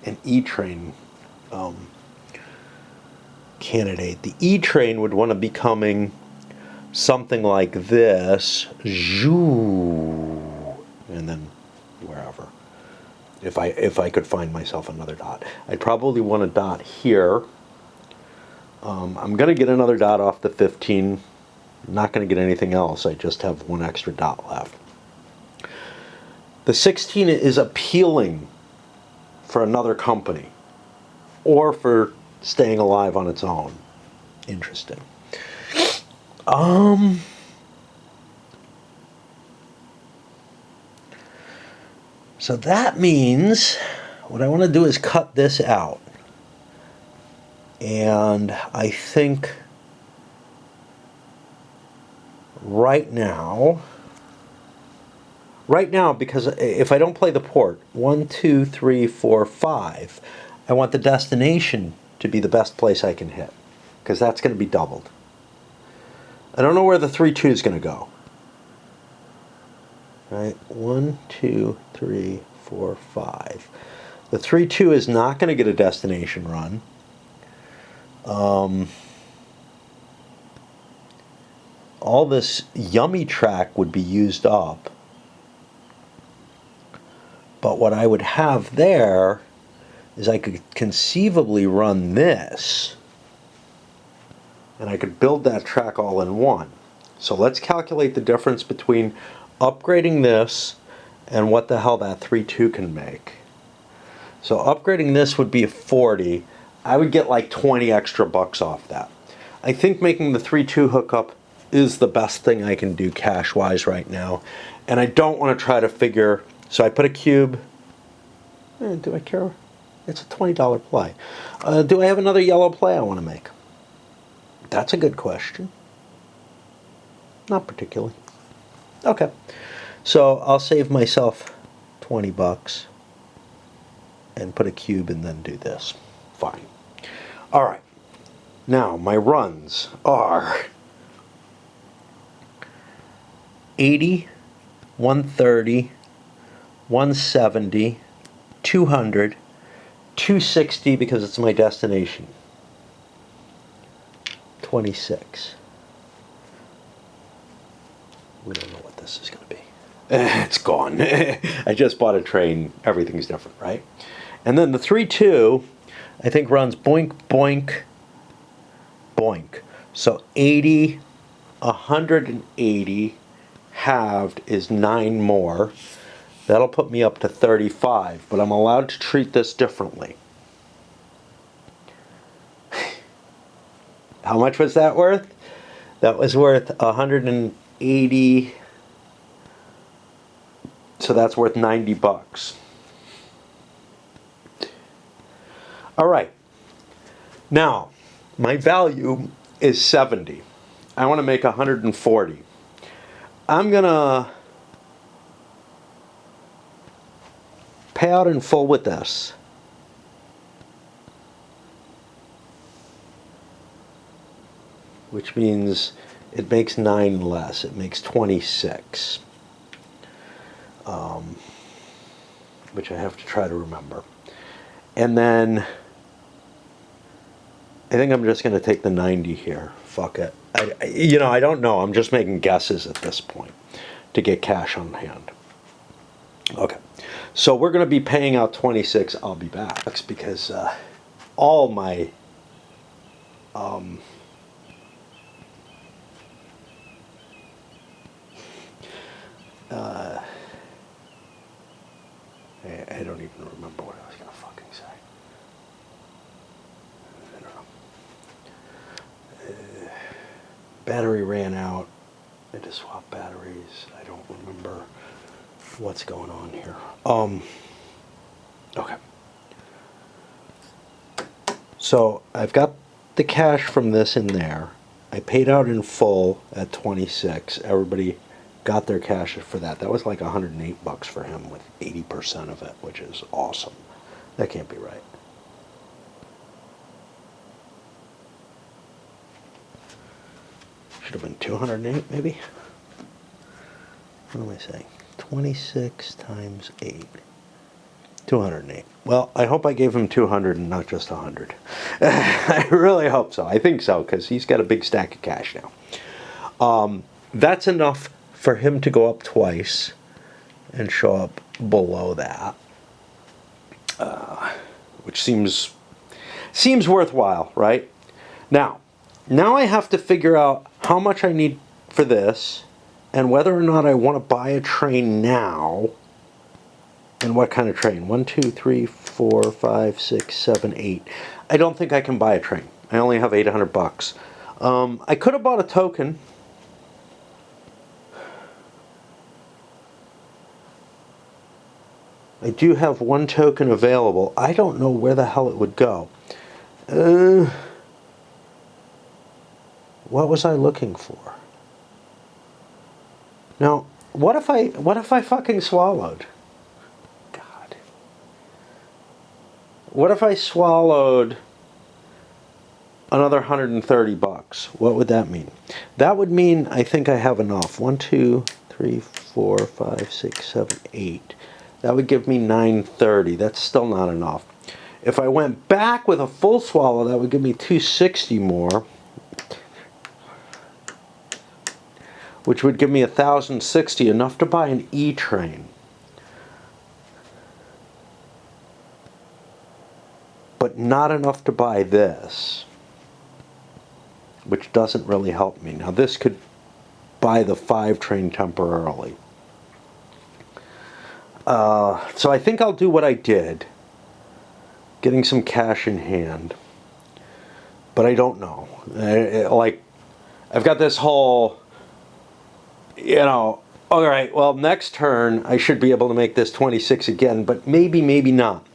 [SPEAKER 1] an E-train candidate. The E-train would want to be coming something like this, and then wherever. If I could find myself another dot, I'd probably want a dot here. I'm going to get another dot off the 15. I'm not going to get anything else. I just have one extra dot left. The 16 is appealing for another company, or for staying alive on its own. Interesting. So that means what I want to do is cut this out. And I think right now, because if I don't play the port, 1, 2, 3, 4, 5, I want the destination to be the best place I can hit, because that's going to be doubled. I don't know where the 3-2 is going to go. Right, 1, 2, 3, 4, 5. The 3-2 is not going to get a destination run. All this yummy track would be used up. But what I would have there is I could conceivably run this, and I could build that track all in one. So let's calculate the difference between upgrading this and what the hell that 3-2 can make. So upgrading this would be a 40. I would get like 20 extra bucks off that. I think making the 3-2 hookup is the best thing I can do cash-wise right now. And I don't want to try to figure... So I put a cube. Do I care? It's a $20 play. Do I have another yellow play I want to make? That's a good question. Not particularly. Okay. So I'll save myself 20 bucks and put a cube and then do this. Fine. All right. Now, my runs are 80, 130, 170, 200, 260 because it's my destination. 26. We don't know what this is going to be. It's gone. I just bought a train. Everything's different, right? And then the 3-2, I think runs boink, boink, boink. So 80, 180 halved is 9 more. That'll put me up to 35, but I'm allowed to treat this differently. How much was that worth? That was worth 180. So that's worth 90 bucks. All right. Now, my value is 70. I want to make 140. I'm going to pay out in full with this. Which means it makes 9 less. It makes 26. Which I have to try to remember. And then I think I'm just going to take the 90 here. Fuck it. I don't know. I'm just making guesses at this point to get cash on hand. Okay. So we're going to be paying out 26. I'll be back. That's because all my I don't even remember what I was going to fucking say. I don't know. Battery ran out. I had to swap batteries. I don't remember what's going on here. Okay. So I've got the cash from this in there. I paid out in full at 26. Everybody got their cash for that. That was like 108 bucks for him with 80% of it, which is awesome. That can't be right. Should have been 208 maybe? What am I saying? 26 times 8. 208. Well, I hope I gave him 200 and not just 100. I really hope so. I think so, because he's got a big stack of cash now. That's enough for him to go up twice and show up below that, which seems worthwhile, right? Now I have to figure out how much I need for this and whether or not I want to buy a train now. And what kind of train? 1, 2, 3, 4, 5, 6, 7, 8. I don't think I can buy a train. I only have 800 bucks. I could have bought a token. I do have 1 token available. I don't know where the hell it would go. What was I looking for? Now, what if I fucking swallowed? God. What if I swallowed another 130 bucks? What would that mean? That would mean I think I have enough. 1, 2, 3, 4, 5, 6, 7, 8. That would give me 930. That's still not enough. If I went back with a full swallow, that would give me 260 more, which would give me 1,060, enough to buy an E-train. But not enough to buy this, which doesn't really help me. Now this could buy the 5 train temporarily. So I think I'll do what I did, getting some cash in hand, but I don't know. I've got this whole, all right, well, next turn I should be able to make this 26 again, but maybe, maybe not.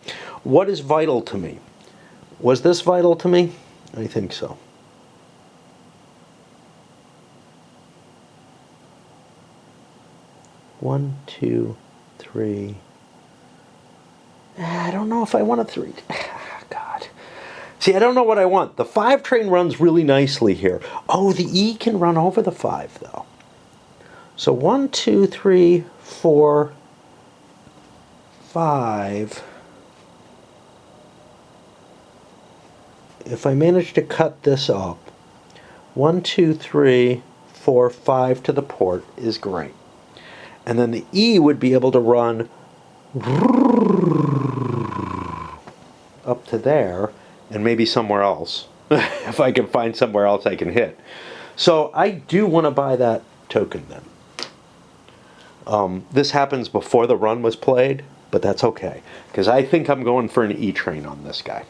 [SPEAKER 1] What is vital to me? Was this vital to me? I think so. One, two, three. I don't know if I want a three. God. See, I don't know what I want. The 5 train runs really nicely here. Oh, the E can run over the 5, though. So 1, 2, 3, 4, 5. If I manage to cut this up, 1, 2, 3, 4, 5 to the port is great. And then the E would be able to run up to there and maybe somewhere else. If I can find somewhere else I can hit. So I do want to buy that token then. This happens before the run was played, but that's okay. Because I think I'm going for an E train on this guy.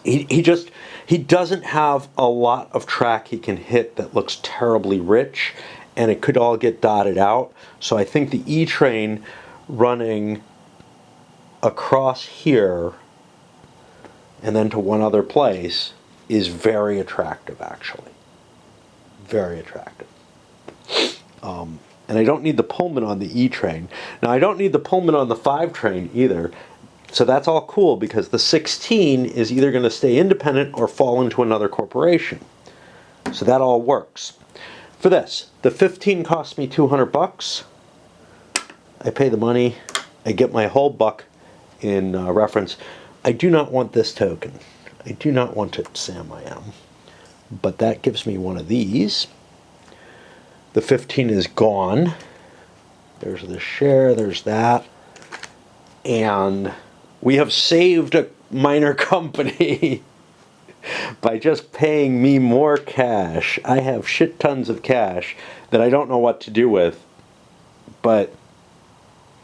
[SPEAKER 1] He doesn't have a lot of track he can hit that looks terribly rich, and it could all get dotted out. So I think the E train running across here and then to one other place is very attractive, actually. Very attractive. And I don't need the Pullman on the E train. Now, I don't need the Pullman on the 5 train either. So that's all cool because the 16 is either going to stay independent or fall into another corporation. So that all works. For this, the 15 cost me $200. I pay the money. I get my whole buck in reference. I do not want this token. I do not want it, Sam I am. But that gives me one of these. The 15 is gone. There's the share, there's that. And we have saved a minor company by just paying me more cash. I have shit tons of cash that I don't know what to do with, but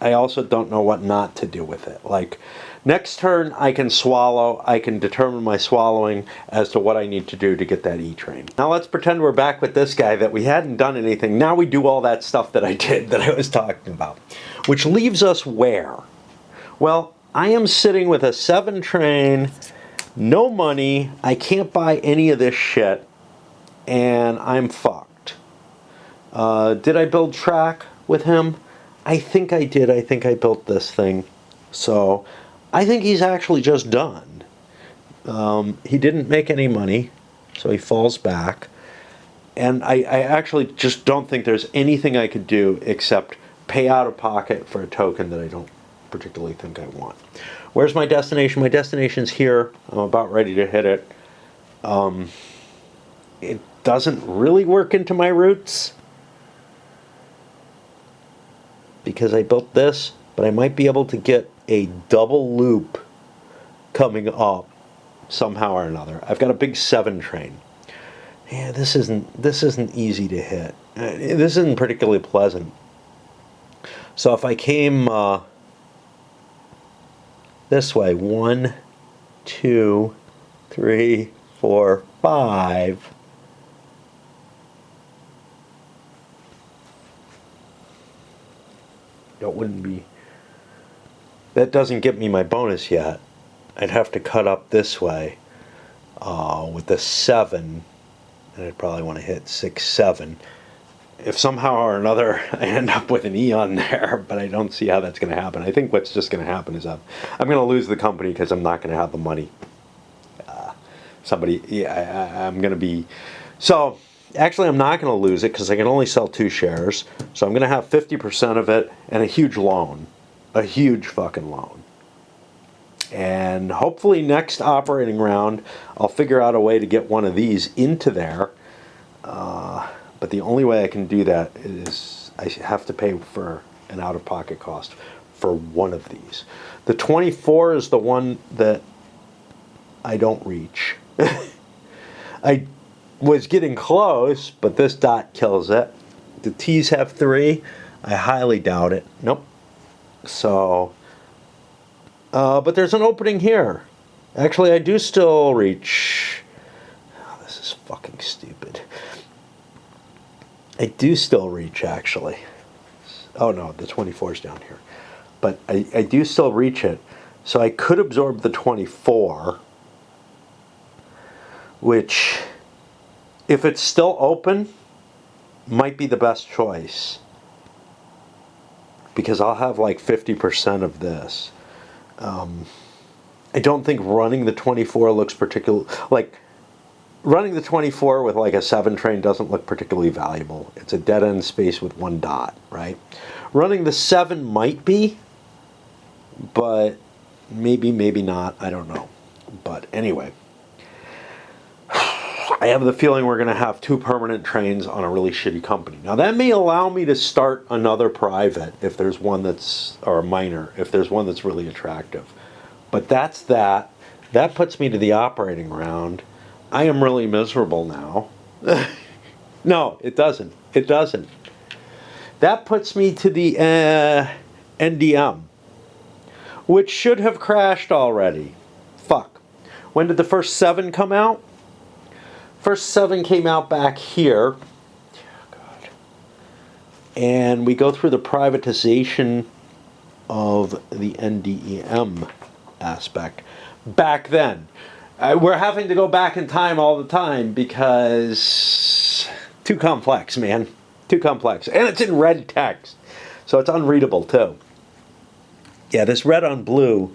[SPEAKER 1] I also don't know what not to do with it. Like, next turn I can swallow. I can determine my swallowing as to what I need to do to get that E train. Now let's pretend we're back with this guy that we hadn't done anything. Now we do all that stuff that I did that I was talking about. Which leaves us where? Well, I am sitting with a 7 train, no money, I can't buy any of this shit, and I'm fucked. Did I build track with him? I think I did. I think I built this thing. So I think he's actually just done. He didn't make any money, so he falls back. And I actually just don't think there's anything I could do except pay out of pocket for a token that I don't particularly think I want. Where's my destination? My destination's here. I'm about ready to hit it. It doesn't really work into my routes because I built this, but I might be able to get a double loop coming up somehow or another. I've got a big 7 train. Yeah, this isn't easy to hit. This isn't particularly pleasant. So if I came this way, 1, 2, 3, 4, 5. That wouldn't be. That doesn't get me my bonus yet. I'd have to cut up this way with the 7, and I'd probably want to hit 6, 7. If somehow or another I end up with an E on there, but I don't see how that's going to happen. I think what's just going to happen is I'm going to lose the company because I'm not going to have the money. I'm going to be... So, actually I'm not going to lose it because I can only sell 2 shares. So I'm going to have 50% of it and a huge loan. A huge fucking loan. And hopefully next operating round I'll figure out a way to get one of these into there. But the only way I can do that is I have to pay for an out-of-pocket cost for one of these. The 24 is the one that I don't reach. I was getting close, but this dot kills it. The T's have 3. I highly doubt it. Nope. So, but there's an opening here. Actually, I do still reach. Oh, this is fucking stupid. I do still reach, actually. Oh no, the 24 is down here. But I do still reach it. So I could absorb the 24, which, if it's still open, might be the best choice. Because I'll have like 50% of this. I don't think running the 24 looks particular. Like, running the 24 with like a 7 train doesn't look particularly valuable. It's a dead end space with one dot, right? Running the 7 might be, but maybe, maybe not. I don't know. But anyway, I have the feeling we're going to have 2 permanent trains on a really shitty company. Now, that may allow me to start another private if there's one that's, or a minor, if there's one that's really attractive. But that's that. That puts me to the operating round. I am really miserable now. No, it doesn't. It doesn't. That puts me to the NDM, which should have crashed already. Fuck. When did the first 7 come out? First 7 came out back here. Oh, God. And we go through the privatization of the NDEM aspect. Back then. We're having to go back in time all the time because too complex, man. Too complex. And it's in red text. So it's unreadable too. Yeah, this red on blue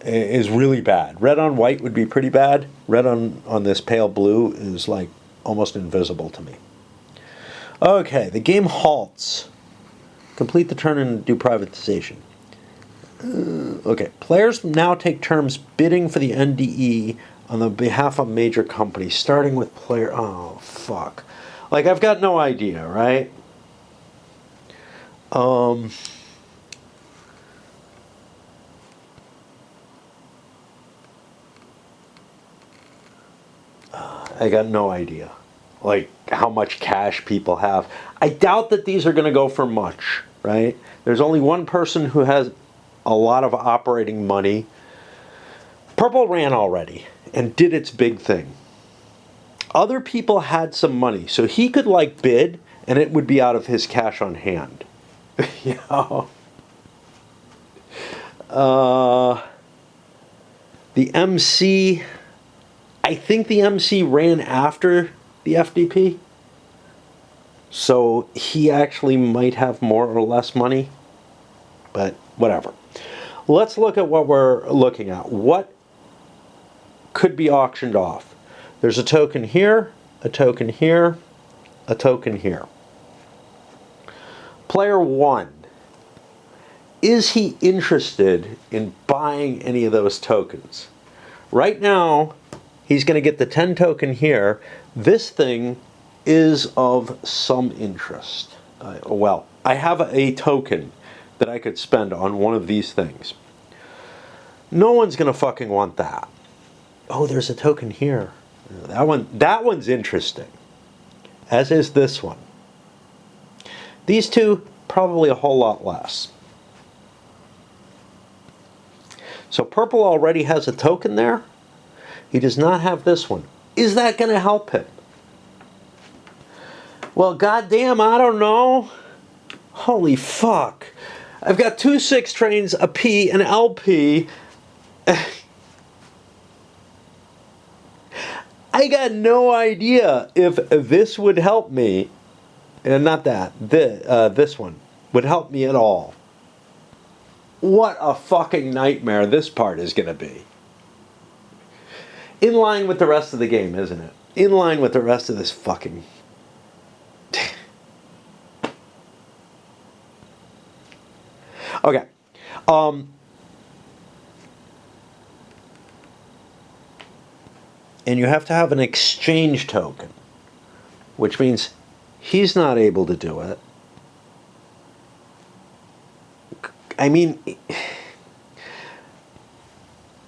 [SPEAKER 1] is really bad. Red on white would be pretty bad. Red on this pale blue is like almost invisible to me. Okay, the game halts. Complete the turn and do privatization. Okay, players now take turns bidding for the NDE on the behalf of major companies, starting with player... Oh, fuck. Like, I've got no idea, right? I got no idea. Like, how much cash people have. I doubt that these are going to go for much, right? There's only one person who has a lot of operating money. Purple ran already and did its big thing. Other people had some money, so he could like bid and it would be out of his cash on hand. You know? The MC, I think the MC ran after the FDP. So he actually might have more or less money, but whatever. Let's look at what we're looking at. What could be auctioned off? There's a token here, a token here, a token here. Player 1. Is he interested in buying any of those tokens? Right now, he's going to get the 10 token here. This thing is of some interest. Well, I have a token that I could spend on one of these things. No one's going to fucking want that. Oh, there's a token here. That one's interesting. As is this one. These two, probably a whole lot less. So purple already has a token there. He does not have this one. Is that going to help him? Well, goddamn, I don't know. Holy fuck. I've got 2 6 trains, a P, an LP. I got no idea if this would help me. And not that. This one would help me at all. What a fucking nightmare this part is going to be. In line with the rest of the game, isn't it? In line with the rest of this fucking... Okay. And you have to have an exchange token, which means he's not able to do it. I mean,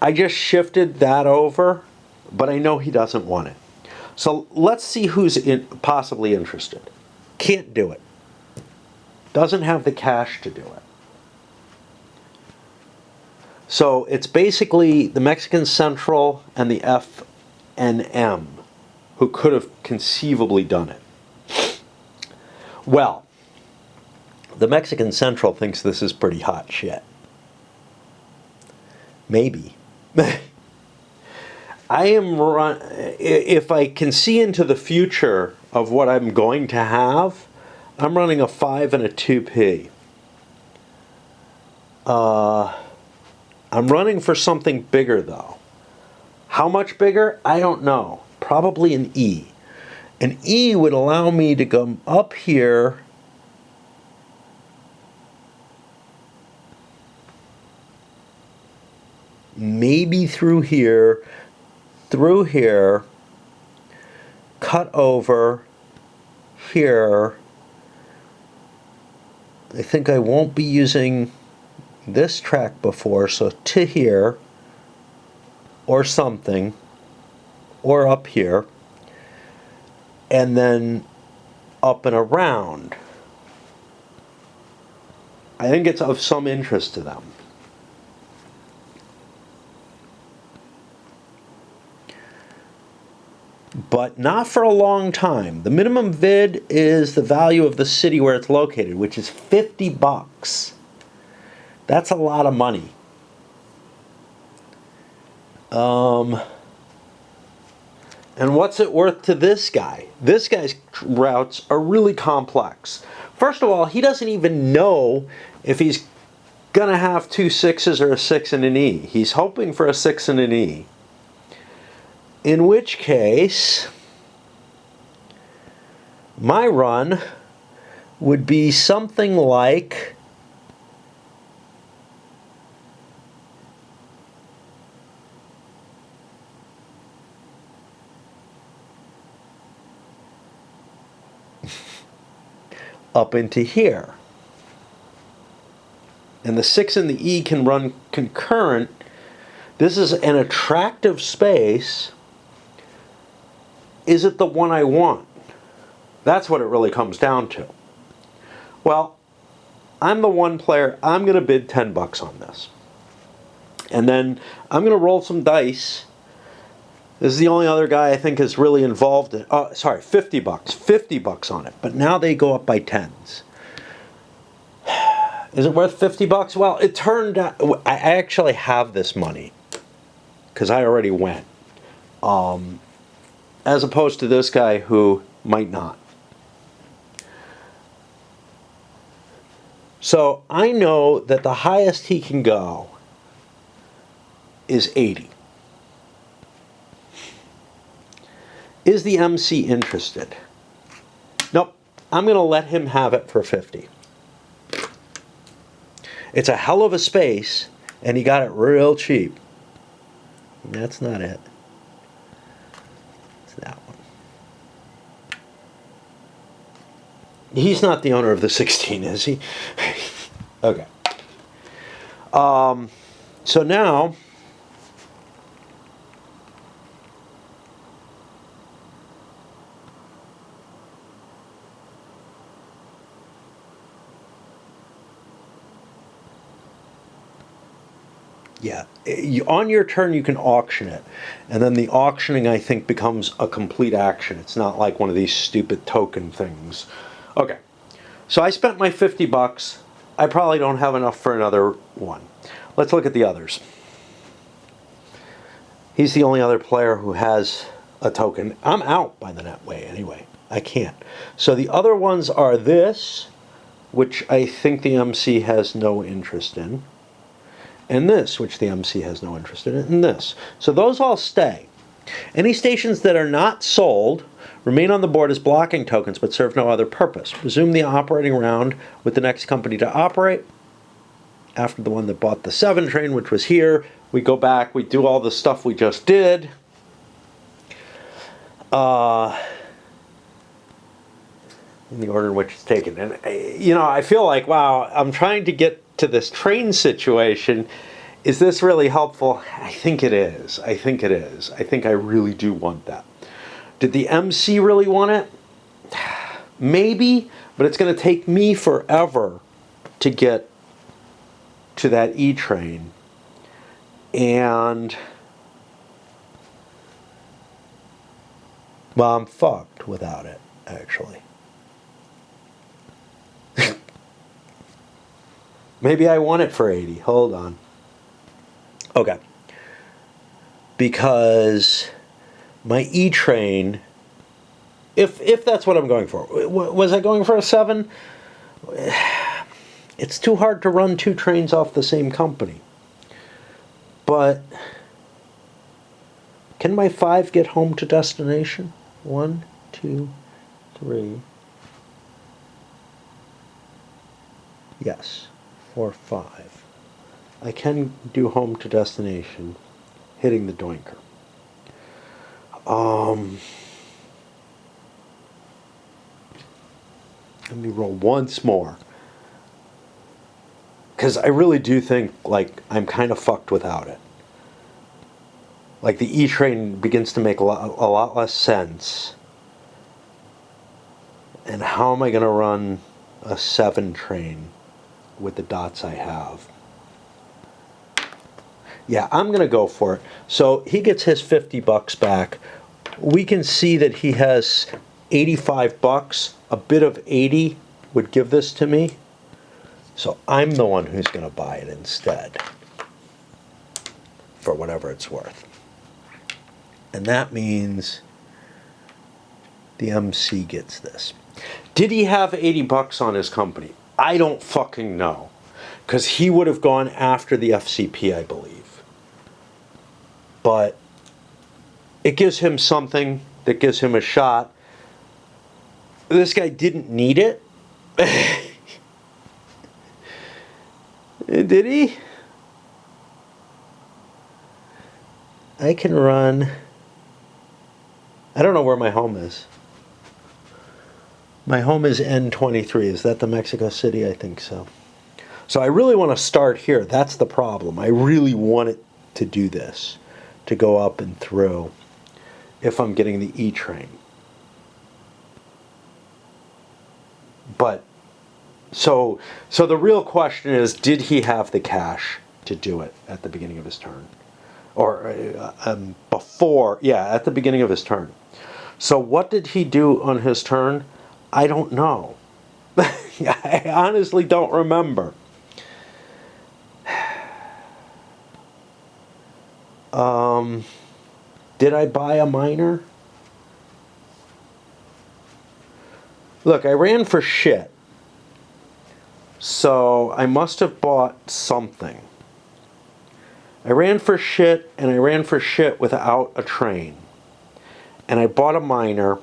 [SPEAKER 1] I just shifted that over, but I know he doesn't want it. So let's see who's possibly interested. Can't do it. Doesn't have the cash to do it. So it's basically the Mexican Central and the FNM who could have conceivably done it. Well, the Mexican Central thinks this is pretty hot shit. Maybe. If I can see into the future of what I'm going to have, I'm running a 5 and a 2p. I'm running for something bigger though. How much bigger? I don't know. Probably an E. An E would allow me to come up here maybe through here, cut over here. I think I won't be using this track before, so to here, or something, or up here, and then up and around. I think it's of some interest to them. But not for a long time. The minimum vid is the value of the city where it's located, which is $50. That's a lot of money. And what's it worth to this guy? This guy's routes are really complex. First of all, he doesn't even know if he's going to have 2 6s or a 6 and an E. He's hoping for a 6 and an E. In which case, my run would be something like up into here. And the 6 and the E can run concurrent. This is an attractive space. Is it the one I want? That's what it really comes down to. Well, I'm the one player. I'm going to bid $10 on this. And then I'm going to roll some dice. This is the only other guy I think is really involved in. Oh, sorry, $50. $50 on it. But now they go up by tens. Is it worth $50? Well, it turned out I actually have this money because I already went. As opposed to this guy who might not. So I know that the highest he can go is 80. Is the MC interested? Nope. I'm going to let him have it for 50. It's a hell of a space, and he got it real cheap. That's not it. It's that one. He's not the owner of the 16, is he? Okay. So now, yeah, on your turn you can auction it, and then the auctioning I think becomes a complete action. It's not like one of these stupid token things. Okay, so I spent my $50. I probably don't have enough for another one. Let's look at the others. He's the only other player who has a token. I'm out by the net way anyway. I can't. So the other ones are this, which I think the MC has no interest in, and this, which the MC has no interest in, and this. So those all stay. Any stations that are not sold remain on the board as blocking tokens but serve no other purpose. Resume the operating round with the next company to operate. After the one that bought the 7 train, which was here, we go back, we do all the stuff we just did. In the order in which it's taken. And, you know, I feel like, wow, I'm trying to get to this train situation. Is this really helpful? I think it is. I think it is. I think I really do want that. Did the MC really want it? Maybe, but it's going to take me forever to get to that E train. And, well, I'm fucked without it, actually. Maybe I want it for 80. Hold on. Okay. Because my E-Train, if that's what I'm going for, was I going for a 7? It's too hard to run 2 trains off the same company. But can my 5 get home to destination? 1, 2, 3. Yes, 4, 5. I can do home to destination, hitting the doinker. Let me roll once more. Because I really do think, like, I'm kind of fucked without it. Like, the E-Train begins to make a lot less sense. And how am I going to run a 7 train with the dots I have? Yeah, I'm going to go for it. So he gets his $50 back. We can see that he has $85. A bit of 80 would give this to me. So I'm the one who's going to buy it instead, for whatever it's worth. And that means the MC gets this. Did he have $80 on his company? I don't fucking know. Because he would have gone after the FCP, I believe. But it gives him something that gives him a shot. This guy didn't need it. Did he? I can run. I don't know where my home is. My home is N23. Is that the Mexico City? I think so. So I really want to start here. That's the problem. I really want it to do this, to go up and through, if I'm getting the E-Train. But so the real question is, did he have the cash to do it at the beginning of his turn? Or before, yeah, at the beginning of his turn. So what did he do on his turn? I don't know. I honestly don't remember. Did I buy a miner? Look, I ran for shit. So I must have bought something. I ran for shit, and I ran for shit without a train. And I bought a miner.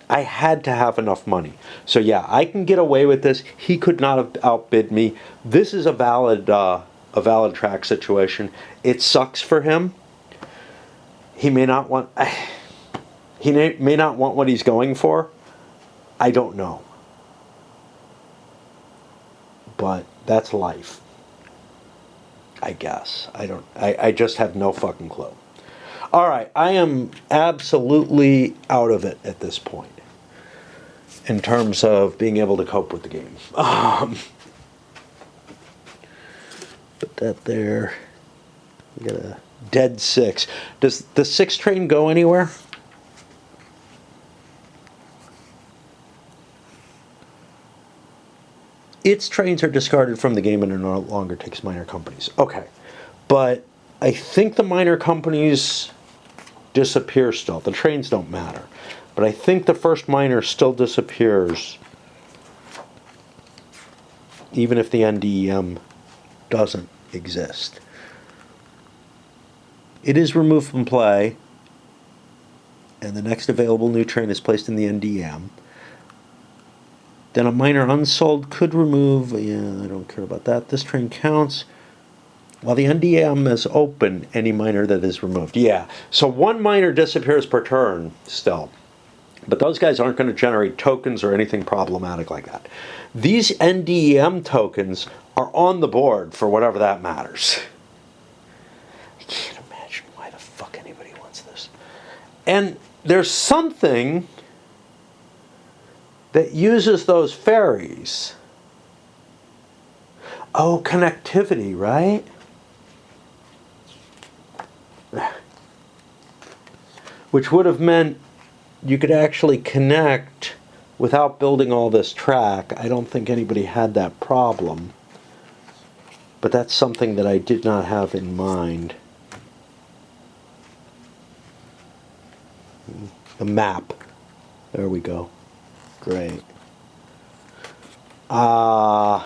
[SPEAKER 1] I had to have enough money. So yeah, I can get away with this. He could not have outbid me. This is a valid track situation. It sucks for him. He may not want. He may not want what he's going for. I don't know. But that's life. I guess. I just have no fucking clue. All right, I am absolutely out of it at this point in terms of being able to cope with the game. Put that there. We got a dead 6. Does the 6 train go anywhere? Its trains are discarded from the game and it no longer takes minor companies. Okay, but I think the minor companies disappear still. The trains don't matter. But I think the first miner still disappears even if the NDEM doesn't exist. It is removed from play, and the next available new train is placed in the NDEM. Then a miner unsold could remove, yeah, I don't care about that. This train counts. While the NDEM is open, any miner that is removed. Yeah, so 1 miner disappears per turn still. But those guys aren't going to generate tokens or anything problematic like that. These NDEM tokens are on the board for whatever that matters. I can't imagine why the fuck anybody wants this. And there's something that uses those ferries. Oh, connectivity, right? Which would have meant you could actually connect without building all this track. I don't think anybody had that problem. But that's something that I did not have in mind. The map. There we go. Great. I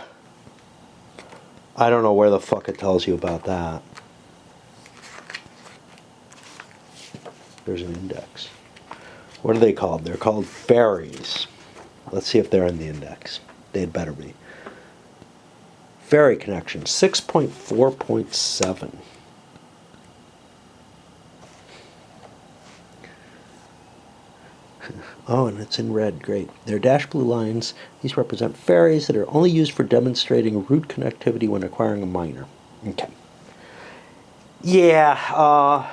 [SPEAKER 1] don't know where the fuck it tells you about that. There's an index. What are they called? They're called ferries. Let's see if they're in the index. They'd better be. Ferry connection, 6.4.7. Oh, and it's in red. Great. They're dashed blue lines. These represent ferries that are only used for demonstrating route connectivity when acquiring a miner. Okay. Yeah,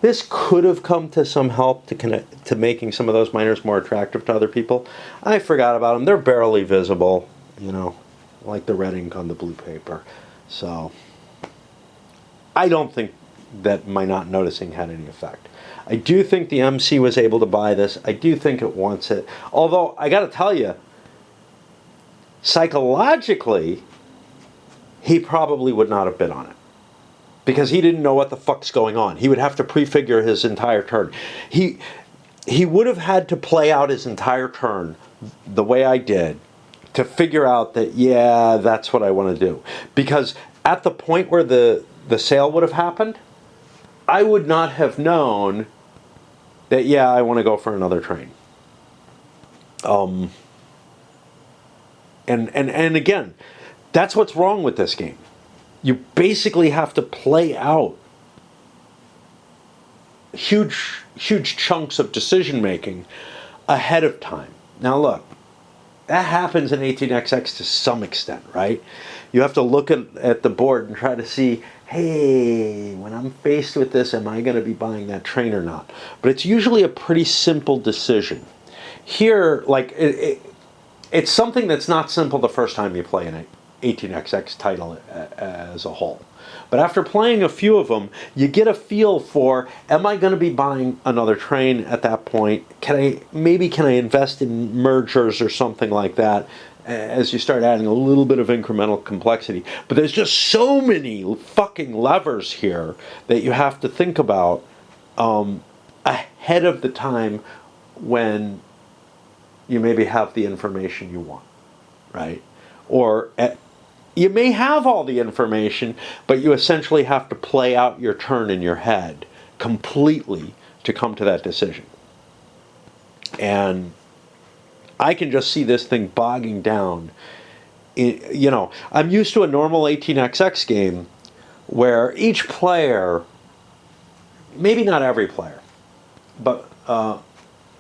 [SPEAKER 1] this could have come to some help to making some of those miners more attractive to other people. I forgot about them. They're barely visible, you know, like the red ink on the blue paper. So I don't think that my not noticing had any effect. I do think the MC was able to buy this. I do think it wants it. Although, I got to tell you, psychologically, he probably would not have bid on it. Because he didn't know what the fuck's going on. He would have to prefigure his entire turn. He would have had to play out his entire turn the way I did to figure out that, yeah, that's what I want to do. Because at the point where the sale would have happened, I would not have known that, yeah, I want to go for another train. And again, that's what's wrong with this game. You basically have to play out huge chunks of decision making ahead of time. Now look, that happens in 18xx to some extent, right? You have to look at the board and try to see, hey, when I'm faced with this, am I going to be buying that train or not? But it's usually a pretty simple decision. Here, like, it's something that's not simple the first time you play an 18xx title as a whole. But after playing a few of them, you get a feel for, am I going to be buying another train at that point? Can I invest in mergers or something like that as you start adding a little bit of incremental complexity? But there's just so many fucking levers here that you have to think about ahead of the time when you maybe have the information you want, right? Or you may have all the information, but you essentially have to play out your turn in your head completely to come to that decision. And I can just see this thing bogging down. You know, I'm used to a normal 18xx game where each player, maybe not every player, but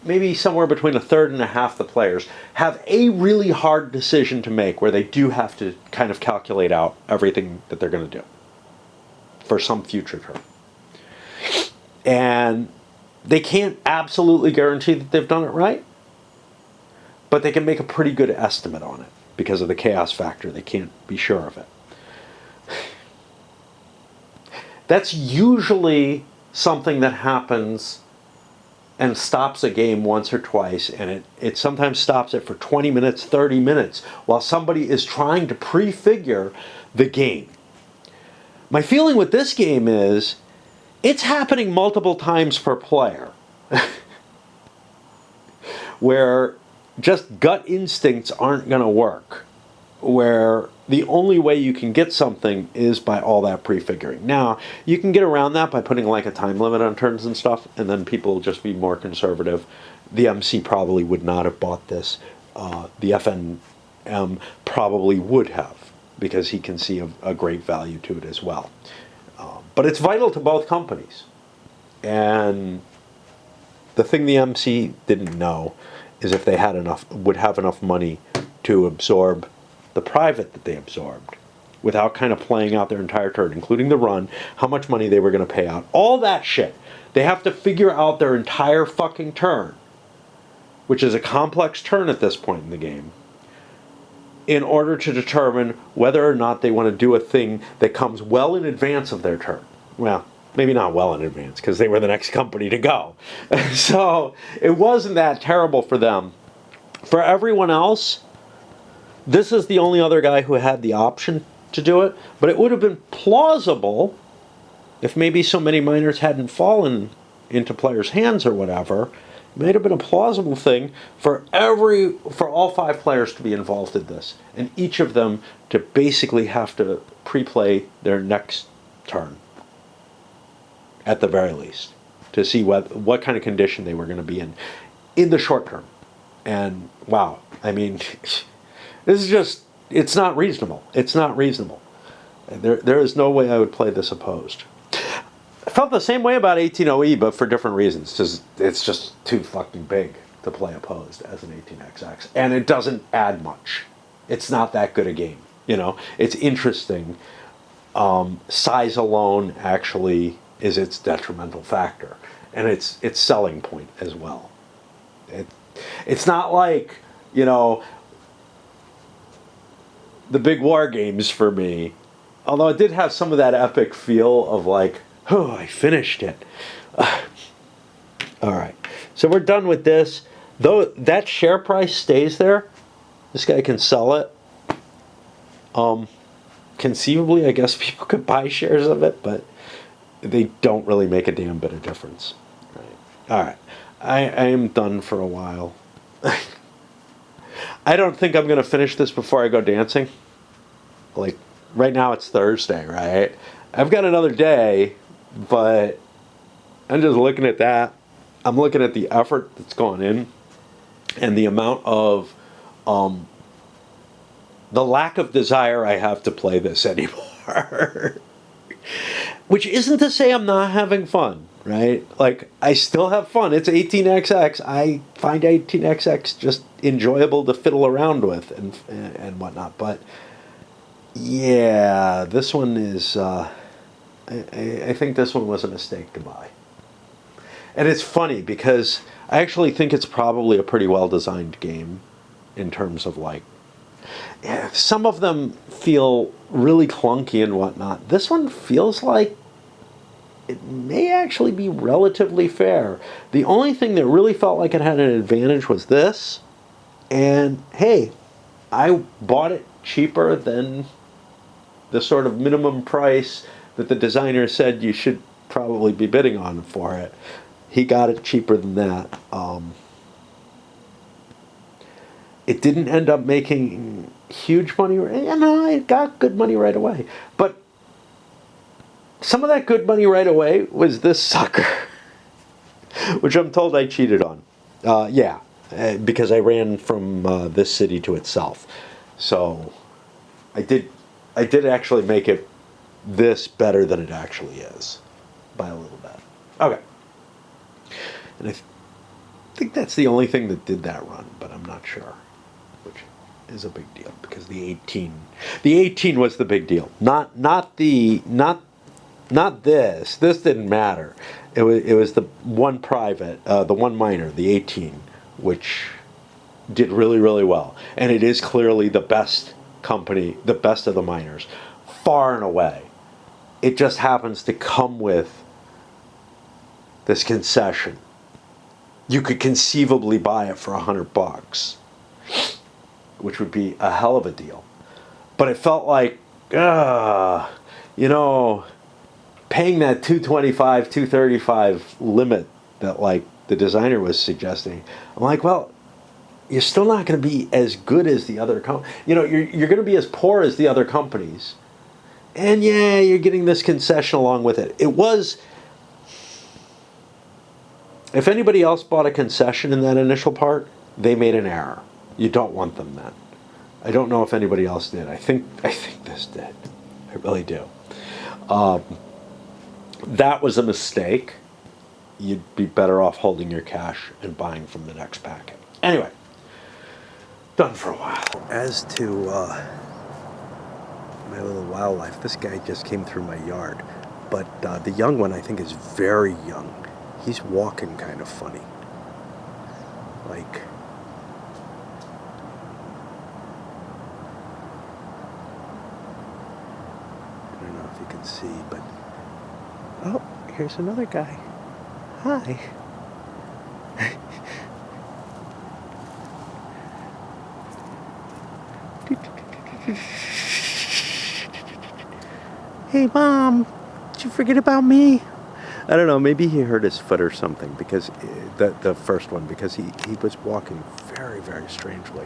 [SPEAKER 1] maybe somewhere between a third and a half the players have a really hard decision to make where they do have to kind of calculate out everything that they're going to do for some future turn. And they can't absolutely guarantee that they've done it right, but they can make a pretty good estimate on it because of the chaos factor. They can't be sure of it. That's usually something that happens and stops a game once or twice, and it sometimes stops it for 20 minutes, 30 minutes, while somebody is trying to prefigure the game. My feeling with this game is, it's happening multiple times per player, where just gut instincts aren't going to work, where the only way you can get something is by all that prefiguring. Now, you can get around that by putting like a time limit on turns and stuff, and then people will just be more conservative. The MC probably would not have bought this. The FNM probably would have, because he can see a great value to it as well. But it's vital to both companies. And the thing the MC didn't know is if they would have enough money to absorb the private that they absorbed without kind of playing out their entire turn, including the run, how much money they were going to pay out, all that shit. They have to figure out their entire fucking turn, which is a complex turn at this point in the game, in order to determine whether or not they want to do a thing that comes well in advance of their turn. Well, maybe not well in advance, because they were the next company to go. So it wasn't that terrible for them. For everyone else, this is the only other guy who had the option to do it, but it would have been plausible if maybe so many miners hadn't fallen into players' hands or whatever. It might have been a plausible thing for all 5 players to be involved in this, and each of them to basically have to pre-play their next turn, at the very least, to see what kind of condition they were going to be in the short term. And wow, I mean, this is just, it's not reasonable. It's not reasonable. There is no way I would play this opposed. I felt the same way about 18OE, but for different reasons. Just, it's just too fucking big to play opposed as an 18XX. And it doesn't add much. It's not that good a game. You know, it's interesting. Size alone actually is its detrimental factor. And its selling point as well. It's not like, you know, the big war games for me. Although it did have some of that epic feel of like, oh, I finished it. All right. So we're done with this. Though that share price stays there, this guy can sell it. Conceivably, I guess people could buy shares of it, but they don't really make a damn bit of difference. Right. All right. I am done for a while. I don't think I'm going to finish this before I go dancing. Like, right now it's Thursday, right? I've got another day, but I'm just looking at that. I'm looking at the effort that's gone in and the amount of, the lack of desire I have to play this anymore. Which isn't to say I'm not having fun, right? Like, I still have fun. It's 18XX. I find 18XX just enjoyable to fiddle around with and whatnot. But, yeah, this one is... I think this one was a mistake to buy. And it's funny because I actually think it's probably a pretty well-designed game in terms of, like, yeah, some of them feel really clunky and whatnot. This one feels like it may actually be relatively fair. The only thing that really felt like it had an advantage was this. And, hey, I bought it cheaper than the sort of minimum price that the designer said you should probably be bidding on for it. He got it cheaper than that. It didn't end up making huge money. No, it got good money right away. But some of that good money right away was this sucker, which I'm told I cheated on. Because I ran from this city to itself. So I did actually make it this better than it actually is by a little bit. Okay. And I think that's the only thing that did that run, but I'm not sure, which is a big deal because the 18 was the big deal. Not this. This didn't matter. It was the one private, the one miner, the 18, which did really, really well. And it is clearly the best company, the best of the miners, far and away. It just happens to come with this concession. You could conceivably buy it for $100, which would be a hell of a deal. But it felt like, paying that $225, $235 limit that like the designer was suggesting. I'm like, well, you're still not going to be as good as the other you're going to be as poor as the other companies. And yeah, you're getting this concession along with it. It was, if anybody else bought a concession in that initial part, they made an error. You don't want them then. I don't know if anybody else did. I think this did. I really do. That was a mistake. You'd be better off holding your cash and buying from the next packet. Anyway, done for a while. As to my little wildlife, this guy just came through my yard. But the young one, I think, is very young. He's walking kind of funny. Like... I don't know if you can see, but... Oh, here's another guy. Hi. Hey, Mom, did you forget about me? I don't know, maybe he hurt his foot or something, because the first one, because he was walking very, very strangely.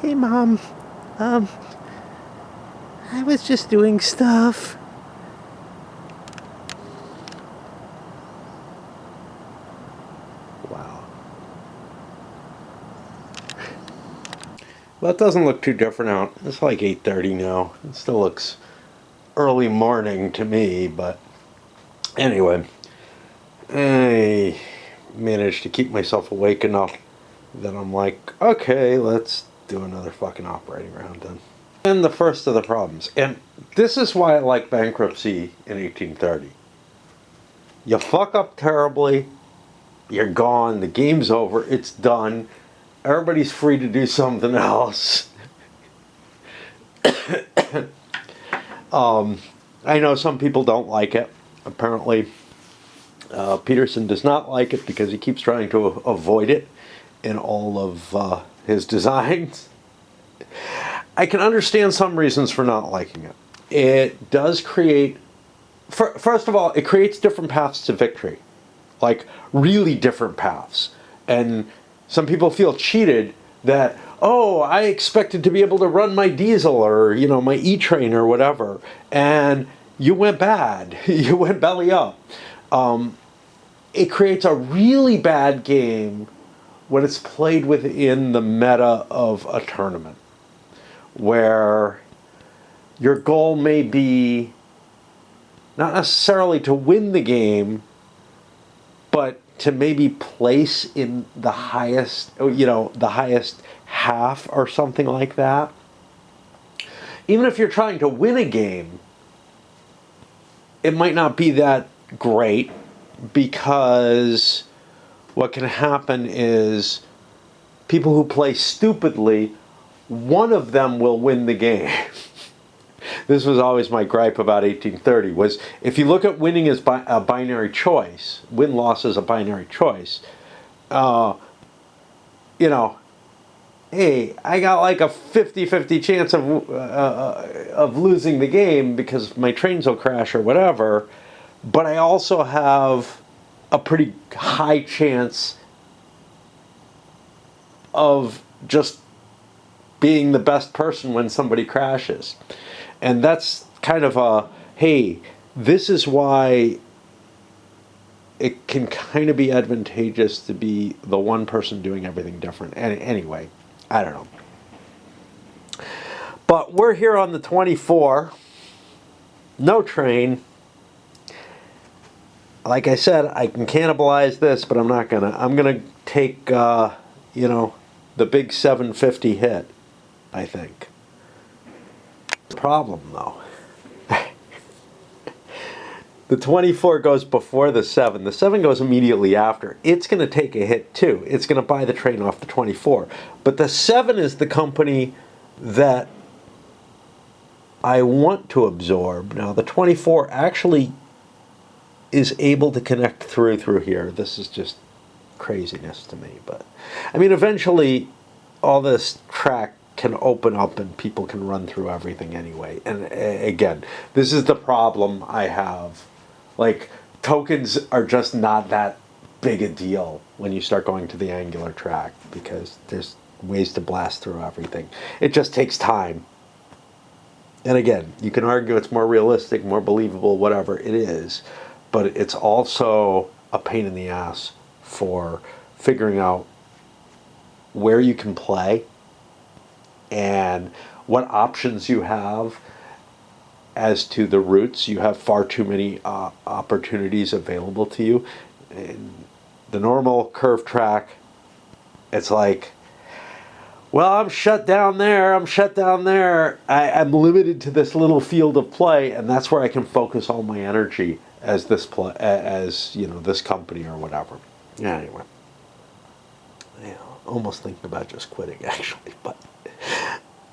[SPEAKER 1] Hey, Mom, um, I was just doing stuff. Wow. Well, it doesn't look too different out. It's like 8:30 now. It still looks early morning to me, but anyway, I managed to keep myself awake enough that I'm like, okay, let's do another fucking operating round then. And the first of the problems. And this is why I like bankruptcy in 1830. You fuck up terribly, you're gone, the game's over, it's done, everybody's free to do something else. I know some people don't like it. Apparently, Peterson does not like it because he keeps trying to avoid it in all of his designs. I can understand some reasons for not liking it. It does create, first of all, it creates different paths to victory, like really different paths. And some people feel cheated that, oh, I expected to be able to run my diesel or, my E-train or whatever. And you went bad. You went belly up. It creates a really bad game when it's played within the meta of a tournament, where your goal may be not necessarily to win the game, but to maybe place in the highest, the highest half or something like that. Even if you're trying to win a game, it might not be that great, because what can happen is people who play stupidly, one of them will win the game. This was always my gripe about 1830, was if you look at winning as a binary choice, win-loss is a binary choice, hey, I got like a 50-50 chance of losing the game because my trains will crash or whatever, but I also have a pretty high chance of just being the best person when somebody crashes. And that's kind of hey, this is why it can kind of be advantageous to be the one person doing everything different. And anyway, I don't know. But we're here on the 24. No train. Like I said, I can cannibalize this, but I'm not gonna. I'm gonna take, the big 750 hit, I think. Problem, though. The 24 goes before the 7. The 7 goes immediately after. It's going to take a hit, too. It's going to buy the train off the 24. But the 7 is the company that I want to absorb. Now, the 24 actually is able to connect through here. This is just craziness to me. But, I mean, eventually, all this track can open up and people can run through everything anyway. And again, this is the problem I have. Like, tokens are just not that big a deal when you start going to the angular track, because there's ways to blast through everything. It just takes time. And again, you can argue it's more realistic, more believable, whatever it is, but it's also a pain in the ass for figuring out where you can play and what options you have as to the routes. You have far too many opportunities available to you. In the normal curve track, it's like, well, I'm shut down there, I'm shut down there. I'm limited to this little field of play, and that's where I can focus all my energy as this this company or whatever. Anyway, almost thinking about just quitting, actually, but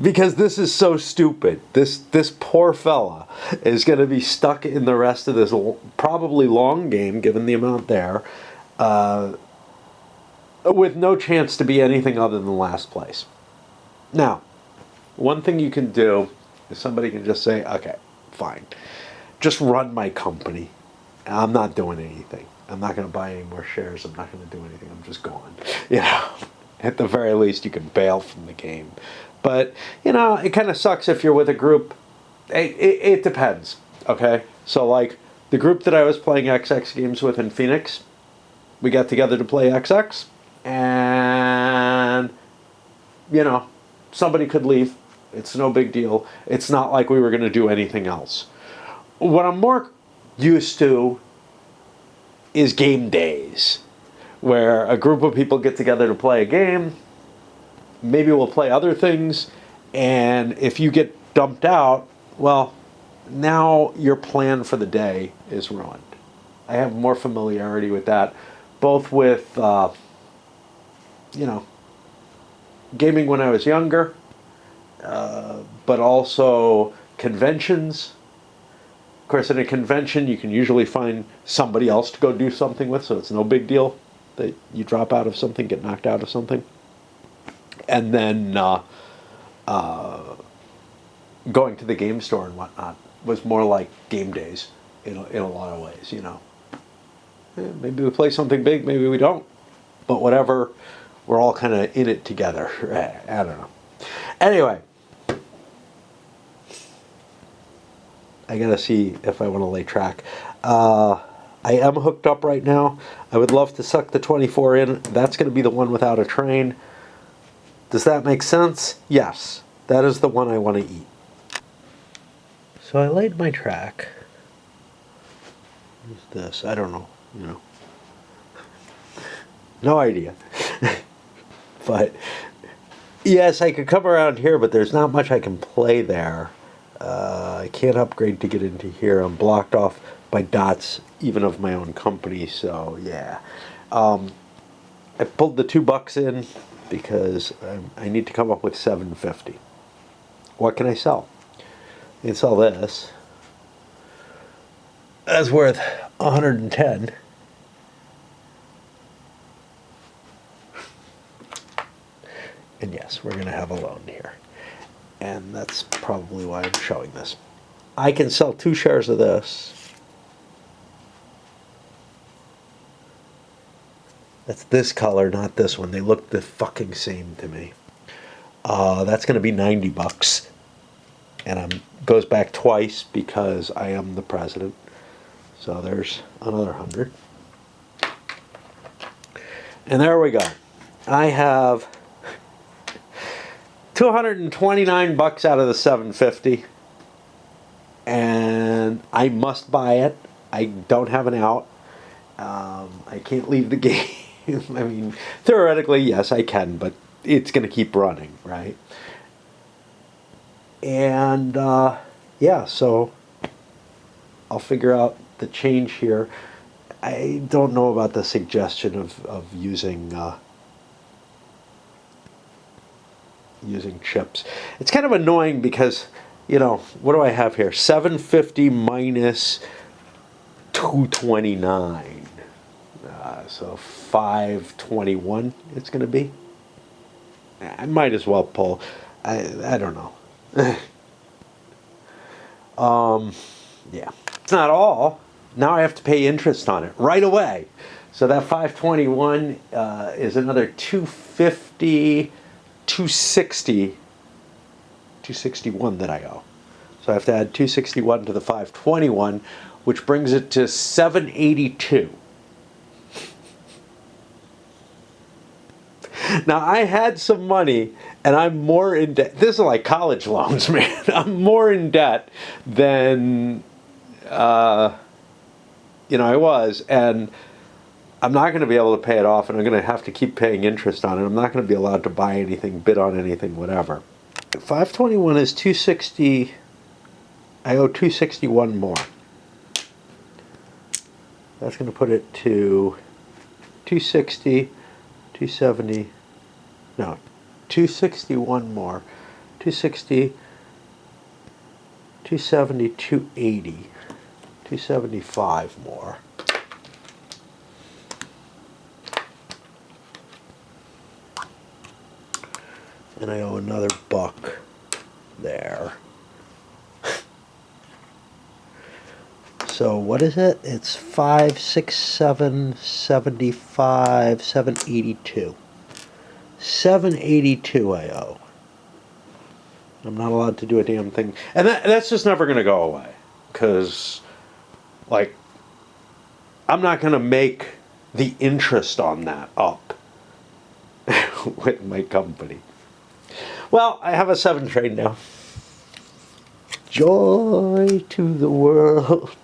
[SPEAKER 1] because this is so stupid. This poor fella is going to be stuck in the rest of this probably long game, given the amount there, with no chance to be anything other than last place. Now, One thing you can do is somebody can just say, okay, fine, just run my company. I'm not doing anything. I'm not going to buy any more shares. I'm not going to do anything. I'm just gone. You know, at the very least, you can bail from the game. But, you know, it kind of sucks if you're with a group. It depends, okay? So, like, the group that I was playing XX games with in Phoenix, we got together to play XX, and, you know, somebody could leave. It's no big deal. It's not like we were going to do anything else. What I'm more used to is game days, where a group of people get together to play a game. Maybe we'll play other things, and if you get dumped out, well, now your plan for the day is ruined. I have more familiarity with that, both with, you know, gaming when I was younger, but also conventions. Of course, in a convention, you can usually find somebody else to go do something with, so it's no big deal that you drop out of something, get knocked out of something. And then going to the game store and whatnot was more like game days in a lot of ways, you know. Maybe we play something big, maybe we don't. But whatever, we're all kind of in it together. I don't know. Anyway, I gotta see if I want to lay track. I am hooked up right now. I would love to suck the 24 in. That's going to be the one without a train. Does that make sense? Yes. That is the one I want to eat. So I laid my track. What's this? I don't know. You know. No idea. But yes, I could come around here, but there's not much I can play there. I can't upgrade to get into here. I'm blocked off by dots, even of my own company. So yeah, I pulled the $2 in because I need to come up with $7.50. What can I sell? I can sell this. That's worth 110. And yes, we're going to have a loan here. And that's probably why I'm showing this. I can sell 2 shares of this. That's this color, not this one. They look the fucking same to me. That's going to be $90. And goes back twice because I am the president. So there's another 100. And there we go. I have $229 out of the $750, and I must buy it. I don't have an out. I can't leave the game. I mean, theoretically, yes, I can, but it's going to keep running, right? And yeah, so I'll figure out the change here. I don't know about the suggestion of using using chips. It's kind of annoying because, you know, what do I have here? 750 minus 229. So 521 it's going to be. I might as well pull. I don't know. Yeah. It's not all. Now I have to pay interest on it right away. So that 521 is another 250, 260, 261 that I owe. So I have to add 261 to the 521, which brings it to 782. Now I had some money, and I'm more in debt. This is like college loans, man. I'm more in debt than you know I was, and I'm not going to be able to pay it off, and I'm going to have to keep paying interest on it. I'm not going to be allowed to buy anything, bid on anything, whatever. 521 is 260. I owe 261 more. That's going to put it to 260, 270. No, 261 more. 260, 270, 280, 275 more. And I owe another $1. there. So what is it? It's 567 75 782. 782 I owe. I'm not allowed to do a damn thing. And that's just never going to go away. Because, like, I'm not going to make the interest on that up with my company. Well, I have a 7 train now. Joy to the world.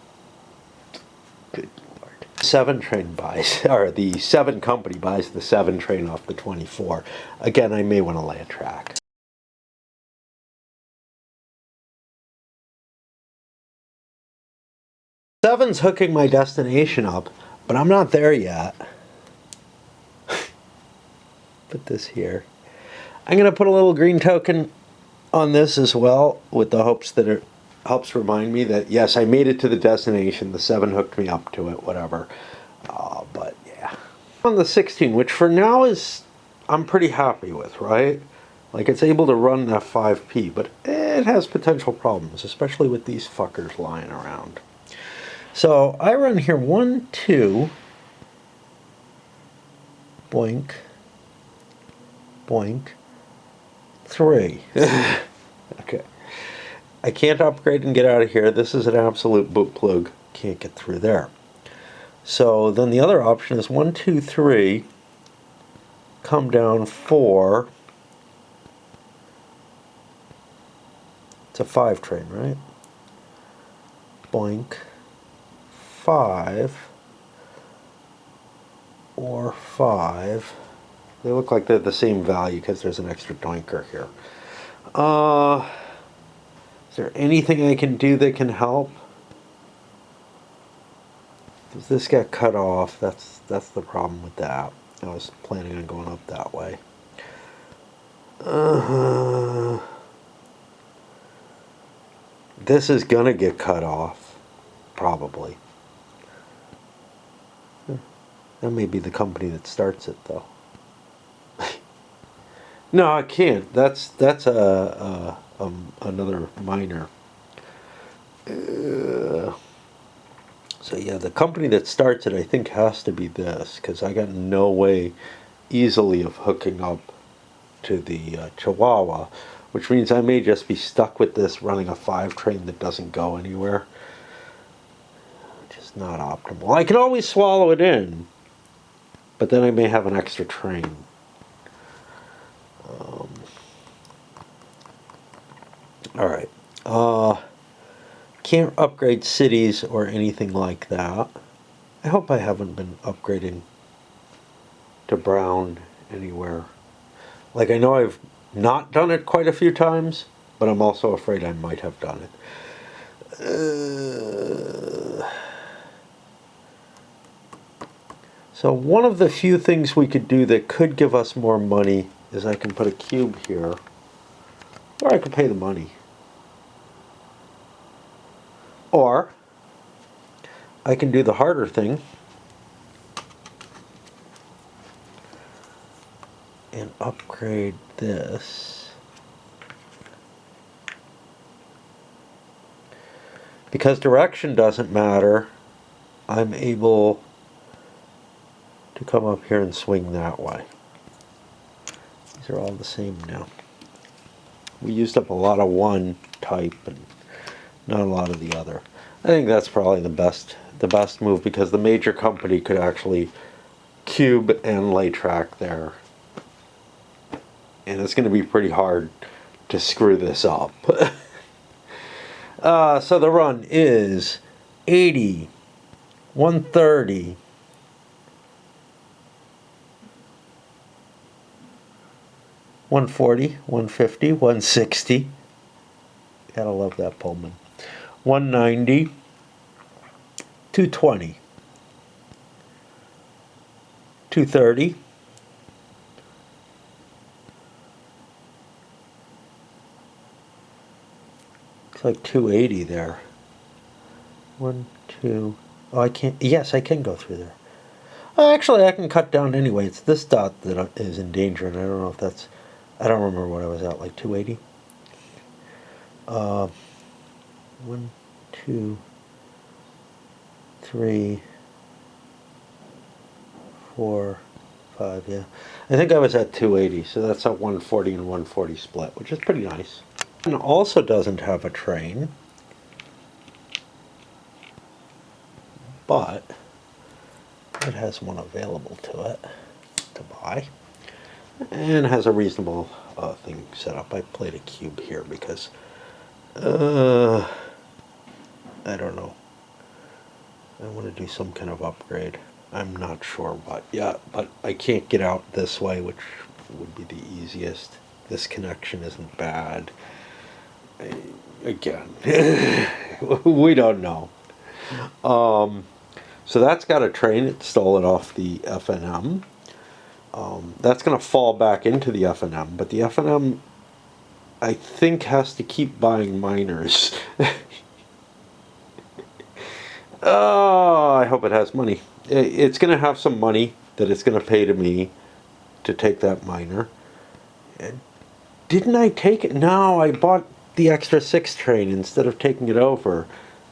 [SPEAKER 1] Good Lord. 7 train buys, or the 7 company buys the 7 train off the 24. Again, I may want to lay a track. 7's hooking my destination up, but I'm not there yet. Put this here. I'm going to put a little green token on this as well, with the hopes that it helps remind me that, yes, I made it to the destination. The 7 hooked me up to it, whatever. But, yeah. On the 16, which for now is, I'm pretty happy with, right? Like, it's able to run that 5p, but it has potential problems, especially with these fuckers lying around. So I run here 1, 2, boink, boink, 3. Okay. I can't upgrade and get out of here. This is an absolute boot plug. Can't get through there. So then the other option is 1, 2, 3, come down 4. It's a 5 train, right? Boink. 5 or 5. They look like they're the same value because there's an extra doinker here. Is there anything I can do that can help? Does this get cut off? That's the problem with that. I was planning on going up that way. This is gonna get cut off, probably. That may be the company that starts it, though. No, I can't. That's another minor. So yeah, the company that starts it, I think, has to be this, because I got no way easily of hooking up to the Chihuahua, which means I may just be stuck with this running a 5 train that doesn't go anywhere. Just not optimal. I can always swallow it in, but then I may have an extra train. Alright. Can't upgrade cities or anything like that. I hope I haven't been upgrading to brown anywhere. Like, I know I've not done it quite a few times, but I'm also afraid I might have done it. So one of the few things we could do that could give us more money is I can put a cube here, or I could pay the money. Or I can do the harder thing and upgrade this. Because direction doesn't matter, I'm able to come up here and swing that way. These are all the same now. We used up a lot of one type and not a lot of the other. I think that's probably the best move, because the major company could actually cube and lay track there. And it's going to be pretty hard to screw this up. So the run is 80, 130, 140, 150, 160. Gotta love that Pullman. 190, 220, 230, it's like 280 there. 1, 2. Oh, I can't. Yes, I can go through there. Actually, I can cut down anyway. It's this dot that is in danger, and I don't know if that's. I don't remember what I was at, like 280. 1, 2, 3, 4, 5, yeah. I think I was at 280, so that's a 140 and 140 split, which is pretty nice. And also doesn't have a train, but it has one available to it to buy, and has a reasonable thing set up. I played a cube here because, I don't know. I want to do some kind of upgrade. I'm not sure what yet, but I can't get out this way, which would be the easiest. This connection isn't bad. Again, we don't know. So that's got a train. It stole it off the FNM. That's going to fall back into the FNM, but the FNM, I think, has to keep buying miners. Oh, I hope it has money. It's going to have some money that it's going to pay to me to take that miner. Didn't I take it? No, I bought the extra 6 train instead of taking it over.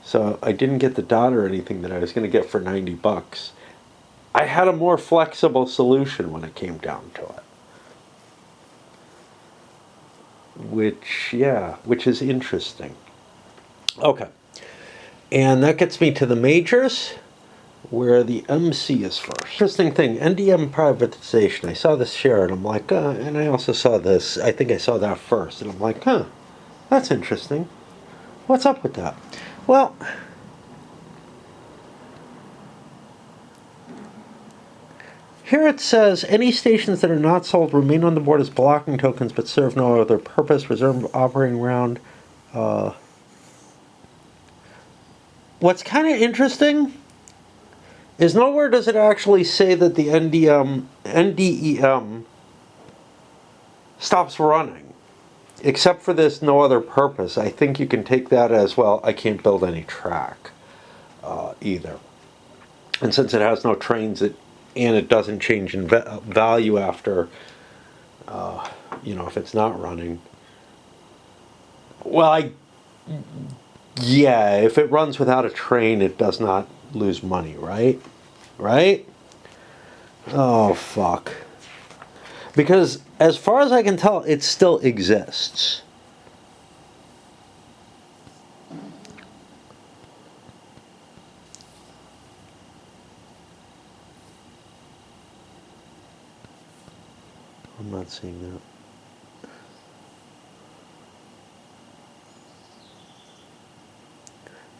[SPEAKER 1] So I didn't get the dot or anything that I was going to get for 90 bucks. I had a more flexible solution when it came down to it. Which is interesting. Okay. And that gets me to the majors, where the MC is first. Interesting thing, NDM privatization. I saw this share and I'm like, and I also saw this, I think I saw that first, and I'm like, that's interesting. What's up with that? Well, here it says, any stations that are not sold remain on the board as blocking tokens but serve no other purpose. Reserve operating round. What's kind of interesting is nowhere does it actually say that the NDEM stops running, except for this no other purpose. I think you can take that as, well, I can't build any track either. And since it has no trains, and it doesn't change in value after, if it's not running. Well, yeah, if it runs without a train, it does not lose money, right? Right? Oh, fuck. Because as far as I can tell, it still exists. I'm not seeing that.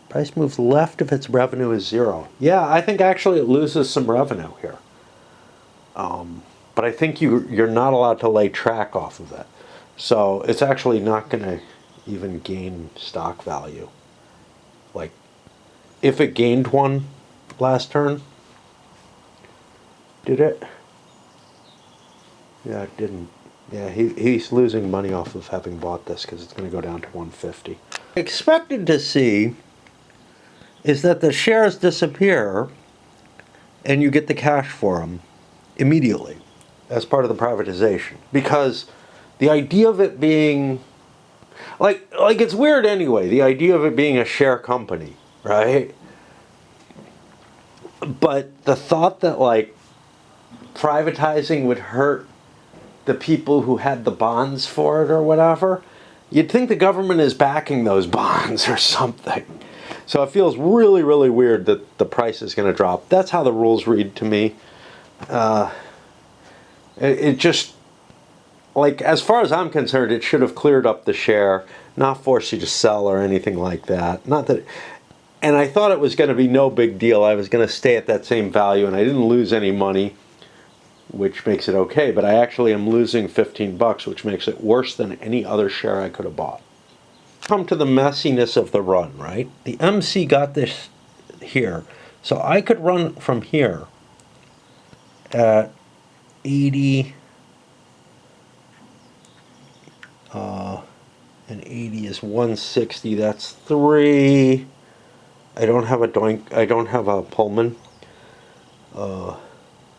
[SPEAKER 1] Price moves left if its revenue is 0. Yeah, I think actually it loses some revenue here. But I think you're not allowed to lay track off of it. So it's actually not going to even gain stock value. Like, if it gained one last turn, did it? Yeah, it didn't. Yeah, he's losing money off of having bought this because it's going to go down to 150. Expected to see is that the shares disappear and you get the cash for them immediately as part of the privatization. Because the idea of it being, like it's weird anyway, the idea of it being a share company, right? But the thought that, like, privatizing would hurt the people who had the bonds for it or whatever, you'd think the government is backing those bonds or something. So it feels really, really weird that the price is going to drop. That's how the rules read to me. It just, like, as far as I'm concerned, it should have cleared up the share, not force you to sell or anything like that. Not that, and I thought it was going to be no big deal. I was going to stay at that same value, and I didn't lose any money, which makes it okay. But I actually am losing 15 bucks, which makes it worse than any other share I could have bought. Come to the messiness of the run, right? The MC got this here. So I could run from here at 80, and 80 is 160, that's 3. I don't have a doink, I don't have a Pullman. What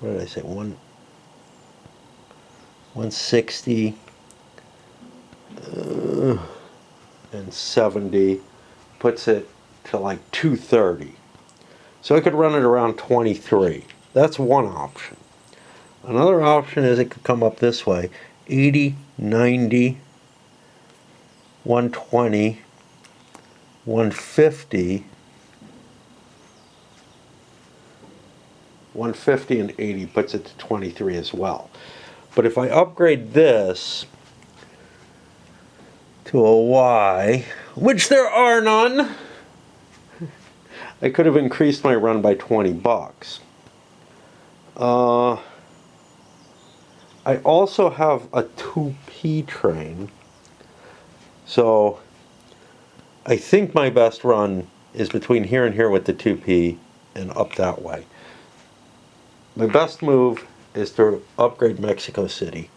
[SPEAKER 1] did I say? 160. 270 puts it to like 230. So I could run it around 23. That's one option. Another option is it could come up this way: 80, 90, 120, 150, 150 and 80 puts it to 23 as well. But if I upgrade this to a Y, which there are none, I could have increased my run by 20 bucks. I also have a 2P train, so I think my best run is between here and here with the 2P and up that way. My best move is to upgrade Mexico City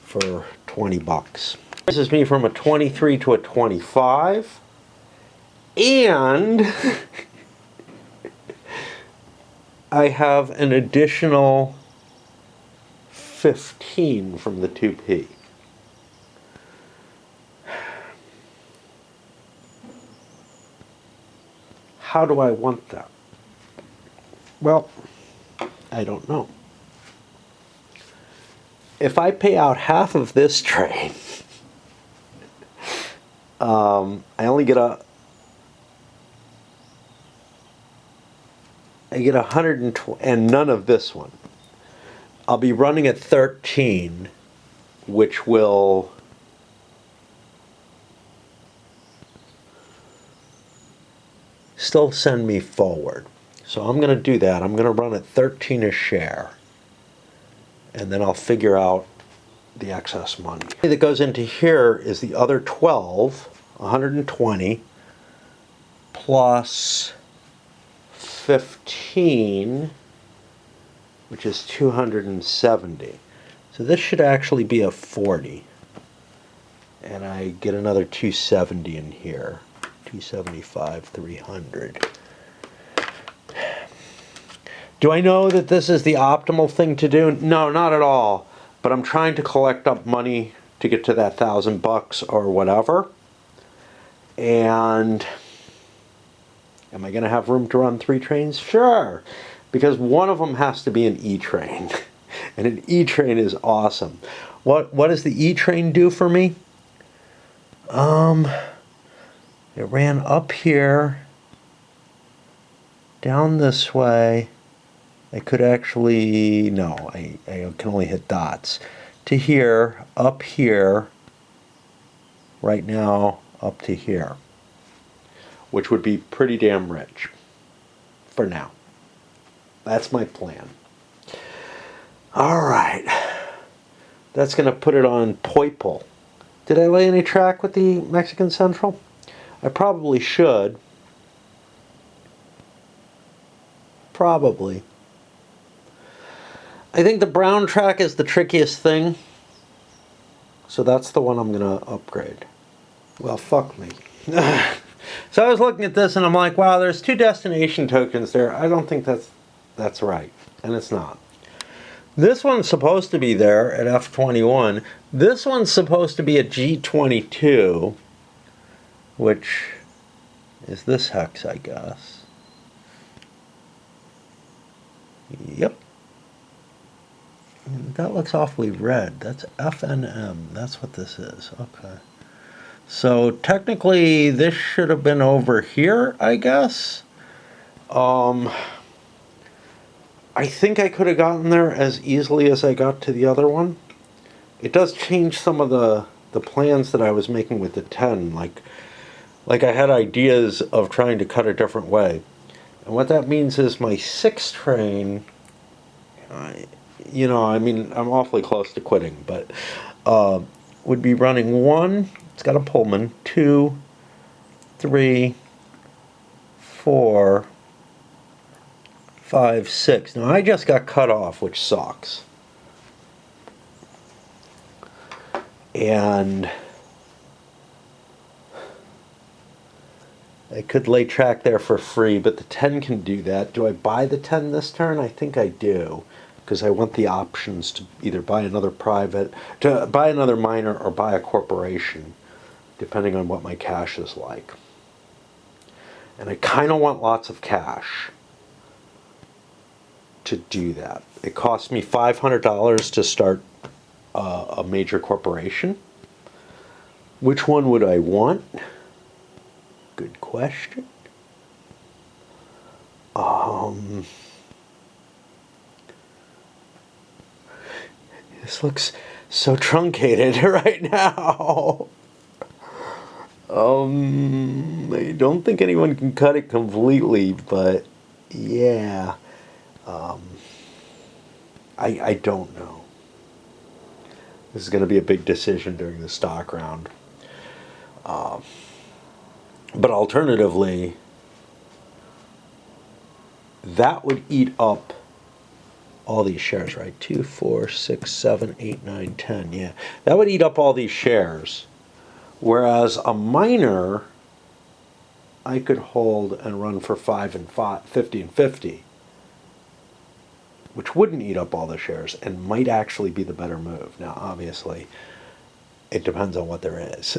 [SPEAKER 1] for 20 bucks. This is me from a 23 to a 25, and I have an additional 15 from the 2P. How do I want that? Well, I don't know. If I pay out half of this train, I only get I get 120, and none of this one. I'll be running at 13, which will still send me forward. So I'm going to do that. I'm going to run at 13 a share, and then I'll figure out the excess money. That goes into here is the other 12, 120, plus 15, which is 270. So this should actually be a 40. And I get another 270 in here. 275, 300. Do I know that this is the optimal thing to do? No, not at all. But I'm trying to collect up money to get to that $1,000 or whatever. And am I going to have room to run 3 trains? Sure. Because one of them has to be an E-train. And an E-train is awesome. What does the E-train do for me? It ran up here, down this way. I could actually, no, I can only hit dots. To here, up here, right now, up to here. Which would be pretty damn rich. For now. That's my plan. Alright. That's going to put it on Poiple. Did I lay any track with the Mexican Central? I probably should. Probably. I think the brown track is the trickiest thing. So that's the one I'm going to upgrade. Well, fuck me. So I was looking at this and I'm like, wow, there's 2 destination tokens there. I don't think that's right. And it's not. This one's supposed to be there at F21. This one's supposed to be at G22, which is this hex, I guess. Yep. That looks awfully red. That's FNM. That's what this is. Okay. So technically this should have been over here, I guess. I think I could have gotten there as easily as I got to the other one. It does change some of the plans that I was making with the 10. Like I had ideas of trying to cut a different way. And what that means is my 6 train, you know, I mean, I'm awfully close to quitting, but would be running 1, it's got a Pullman, 2, 3, 4, 5, 6. Now I just got cut off, which sucks. And I could lay track there for free, but the 10 can do that. Do I buy the 10 this turn? I think I do, because I want the options to either buy another private, to buy another miner or buy a corporation depending on what my cash is like. And I kind of want lots of cash to do that. It cost me $500 to start a major corporation. Which one would I want? Good question. This looks so truncated right now. I don't think anyone can cut it completely, but yeah. I don't know. This is going to be a big decision during the stock round. But alternatively, that would eat up all these shares, right? 2, 4, 6, 7, 8, 9, 10. Yeah, that would eat up all these shares. Whereas a miner, I could hold and run for 5 and 50 and 50, which wouldn't eat up all the shares and might actually be the better move. Now, obviously, it depends on what there is.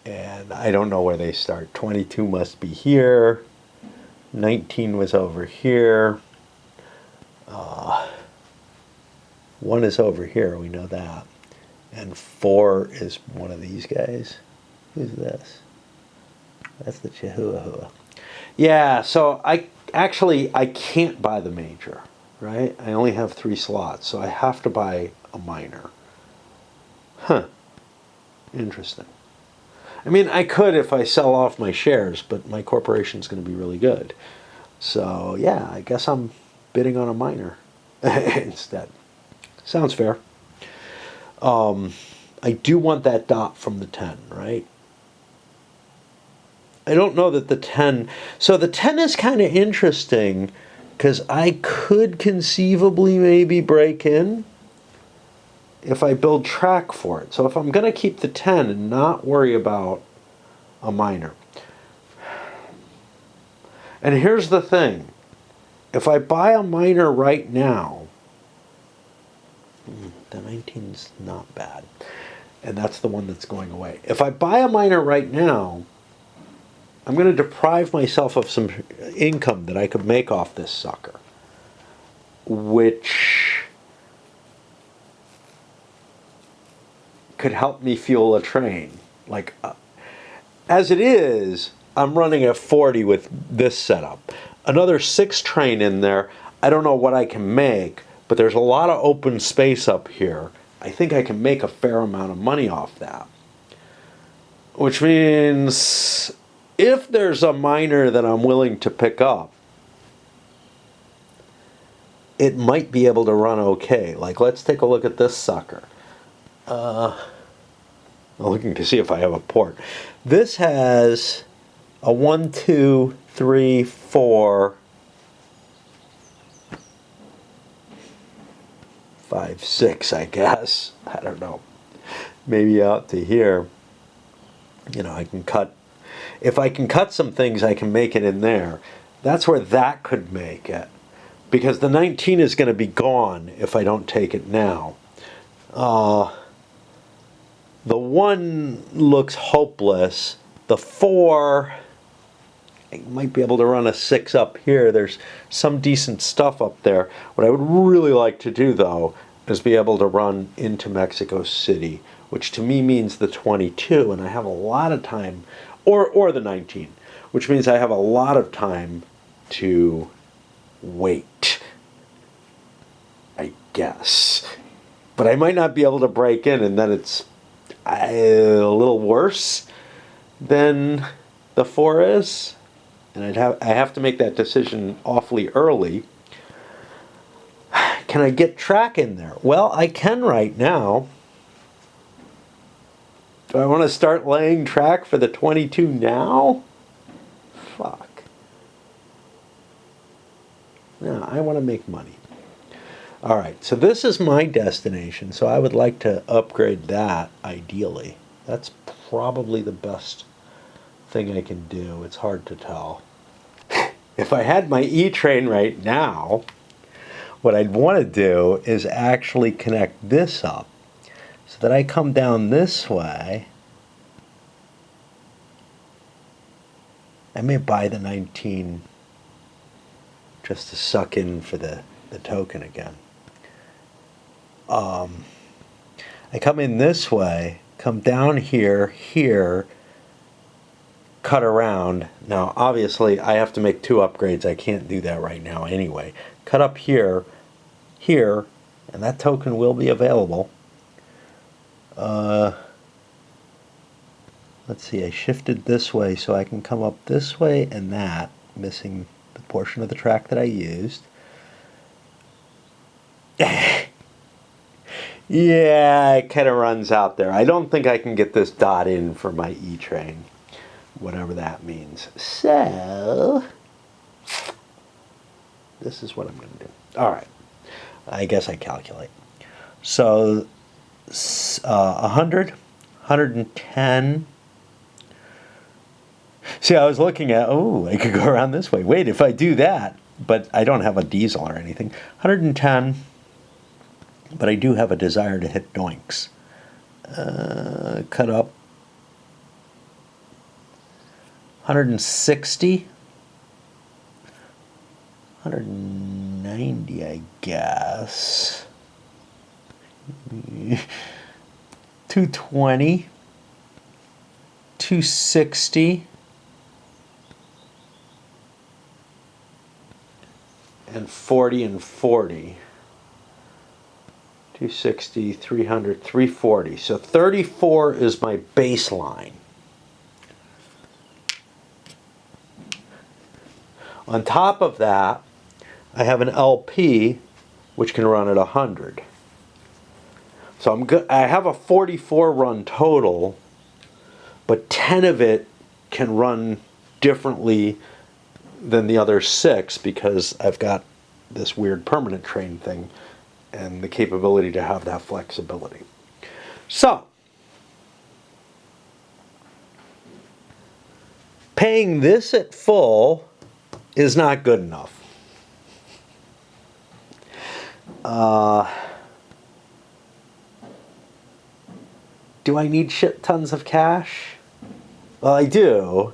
[SPEAKER 1] And I don't know where they start. 22 must be here. 19 was over here. 1 is over here, we know that. And 4 is one of these guys. Who's this? That's the Chihuahua. Yeah, so I can't buy the major, right? I only have 3 slots, so I have to buy a minor. Huh. Interesting. I mean, I could if I sell off my shares, but my corporation's going to be really good. So, yeah, I guess I'm bidding on a minor instead. Sounds fair. I do want that dot from the 10, right? I don't know that the 10... So the 10 is kind of interesting because I could conceivably maybe break in if I build track for it. So if I'm going to keep the 10 and not worry about a minor. And here's the thing. If I buy a minor right now, the 19's not bad. And that's the one that's going away. If I buy a minor right now, I'm going to deprive myself of some income that I could make off this sucker, which could help me fuel a train. Like, as it is, I'm running at 40 with this setup. Another 6 train in there, I don't know what I can make, but there's a lot of open space up here. I think I can make a fair amount of money off that. Which means if there's a miner that I'm willing to pick up, it might be able to run okay. Like, let's take a look at this sucker. I'm looking to see if I have a port. This has a 1, 2, 3, 4, 5, 6, I guess. I don't know. Maybe out to here. You know, I can cut. If I can cut some things, I can make it in there. That's where that could make it. Because the 19 is going to be gone if I don't take it now. The 1 looks hopeless. The 4, I might be able to run a 6 up here. There's some decent stuff up there. What I would really like to do, though, is be able to run into Mexico City, which to me means the 22, and I have a lot of time, or the 19, which means I have a lot of time to wait, I guess. But I might not be able to break in, and then it's a little worse than the 4 is. And I have to make that decision awfully early. Can I get track in there? Well, I can right now. Do I want to start laying track for the 22 now? Fuck. No, I want to make money. All right, so this is my destination, so I would like to upgrade that ideally. That's probably the best thing I can do. It's hard to tell. If I had my E-train right now, what I'd want to do is actually connect this up so that I come down this way. I may buy the 19 just to suck in for the token again. I come in this way, come down here, cut around. Now, obviously, I have to make 2 upgrades. I can't do that right now anyway. Cut up here, and that token will be available. Let's see, I shifted this way so I can come up this way and that, missing the portion of the track that I used. Yeah, it kind of runs out there. I don't think I can get this dot in for my E-Train, whatever that means. So, this is what I'm going to do. All right, I guess I calculate. So, 100, 110. See, I was looking at, oh, I could go around this way. Wait, if I do that, but I don't have a diesel or anything. 110, but I do have a desire to hit doinks. Cut up. 160. 190, I guess. 220. 260. And 40 and 40. 260, 300, 340. So 34 is my baseline. On top of that, I have an LP which can run at 100. So I have a 44 run total, but 10 of it can run differently than the other 6 because I've got this weird permanent train thing and the capability to have that flexibility. So, paying this at full is not good enough. Do I need shit tons of cash? Well, I do.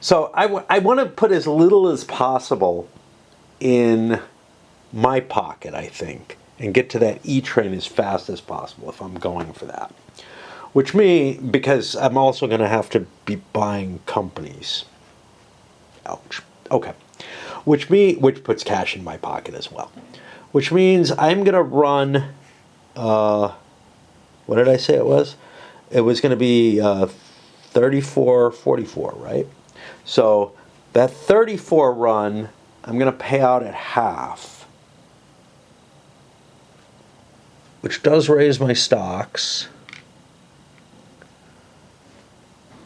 [SPEAKER 1] So I want to put as little as possible in my pocket, I think, and get to that E-Train as fast as possible if I'm going for that. Which because I'm also going to have to be buying companies. Ouch. Okay. Which puts cash in my pocket as well. Which means I'm going to run, what did I say it was? It was going to be 34.44, right? So that 34 run, I'm going to pay out at half, which does raise my stocks.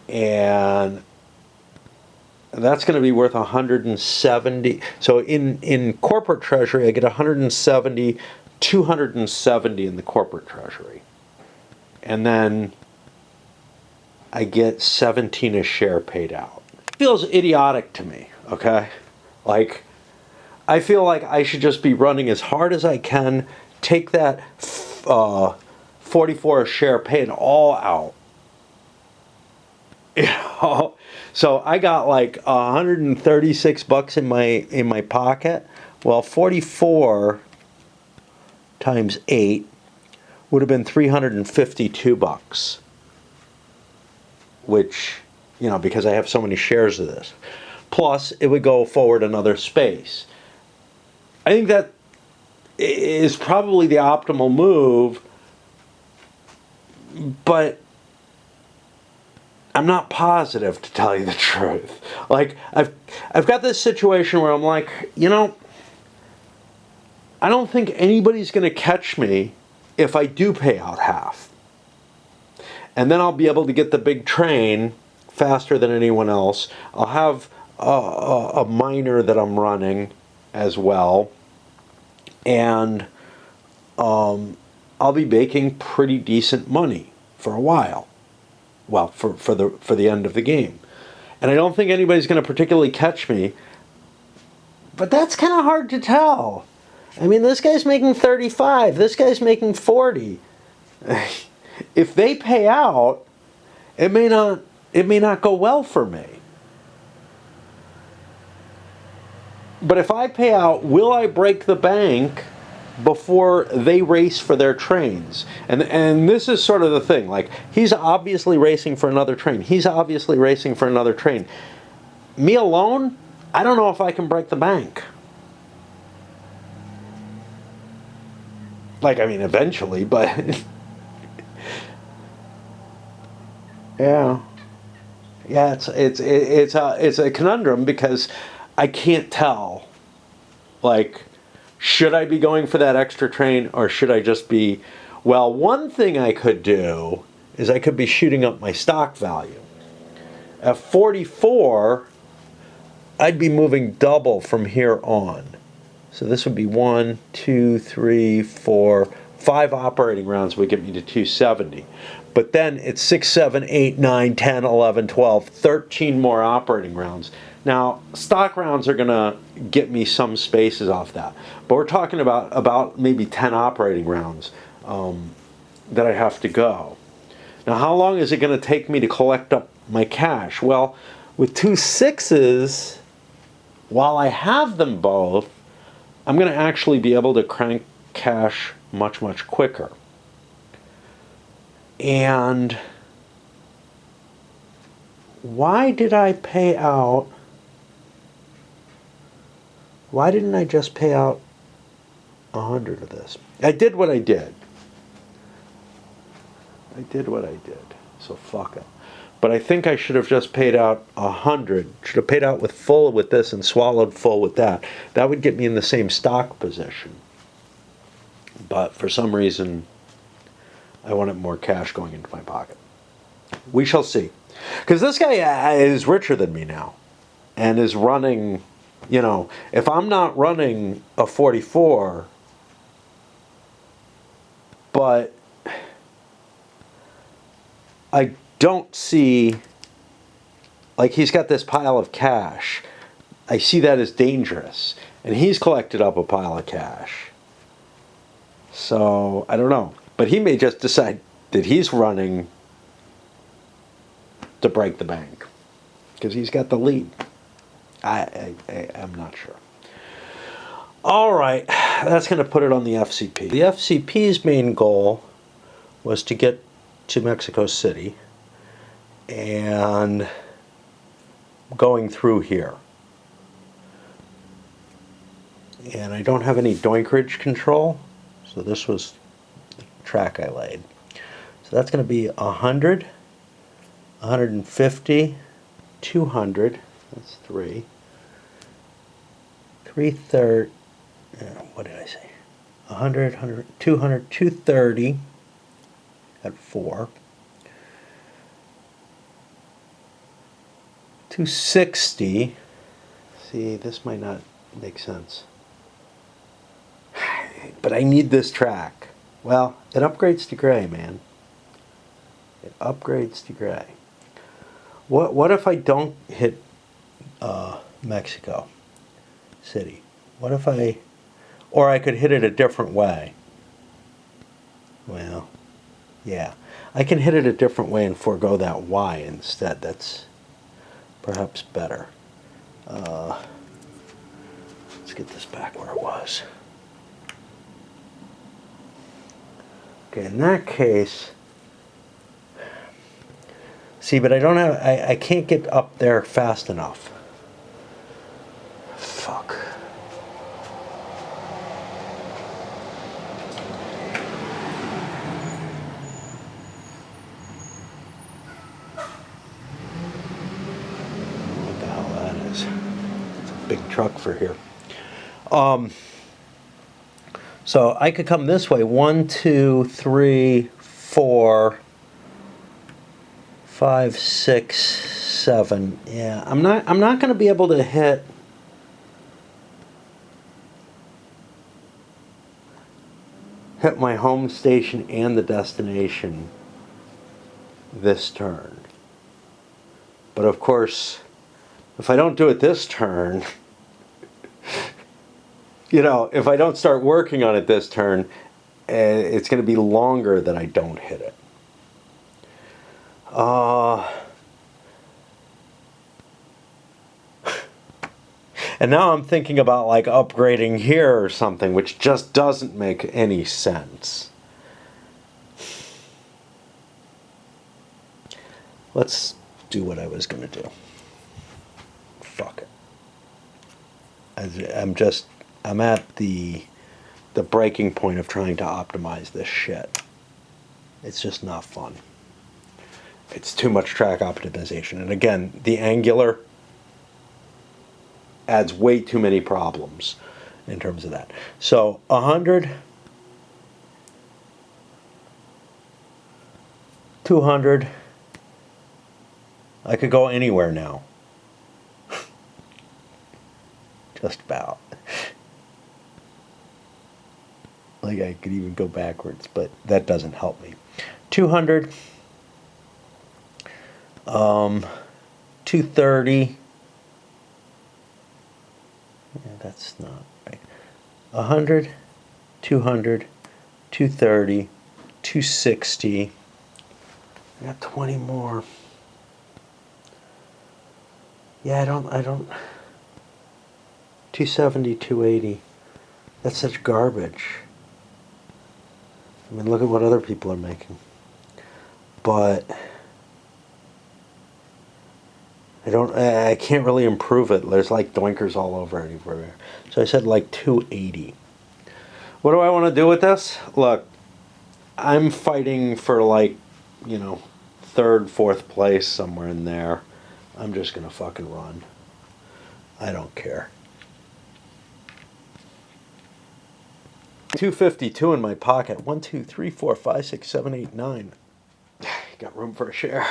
[SPEAKER 1] And that's going to be worth 170. So in corporate treasury, I get 170, 270 in the corporate treasury. And then I get 17 a share paid out. It feels idiotic to me, okay? Like, I feel like I should just be running as hard as I can, take that 44 a share, pay it all out. You know? So I got like 136 bucks in my pocket. Well, 44 times 8 would have been 352 bucks. Which, you know, because I have so many shares of this. Plus, it would go forward another space. I think that is probably the optimal move, but I'm not positive, to tell you the truth. Like, I've got this situation where I'm like, you know, I don't think anybody's going to catch me if I do pay out half. And then I'll be able to get the big train faster than anyone else. I'll have a miner that I'm running as well. And I'll be making pretty decent money for a while. Well, for the end of the game. And I don't think anybody's going to particularly catch me. But that's kind of hard to tell. I mean, this guy's making 35. This guy's making 40. If they pay out, it may not go well for me. But if I pay out, will I break the bank before they race for their trains? And this is sort of the thing. Like, he's obviously racing for another train. He's obviously racing for another train. Me alone, I don't know if I can break the bank. Like, I mean, eventually, but yeah, yeah. It's a conundrum because I can't tell. Like, should I be going for that extra train or should I just be? Well, one thing I could do is I could be shooting up my stock value. At 44, I'd be moving double from here on. So this would be 1, 2, 3, 4, 5 operating rounds would get me to 270. But then it's 6, 7, 8, 9, 10, 11, 12, 13 more operating rounds. Now, stock rounds are going to get me some spaces off that. But we're talking about maybe 10 operating rounds that I have to go. Now, how long is it going to take me to collect up my cash? Well, with 2 6s, while I have them both, I'm going to actually be able to crank cash much, much quicker. And why did I pay out? Why didn't I just pay out 100 of this? I did what I did. So fuck it. But I think I should have just paid out 100. Should have paid out with full with this and swallowed full with that. That would get me in the same stock position. But for some reason, I wanted more cash going into my pocket. We shall see. Because this guy is richer than me now. And is running, if I'm not running a 44, but I don't see, like, he's got this pile of cash. I see that as dangerous. And he's collected up a pile of cash. So, I don't know. But he may just decide that he's running to break the bank. Because he's got the lead. I'm not sure. All right. That's going to put it on the FCP. The FCP's main goal was to get to Mexico City and going through here. And I don't have any doinkerage control, so this was the track I laid. So that's going to be 100, 150, 200, that's 3, 330, what did I say? 100, 100, 200, 230 at 4. 260. See, this might not make sense. But I need this track. Well, it upgrades to gray, man. It upgrades to gray. What if I don't hit Mexico City? What if or I could hit it a different way. Well, yeah. I can hit it a different way and forego that Y instead. That's perhaps better. Let's get this back where it was. Okay, in that case, see, but I don't have, I can't get up there fast enough. Fuck. What the hell that is? It's a big truck for here. So I could come this way. 1, 2, 3, 4, 5, 6, 7. Yeah, I'm not going to be able to hit my home station and the destination this turn. But of course, if I don't do it this turn, if I don't start working on it this turn, it's going to be longer that I don't hit it. And now I'm thinking about like upgrading here or something, which just doesn't make any sense. Let's do what I was going to do. Fuck it. I'm at the breaking point of trying to optimize this shit. It's just not fun. It's too much track optimization. And again, the Angular adds way too many problems in terms of that. So 100, 200, I could go anywhere now. Just about. Like I could even go backwards, but that doesn't help me. 200, 230. Yeah, that's not right. 100, 200, 230, 260. I got 20 more. Yeah, I don't. 270, 280. That's such garbage. I mean, look at what other people are making. But I can't really improve it. There's like doinkers all over everywhere. So I said like 280. What do I want to do with this? Look, I'm fighting for like, third, fourth place, somewhere in there. I'm just going to fucking run. I don't care. 252 in my pocket. 1, 2, 3, 4, 5, 6, 7, 8, 9. Got room for a share,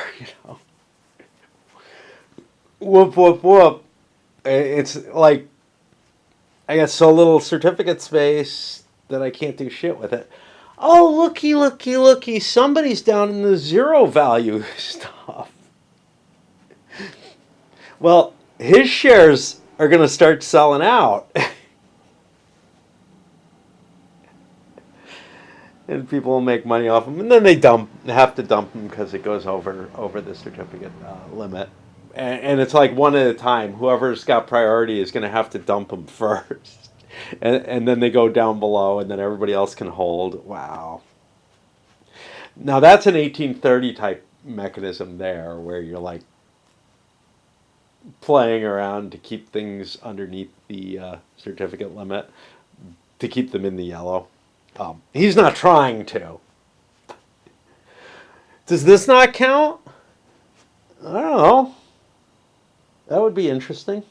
[SPEAKER 1] Whoop, whoop, whoop. It's like, I got so little certificate space that I can't do shit with it. Oh, looky, looky, looky. Somebody's down in the zero value stuff. Well, his shares are going to start selling out. And people will make money off them. And then they have to dump them because it goes over the certificate limit. And it's like one at a time. Whoever's got priority is going to have to dump them first. And then they go down below, and then everybody else can hold. Wow. Now that's an 1830 type mechanism there, where you're like playing around to keep things underneath the certificate limit, to keep them in the yellow. He's not trying to. Does this not count? I don't know. That would be interesting.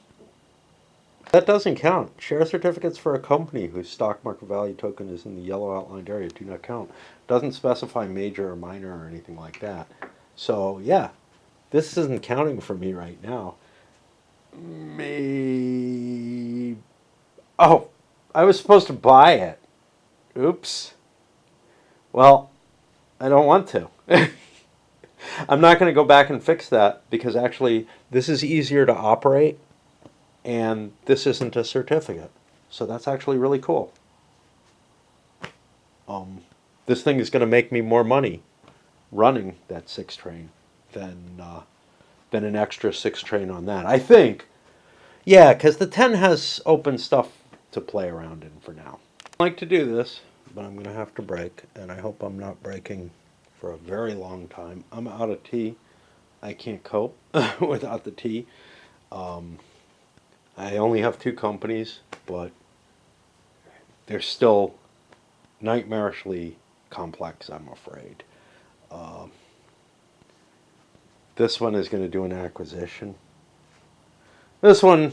[SPEAKER 1] That doesn't count. Share certificates for a company whose stock market value token is in the yellow outlined area do not count. Doesn't specify major or minor or anything like that. So yeah, this isn't counting for me right now. Oh, I was supposed to buy it. Oops. Well, I don't want to. I'm not going to go back and fix that because actually this is easier to operate and this isn't a certificate. So that's actually really cool. This thing is going to make me more money running that 6 train than an extra 6 train on that. I think. Yeah, because the 10 has open stuff to play around in for now. I like to do this, but I'm going to have to break, and I hope I'm not breaking for a very long time. I'm out of tea. I can't cope without the tea. I only have 2 companies, but they're still nightmarishly complex, I'm afraid. This one is going to do an acquisition. This one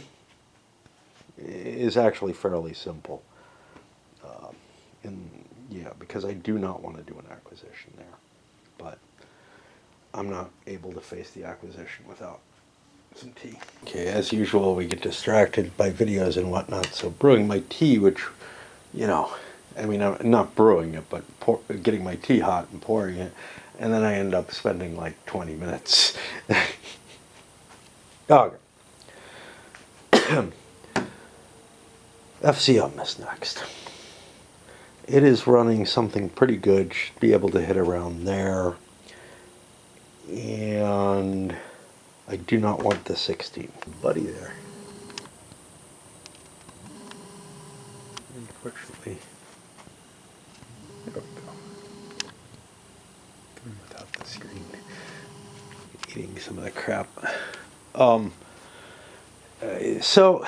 [SPEAKER 1] is actually fairly simple. Because I do not want to do an acquisition there. But I'm not able to face the acquisition without some tea. Okay, as usual, we get distracted by videos and whatnot. So brewing my tea, which, I'm not brewing it, but getting my tea hot and pouring it. And then I end up spending like 20 minutes. Okay. FCM is next. it is running something pretty good. Should be able to hit around there. And I do not want the 16. Buddy there. Unfortunately, there we go. Going without the screen. Eating some of the crap. So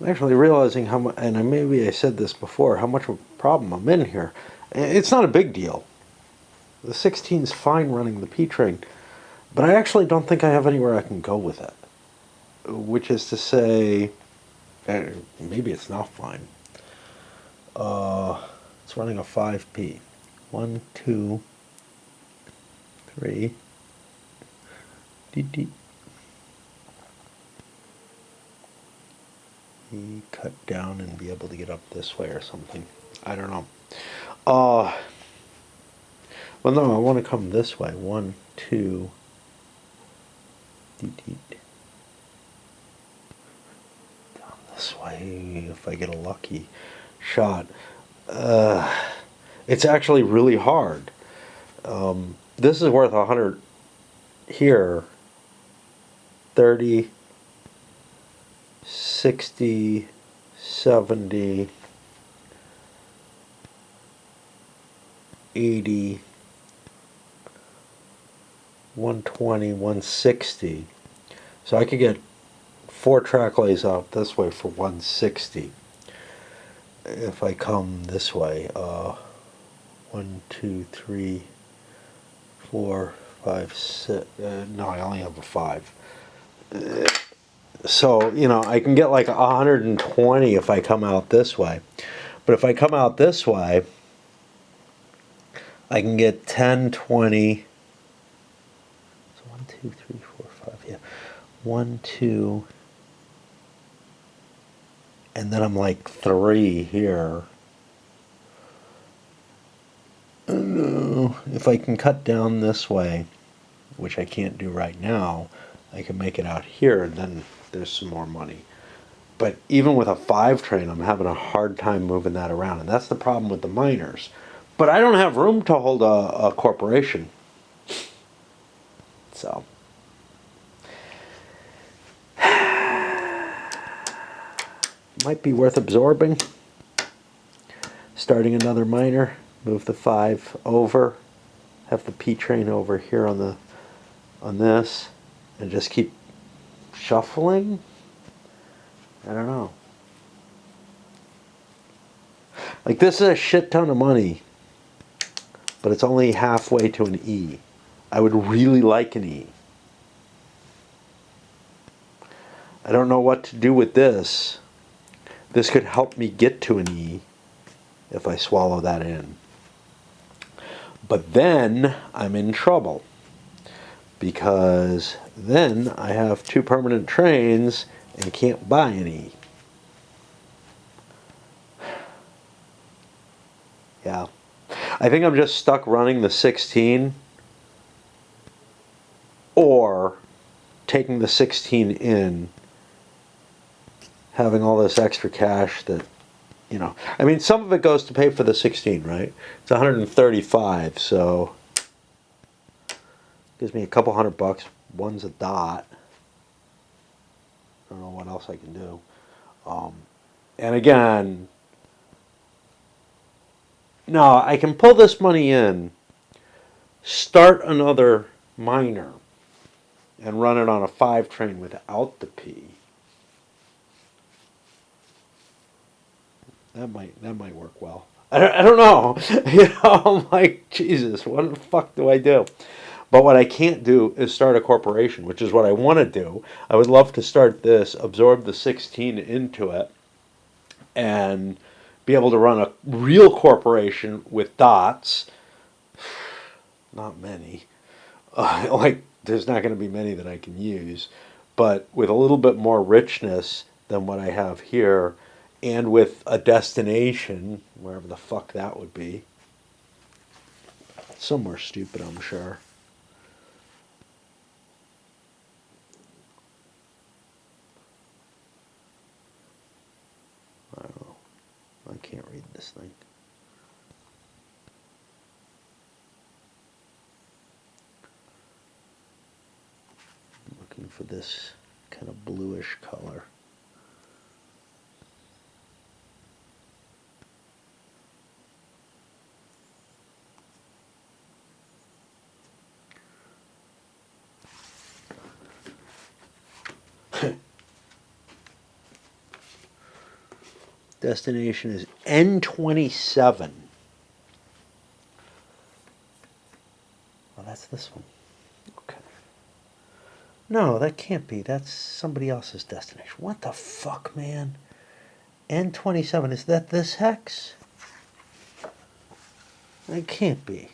[SPEAKER 1] I'm actually realizing how much, and maybe I said this before, how much of a problem I'm in here. It's not a big deal. The 16's fine running the P-Train, but I actually don't think I have anywhere I can go with it. Which is to say, maybe it's not fine. It's running a 5P. 1, 2, 3. Dee. Cut down and be able to get up this way or something. I don't know. Well, no, I want to come this way. 1, 2. Down this way if I get a lucky shot. It's actually really hard. This is worth 100 here. 30, 60, 70, 80, 120, 160. So I could get 4 track lays out this way for 160. If I come this way, 1, 2, 3, 4, 5, 6. No, I only have a 5. So, you know, I can get like 120 if I come out this way. But if I come out this way, I can get 10, 20. So 1, 2, 3, 4, 5. Yeah. 1, 2. And then I'm like 3 here. If I can cut down this way, which I can't do right now, I can make it out here, and then there's some more money. But even with a 5 train, I'm having a hard time moving that around, and that's the problem with the miners. But I don't have room to hold a corporation. So. Might be worth absorbing. Starting another miner, move the 5 over, have the P train over here on this, and just keep shuffling. I don't know. Like, this is a shit ton of money, but it's only halfway to an E. I would really like an E. I don't know what to do with this. This could help me get to an E if I swallow that in. But then I'm in trouble, because then I have 2 permanent trains and can't buy any. Yeah. I think I'm just stuck running the 16 or taking the 16 in, having all this extra cash that, you know, I mean, some of it goes to pay for the 16, right? It's 135, so gives me a couple $100. One's a dot. I don't know what else I can do. And again, no, I can pull this money in, start another miner, and run it on a 5 train without the P. That might work well. I don't know. You know, I'm like, Jesus, what the fuck do I do? But what I can't do is start a corporation, which is what I want to do. I would love to start this, absorb the 16 into it, and be able to run a real corporation with dots. Not many. Like, there's not going to be many that I can use, but with a little bit more richness than what I have here, and with a destination, wherever the fuck that would be. Somewhere stupid, I'm sure. I don't know. I can't read this thing. for this kind of bluish color. Destination is N27. Well, that's this one. Okay. No, that can't be. That's somebody else's destination. What the fuck, man? N27, is that this hex? It can't be.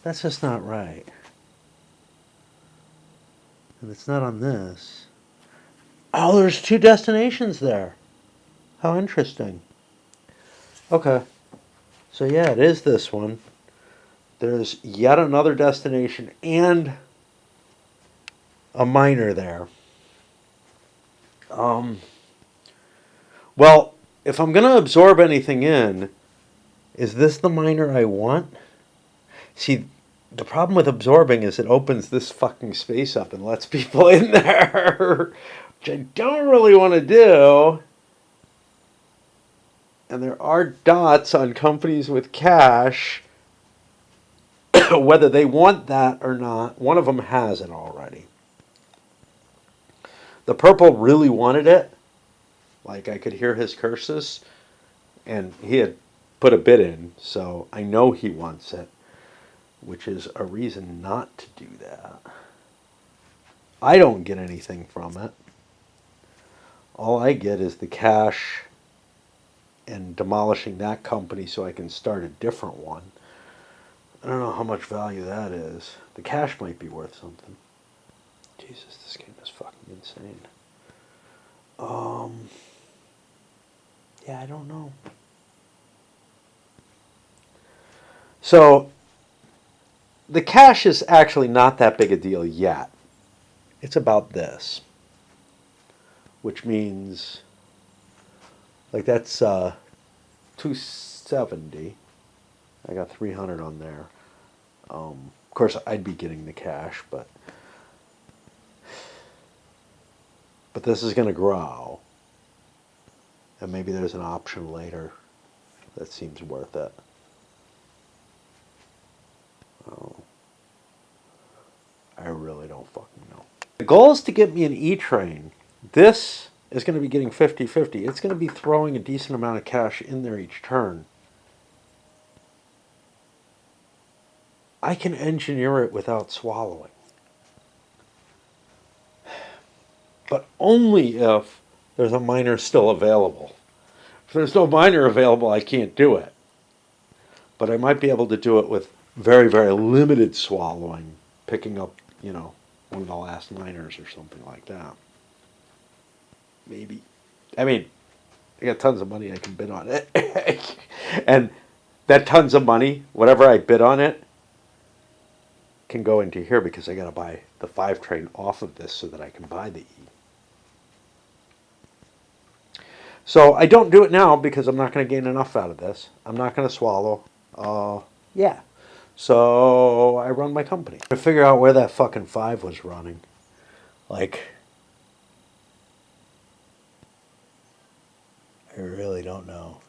[SPEAKER 1] That's just not right. And it's not on this. Oh, there's two destinations there. How interesting. Okay. So yeah, it is this one. There's yet another destination and a miner there. Well, if I'm going to absorb anything in, is this the miner I want? See, the problem with absorbing is it opens this fucking space up and lets people in there, which I don't really want to do. And there are dots on companies with cash. Whether they want that or not, one of them has it already. The purple really wanted it. Like, I could hear his curses. And he had put a bid in, so I know he wants it. Which is a reason not to do that. I don't get anything from it. All I get is the cash and demolishing that company so I can start a different one. I don't know how much value that is. The cash might be worth something. Jesus, this game is fucking insane. Yeah, I don't know. So, the cash is actually not that big a deal yet. It's about this. Which means, like, that's 270. I got 300 on there. Of course, I'd be getting the cash, but this is going to grow. And maybe there's an option later that seems worth it. Oh, I really don't fucking know. The goal is to get me an E-Train. This is going to be getting 50-50. It's going to be throwing a decent amount of cash in there each turn. I can engineer it without swallowing. But only if there's a miner still available. If there's no miner available, I can't do it. But I might be able to do it with very, very limited swallowing, picking up, one of the last miners or something like that. Maybe. I mean, I got tons of money I can bid on it. And that tons of money, whatever I bid on it, can go into here because I got to buy the 5 train off of this so that I can buy the E. So I don't do it now because I'm not going to gain enough out of this. I'm not going to swallow. Yeah. So I run my company. To figure out where that fucking 5 was running. Like, I really don't know.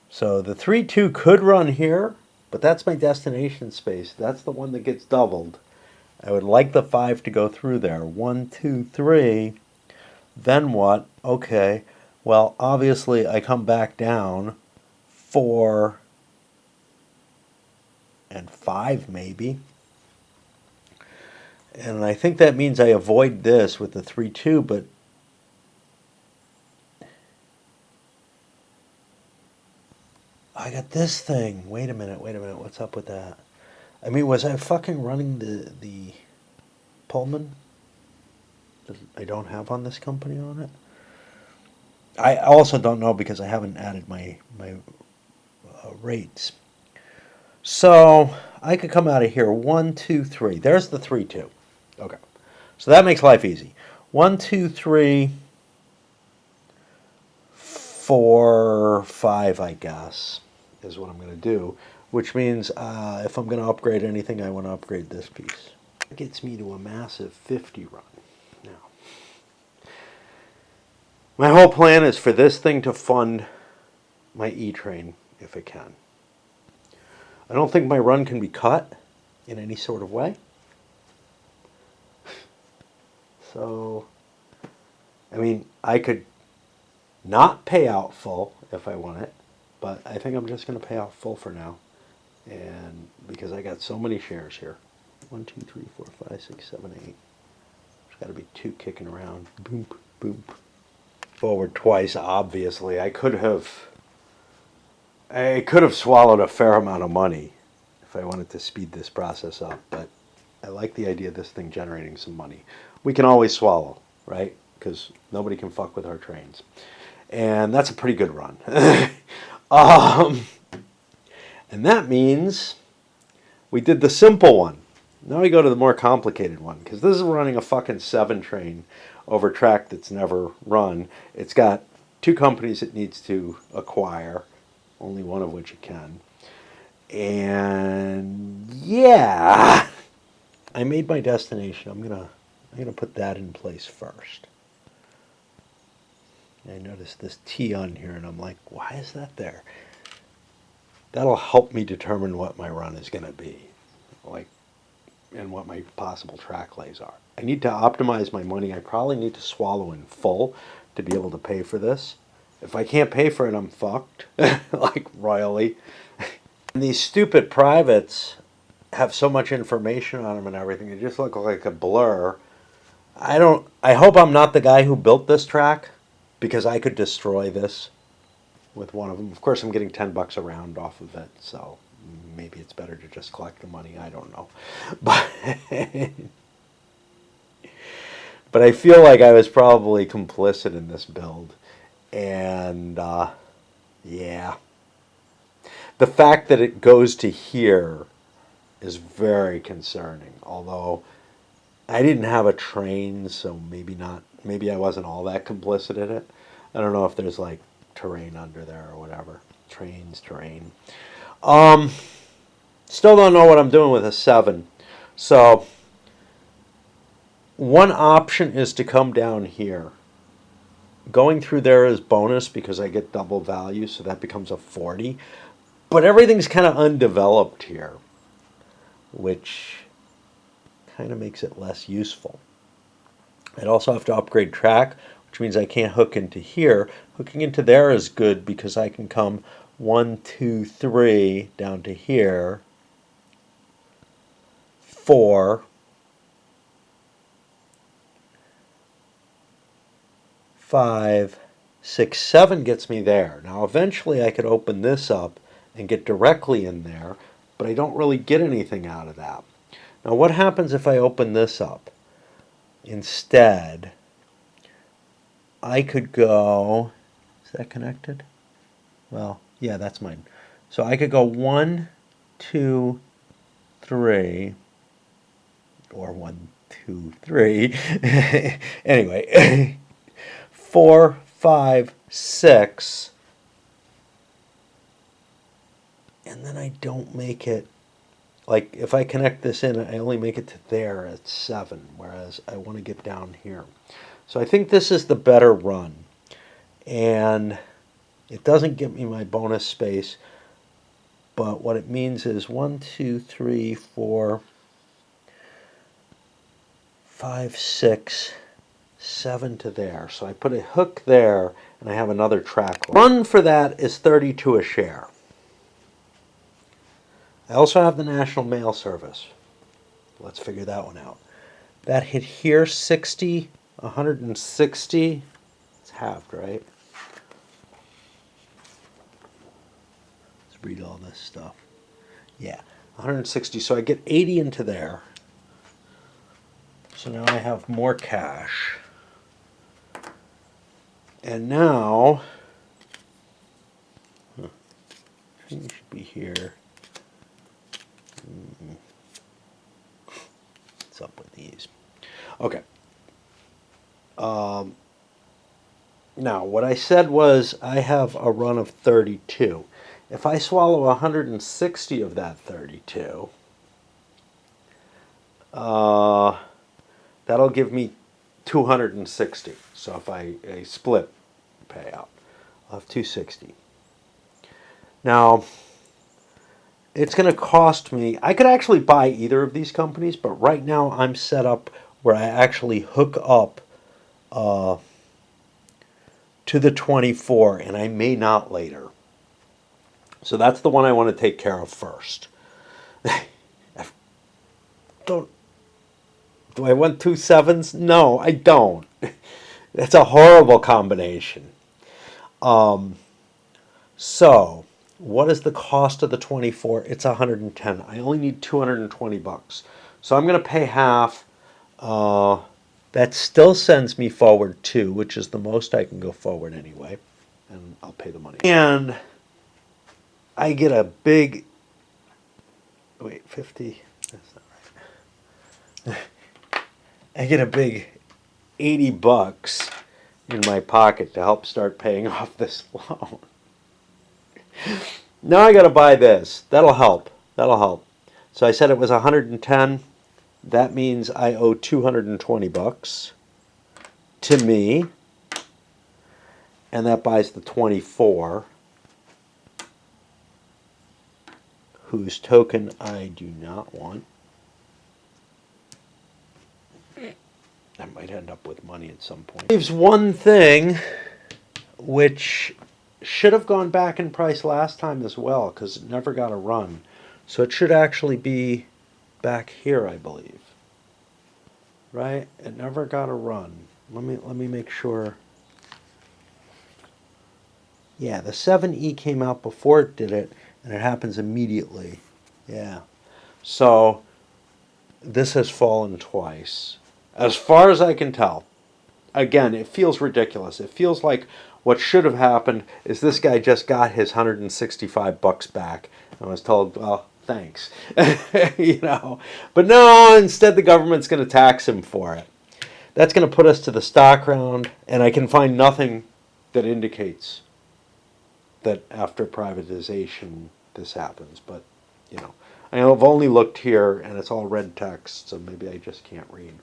[SPEAKER 1] So the 3-2 could run here, but that's my destination space. That's the one that gets doubled. I would like the 5 to go through there. 1, 2, 3. Then what? Okay. Well, obviously I come back down 4 and 5 maybe. And I think that means I avoid this with the 3-2, but I got this thing. Wait a minute. What's up with that? I mean, was I fucking running the Pullman that I don't have on this company on it? I also don't know because I haven't added my rates. So I could come out of here. 1, 2, 3. There's the 3-2. Okay. So that makes life easy. 1, 2, 3, 4, 5, I guess, is what I'm going to do. Which means if I'm going to upgrade anything, I want to upgrade this piece. gets me to a massive 50 run. Now, my whole plan is for this thing to fund my E-train if it can. I don't think my run can be cut in any sort of way. So, I mean, I could not pay out full if I want it, but I think I'm just going to pay out full for now. And because I got so many shares here. 1, 2, 3, 4, 5, 6, 7, 8. There's got to be 2 kicking around. Boom, boom. Forward twice, obviously. I could have swallowed a fair amount of money if I wanted to speed this process up, but I like the idea of this thing generating some money. We can always swallow, right? Because nobody can fuck with our trains. And that's a pretty good run. And that means we did the simple one. Now we go to the more complicated one, because this is running a fucking 7 train over track that's never run. It's got 2 companies it needs to acquire, only one of which it can. And yeah, I made my destination. I'm gonna put that in place first. I noticed this T on here, and I'm like, why is that there? That'll help me determine what my run is going to be, like, and what my possible track lays are. I need to optimize my money. I probably need to swallow in full to be able to pay for this. If I can't pay for it, I'm fucked, like royally. And these stupid privates have so much information on them and everything. They just look like a blur. I hope I'm not the guy who built this track, because I could destroy this with one of them. Of course, I'm getting $10 a round off of it, so maybe it's better to just collect the money. I don't know. But I feel like I was probably complicit in this build. And, yeah. The fact that it goes to here is very concerning. Although I didn't have a train, so maybe not. Maybe I wasn't all that complicit in it. I don't know if there's like terrain under there or whatever. Terrain. Still don't know what I'm doing with a 7. So one option is to come down here. Going through there is bonus because I get double value, so that becomes a 40. But everything's kind of undeveloped here, which kind of makes it less useful. I'd also have to upgrade track, which means I can't hook into here. Hooking into there is good because I can come 1, 2, 3 down to here. 4. 5, 6, 7 gets me there. Now eventually I could open this up and get directly in there, but I don't really get anything out of that. Now what happens if I open this up? Instead, I could go, is that connected? Well, yeah, that's mine. So I could go 1, 2, 3, or 1, 2, 3. Anyway, 4, 5, 6, and then I don't make it. Like, if I connect this in, I only make it to there at 7, whereas I want to get down here. So I think this is the better run. And it doesn't give me my bonus space, but what it means is 1, 2, 3, 4, 5, 6, 7 to there. So I put a hook there, and I have another track. Run for that is 32 a share. I also have the National Mail Service. Let's figure that one out. That hit here 60, 160. It's halved, right? Let's read all this stuff. Yeah, 160. So I get 80 into there. So now I have more cash. And now, I think it should be here. What's up with these? Okay. Now, what I said was I have a run of 32. If I swallow 160 of that 32, Uh, that'll give me 260. So if I split payout, I'll have 260. Now, it's going to cost me, I could actually buy either of these companies, but right now I'm set up where I actually hook up uh, to the 24, and I may not later. So that's the one I want to take care of first. don't Do I want two sevens? No, I don't. That's a horrible combination. Um, so, what is the cost of the 24? It's 110. I only need 220 bucks. So I'm going to pay half. Uh, that still sends me forward 2, which is the most I can go forward anyway. And I'll pay the money. And I get a big, wait, 50. That's not right. I get a big 80 bucks in my pocket to help start paying off this loan. Now I got to buy this. That'll help. That'll help. So I said it was 110. That means I owe 220 bucks to me. And that buys the 24, whose token I do not want. I might end up with money at some point. Leaves one thing, which should have gone back in price last time as well, because it never got a run. So it should actually be back here, I believe. Right? It never got a run. Let me make sure. Yeah, the 7E came out before it did it, and it happens immediately. Yeah. So this has fallen twice. As far as I can tell. Again, it feels ridiculous. It feels like what should have happened is this guy just got his 165 bucks back and was told, well, thanks. You know. But no, instead the government's going to tax him for it. That's going to put us to the stock round, and I can find nothing that indicates that after privatization this happens. But, you know, I've only looked here, and it's all red text, so maybe I just can't read.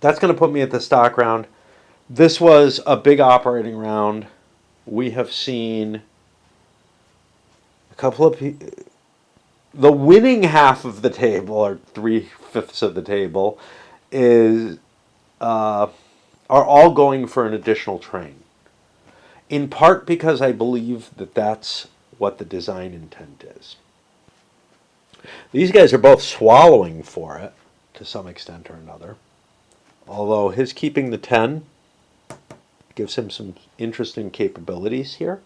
[SPEAKER 1] That's going to put me at the stock round. This was a big operating round. We have seen a couple of the winning half of the table, or 3/5 of the table, is are all going for an additional train. In part because I believe that that's what the design intent is. These guys are both swallowing for it to some extent or another. Although his keeping the 10 gives him some interesting capabilities here,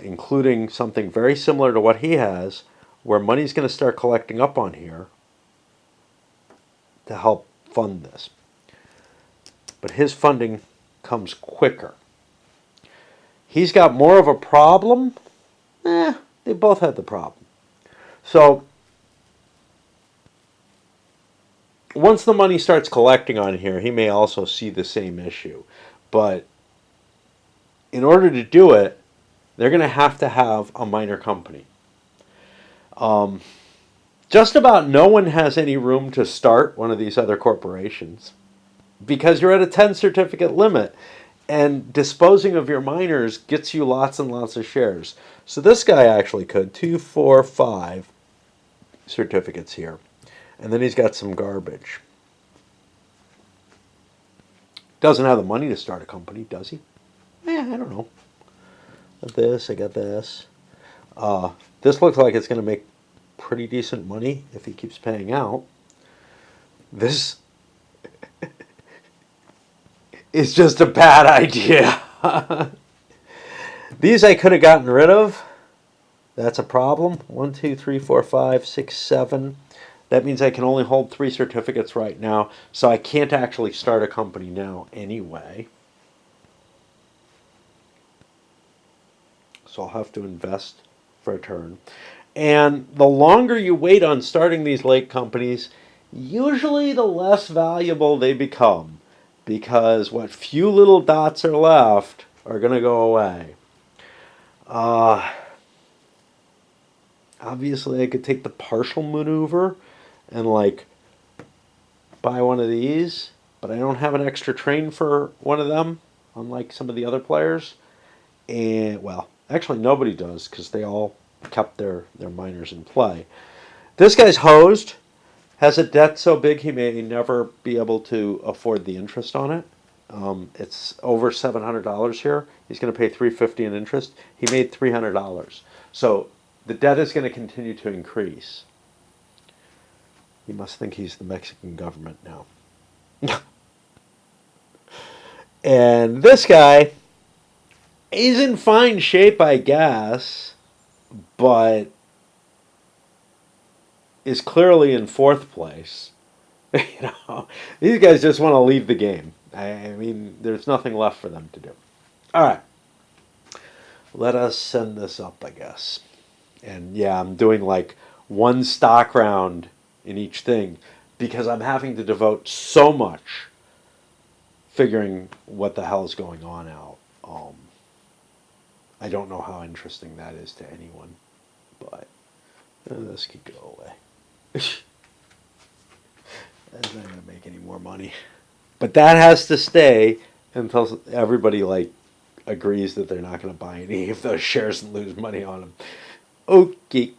[SPEAKER 1] including something very similar to what he has, where money's going to start collecting up on here to help fund this. But his funding comes quicker. He's got more of a problem. They both had the problem. So once the money starts collecting on here, he may also see the same issue. But in order to do it, they're going to have a minor company. Just about no one has any room to start one of these other corporations because you're at a 10 certificate limit. And disposing of your miners gets you lots and lots of shares. So this guy actually could. 2, 4, 5 certificates here. And then he's got some garbage. Doesn't have the money to start a company, does he? I don't know. Got this, I got this. This looks like it's going to make pretty decent money if he keeps paying out. This is just a bad idea. These I could have gotten rid of. That's a problem. 1, 2, 3, 4, 5, 6, 7. That means I can only hold 3 certificates right now, so I can't actually start a company now anyway. So I'll have to invest for a turn. And the longer you wait on starting these late companies, usually the less valuable they become, because what few little dots are left are going to go away. Obviously, I could take the partial maneuver and like buy one of these, but I don't have an extra train for one of them, unlike some of the other players. And well, actually nobody does because they all kept their miners in play. This guy's hosed, has a debt so big he may never be able to afford the interest on it. It's over $700 here. He's going to pay $350 in interest. He made $300, so the debt is going to continue to increase. He must think he's the Mexican government now. And this guy, he's in fine shape, I guess, but is clearly in fourth place. You know, these guys just want to leave the game. I mean, there's nothing left for them to do. All right, let us send this up, I guess. And yeah, I'm doing like one stock round in each thing because I'm having to devote so much figuring what the hell is going on out. I don't know how interesting that is to anyone, but this could go away. That's not going to make any more money. But that has to stay until everybody like agrees that they're not going to buy any of those shares and lose money on them. Okay.